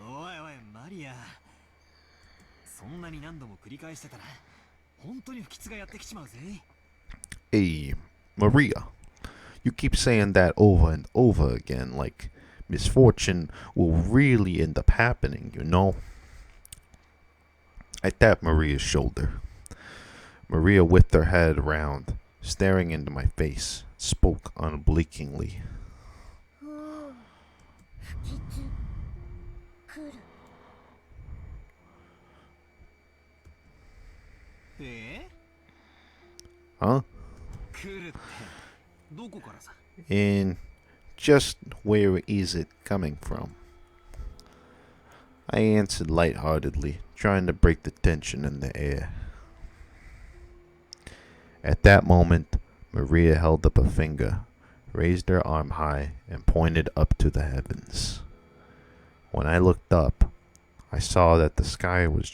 おいおい、マリア。そんなに何度も繰り返してたら、本当に不吉がやってきちまうぜ。
Hey, Maria, you keep saying that over and over again, like misfortune will really end up happening, you know? I tapped Maria's shoulder. Maria whipped her head around,
staring into my face, spoke unblinkingly.
おお不吉来る。
Huh?
来るってどこからさ。
And just where is it coming from? I answered lightheartedly, trying to break the tension in the air. At that moment, Maria held up a finger, raised her arm high, and pointed up to the heavens. When I looked up, I saw that the sky was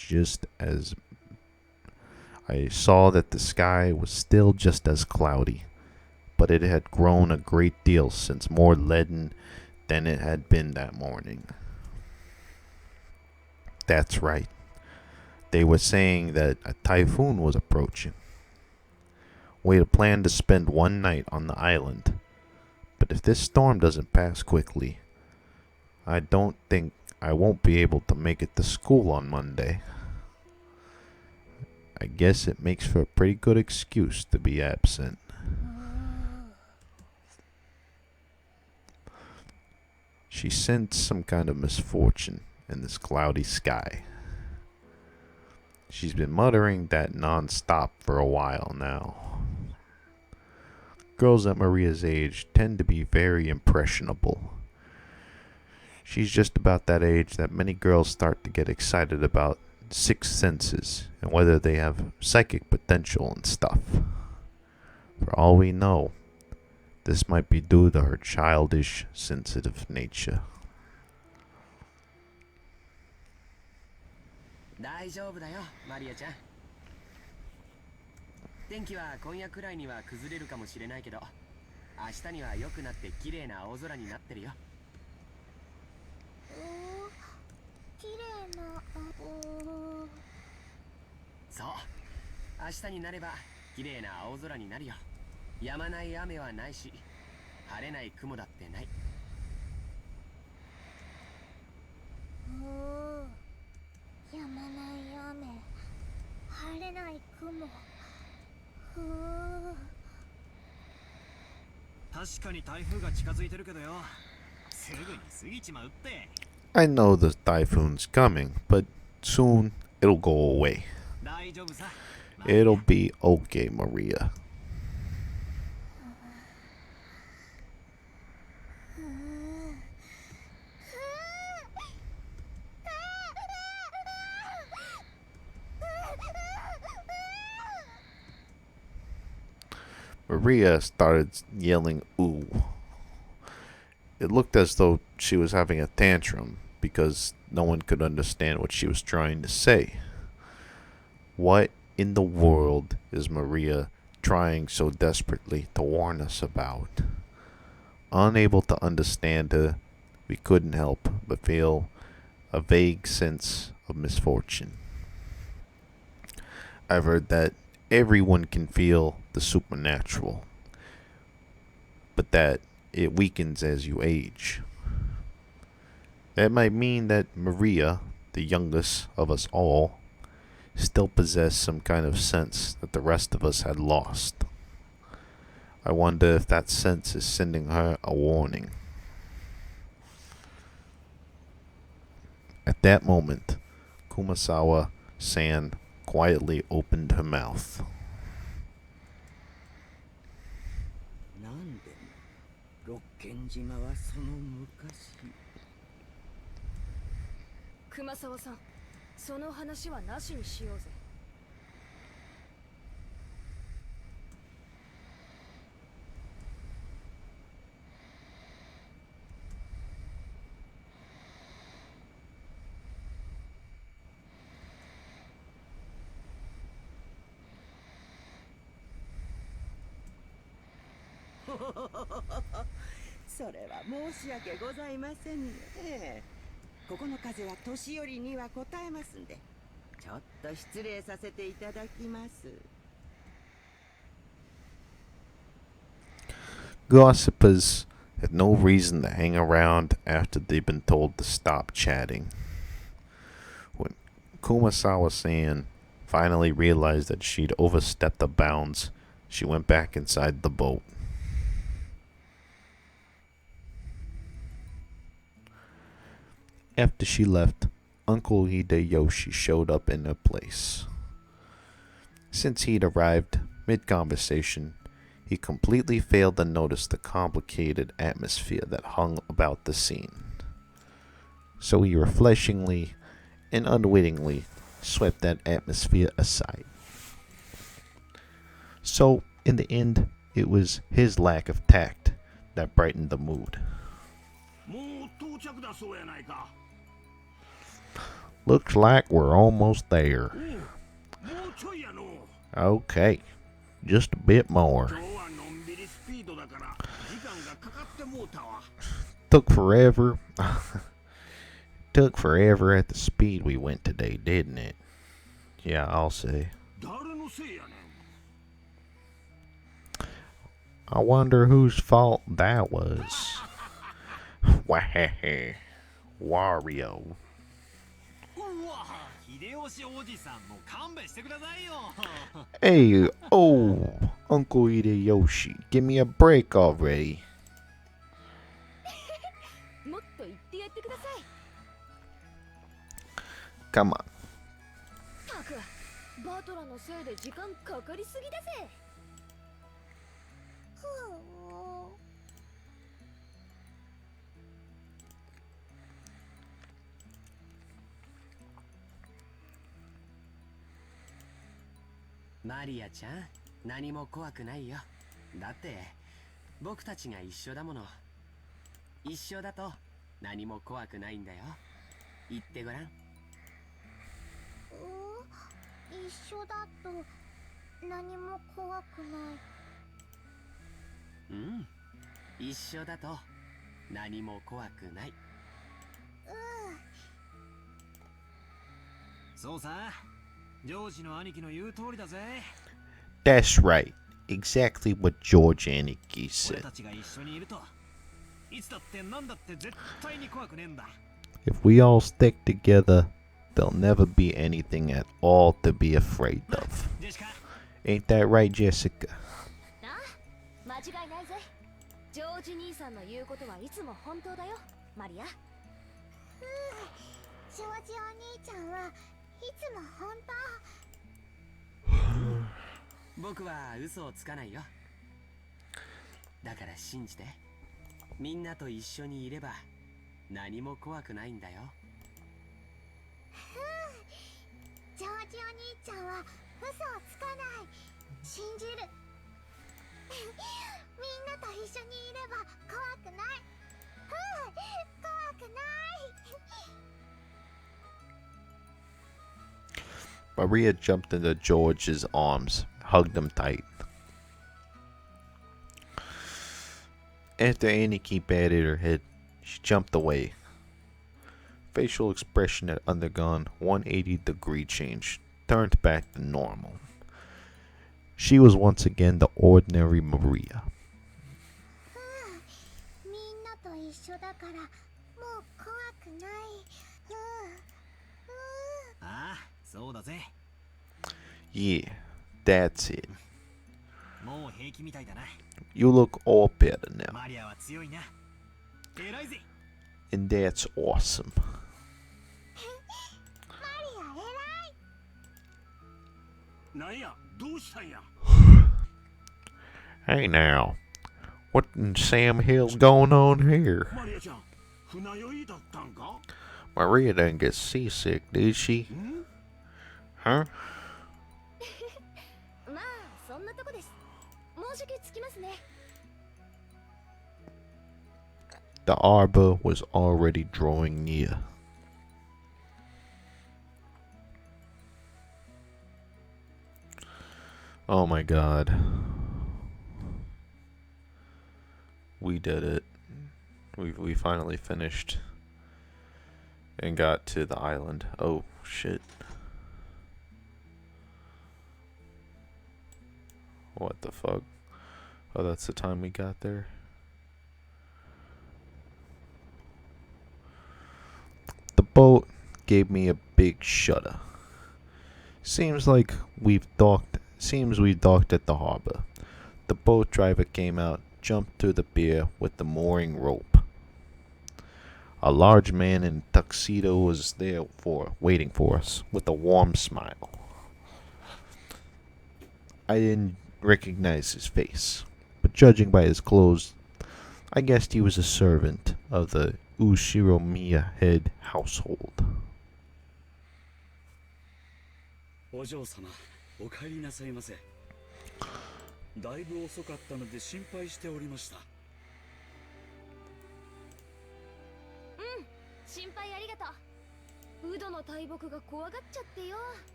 still just as cloudy, but it had grown a great deal since more leaden than it had been that morning. That's right. They were saying that a typhoon was approaching. We had planned to spend one night on the island, but if this storm doesn't pass quickly, I don't think I won't be able to make it to school on Monday. I guess it makes for a pretty good excuse to be absent. She sensed some kind of misfortune in this cloudy sky. She's been muttering that non-stop for a while now. Girls at Maria's age tend to be very impressionable. She's just about that age that many girls start to get excited about sixth senses and whether they have psychic potential and stuff. For all we know, this might be due to her childish, sensitive nature.
大丈夫だよマリアちゃん。天気は今夜くらいには崩れるかもしれないけど、明日には良くなって綺麗な青空になってるよ。
おお綺麗な青。
そう、明日になれば綺麗な青空になるよ。止まない雨はないし、晴れない雲だってない。
おお止まない雨、晴れない雲。おお
確かに台風が近づいてるけどよ。すぐに過ぎちまうって。
I know the typhoon's coming, but soon it'll go away.
大丈夫さ。
It'll be okay, Maria. Maria started yelling, ooh. It looked as though she was having a tantrum because no one could understand what she was trying to say. What in the world is Maria trying so desperately to warn us about? Unable to understand her, we couldn't help but feel a vague sense of misfortune. I've heard that everyone can feel the supernatural, but that it weakens as you age. That might mean that Maria, the youngest of us all, still possessed some kind of sense that the rest of us had lost. I wonder if that sense is sending her a warning. At that moment, Kumasawa-san quietly opened her mouth.
なんで六軒島はその昔。
熊沢さん、その話はなしにしようぜ。
それは申し訳ございませんね。ここの風は年寄りには応えますんで、ちょっと失礼させていただきます。
Gossipers had no reason to hang around after they'd been told to stop chatting. When Kumasawa-san finally realized that she'd overstepped the bounds, She went back inside the boat. After she left, Uncle Hideyoshi showed up in her place. Since he'd arrived mid-conversation, he completely failed to notice the complicated atmosphere that hung about the scene. So he refreshingly and unwittingly swept that atmosphere aside. So, in the end, it was his lack of tact that brightened the mood. Looks like we're almost there. Okay, just a bit more. Took forever. Took forever at the speed we went today, didn't it? Yeah, I'll say. I wonder whose fault that was. Wario. Hey, oh, Uncle Hideyoshi, give me a break already. Come on.
バトラのせいで時間かかりすぎだぜ。
マリアちゃん、何も怖くないよ。だって僕たちが一緒だもの。一緒だと何も怖くないんだよ。言ってごらん。
一緒だと何も怖くない。
うん、一緒だと何も怖くない。
そうさ、ジョージの兄貴の言う通りだぜ。
That's right. Exactly what George Aniki said.
俺たちが一緒にいると、いつだって何だって絶対に怖くねえんだ。
If we all stick together, there'll never be anything at all to be afraid of. Ain't that right, Jessica?
間違いないぜ。ジョージ兄さんの言うことはいつも本当だよ、マリア。
ジョージお兄ちゃんはいつも本
当。僕は嘘をつかないよ。だから信じて。みんなと一緒にいれば何も怖くないんだよ。
ジョージお兄ちゃんは嘘をつかない。信じる。みんなと一緒にいれば怖くない。怖くない。
Maria jumped into George's arms, hugged him tight. After Aniki batted her head, she jumped away. Facial expression had undergone 180-degree change, turned back to normal. She was once again the ordinary Maria.
みんなと一緒だからもう怖くない。
ああ、そうだぜ。
Yeah, that's it.
もう平気みたいだな。
You look all better now.
マリアは強いな。偉いぜ。
And that's awesome.
マリア偉い。
なんや、どうしたんや。
Hey now, what in Sam Hill's going on here?
マリアちゃん、船酔いだったんか？
Maria didn't get seasick, did she? Huh?
まあそんなとこです。もうじき着きますね。
The arbor was already drawing near. Oh my god. We did it. We finally finished and got to the island. Oh shit. What the fuck? Oh, that's the time we got there. The boat gave me a big shudder. Seems we've docked at the harbor. the boat driver came out, jumped to the pier with the mooring rope. A large man in a tuxedo was there waiting for us with a warm smile. I didn't recognize his face, but judging by his clothes, I guessed he was a servant of the Ushiromiya head household.
お嬢様、お帰りなさいませ。だいぶ遅かったので心配しておりました。
心配ありがとう。ウドの大木が怖がっちゃってよ。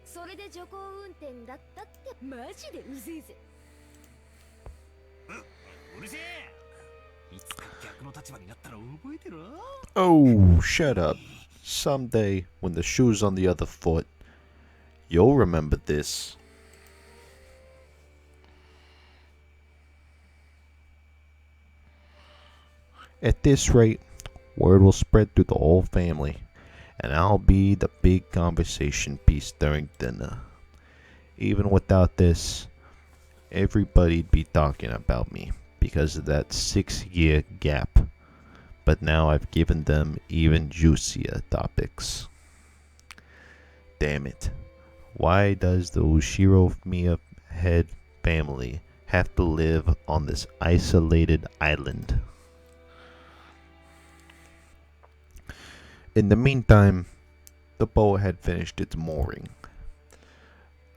それで徐行運転だったってマジでうぜえぜ。
うるせえ。いつか逆の立場になったら覚えてろ。
Oh, shut up. Someday, when the shoe's on the other foot, you'll remember this. At this rate, word will spread through the whole family, and I'll be the big conversation piece during dinner. Even without this, everybody'd be talking about me because of that 6-year gap. But now I've given them even juicier topics. Damn it. Why does the Ushiromiya head family have to live on this isolated island? In the meantime, the boat had finished its mooring.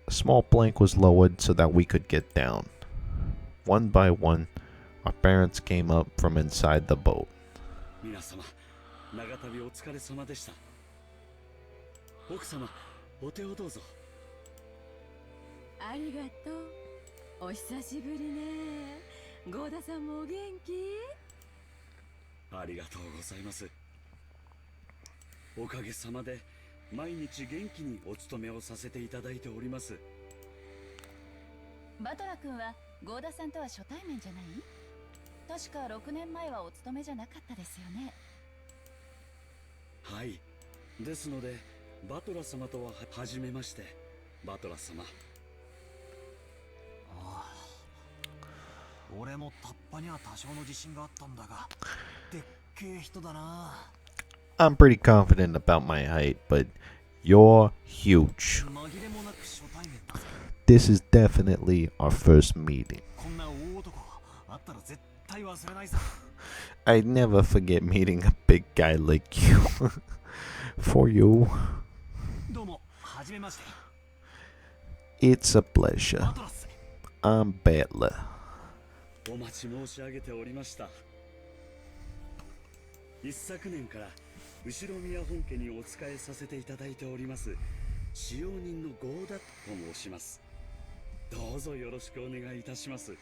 A small plank was lowered so that we could get down. One by one, our parents came up from inside the boat.
皆様、長旅お疲れ様でした。奥様、お手をどうぞ。
ありがとう。お久しぶりね。ゴーダさんもお元気？
ありがとうございます。おかげさまで毎日元気にお勤めをさせていただいております。
バトラ君はゴーダさんとは初対面じゃない？確か6年前はお勤めじゃなかったですよね。
はい。ですので、バトラ様とは初めまして。バトラ様。
ああ。俺もタッパには多少の自信があったんだが、でっけえ人だな。
I'm pretty confident about my height, but you're huge. This is definitely our first meeting. I'd never forget meeting a big guy like you. For you. It's a pleasure. I'm Battler.
お待ち申し上げておりました。一昨年から後宮本家にお仕えさせていただいております使用人のゴーダと申します。どうぞよろしくお願いいたします。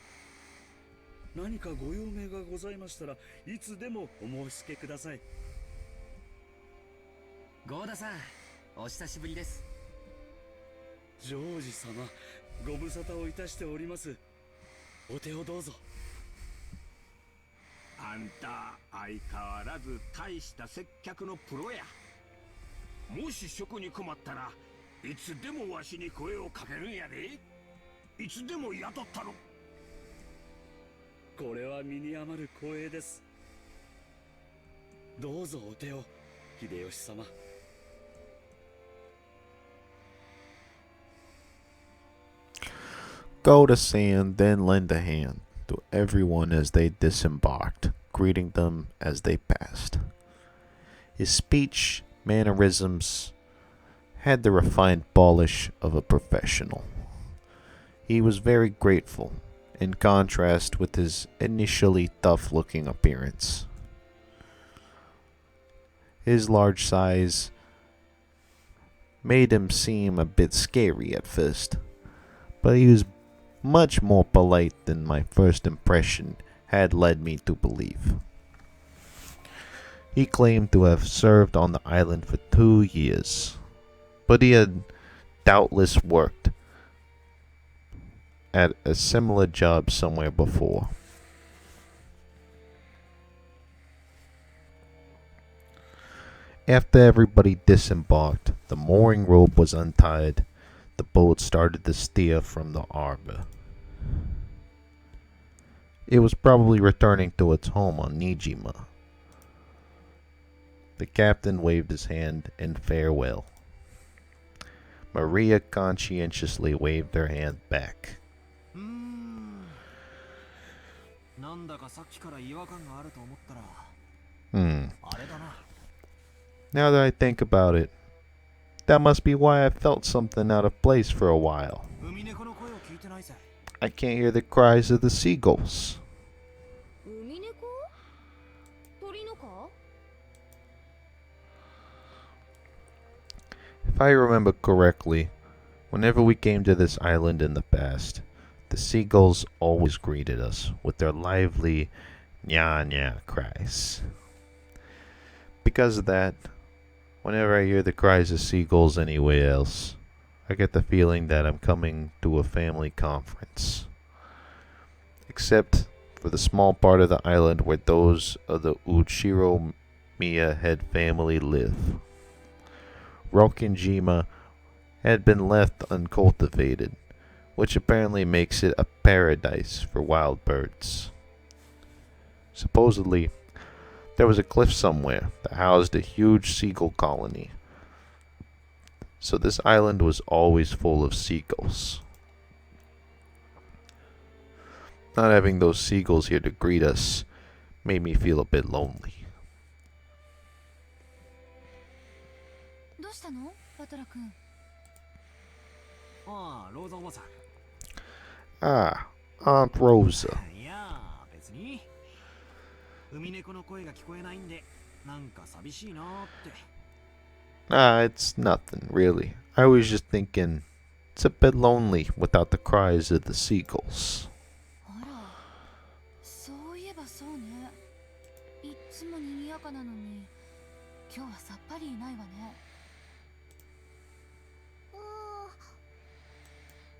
何かご用命がございましたらいつでもお申し付けください。
ゴーダさん、お久しぶりです。
ジョージ様、ご無沙汰をいたしております。お手をどうぞ。
あんた相変わらず大した接客のプロや。もし食に困ったらいつでもわしに声をかけるんやで。いつでも雇ったろ。
これは身に余る光栄です。どうぞお手を、秀吉様。
Go to sand, then lend a hand to everyone as they disembarked, greeting them as they passed. His speech, mannerisms, had the refined polish of a professional. He was very grateful, in contrast with his initially tough-looking appearance. His large size made him seem a bit scary at first, but he was much more polite than my first impression had led me to believe. He claimed to have served on the island for 2 years, but he had doubtless worked at a similar job somewhere before. After everybody disembarked, the mooring rope was untied. The boat started to steer from the harbor. It was probably returning to its home on Nijima. The captain waved his hand in farewell. Maria conscientiously waved her hand back.
なんだかさっきから違和感があると思ったら、あれだな。
Now that I think about it, that must be why I felt something out of place for a while.
ウミネコの声を聞いてないぜ。
I can't hear the cries of the seagulls.
海猫？鳥のか？
If I remember correctly, whenever we came to this island in the past, the seagulls always greeted us with their lively nya-nya cries. Because of that, whenever I hear the cries of seagulls anywhere else, I get the feeling that I'm coming to a family conference. Except for the small part of the island where those of the Uchiro Miya head family live. Rokinjima had been left uncultivated, which apparently makes it a paradise for wild birds. Supposedly, there was a cliff somewhere that housed a huge seagull colony. So this island was always full of seagulls. Not having those seagulls here to greet us made me feel a bit lonely.
どうしたの？バトラ君。
ああ、ローザおばさん。
Ah, Aunt Rosa.
いや、別に。ウミネコの声が聞こえないんで、なんか寂しいなーって。
It's nothing, really. I was just thinking, it's a bit lonely without the cries of the seagulls.
あら、そういえばそうね。いっつも賑やかなのに、今日はさっぱりいないわね。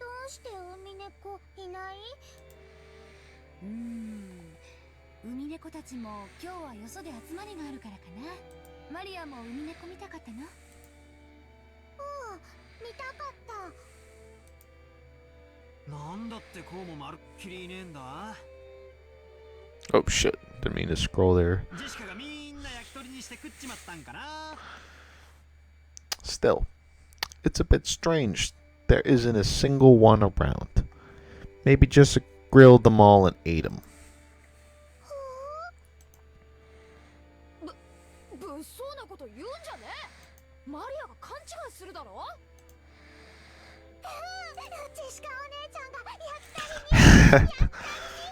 どうして海猫いない？
海猫たちも今日はよそで集まりがあるからかな。マリアも海猫見たかったの？
見たかった。
なんだってこうもまるっきりいねえんだ。
Oh shit, didn't mean to scroll there.
ジェシカがみんな焼き鳥にして食っちまったんかな。
Still, it's a bit strange. There isn't a single one around. Maybe just grilled them all and ate them.
物騒なこと言うんじゃねえ。マリアが勘違いするだろ。
ジェシカお姉ちゃんが焼き鳥に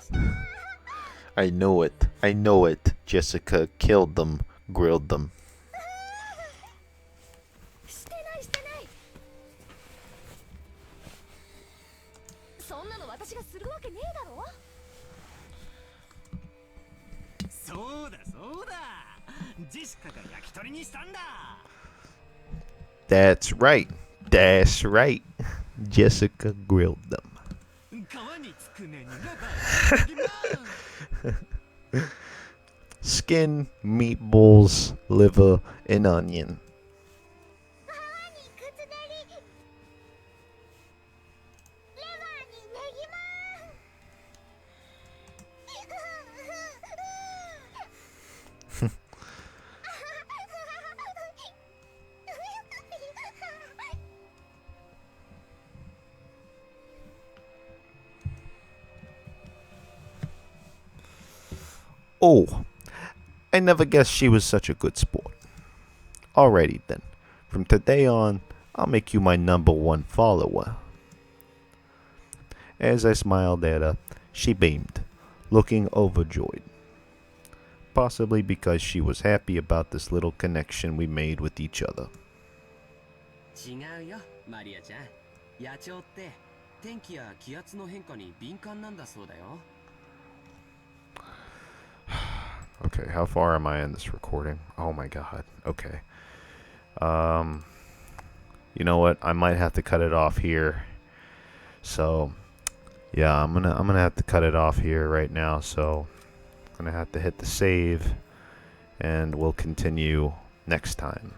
した。
I know it. I know it. Jessica killed them, grilled them.
してないしてない。そんなの私がするわけねえだろ。
そうだそうだ。ジェシカが焼き鳥にしたんだ。
That's right. That's right. Jessica grilled them.
皮につくねにラバー。
Skin, meatballs, liver, and onion.
皮にくつねり。レバーにネギマン。
Oh, I never guessed she was such a good sport. Alrighty then. From today on, I'll make you my #1 follower. As I smiled at her, she beamed, looking overjoyed. Possibly because she was happy about this little connection we made with each other.
違うよ、マリアちゃん。野鳥って天気や気圧の変化に敏感なんだそうだよ。
Okay, how far am I in this recording? Oh my god. Okay. You know what? I might have to cut it off here. So, yeah, I'm gonna have to cut it off here right now. So, I'm gonna have to hit the save, and we'll continue next time.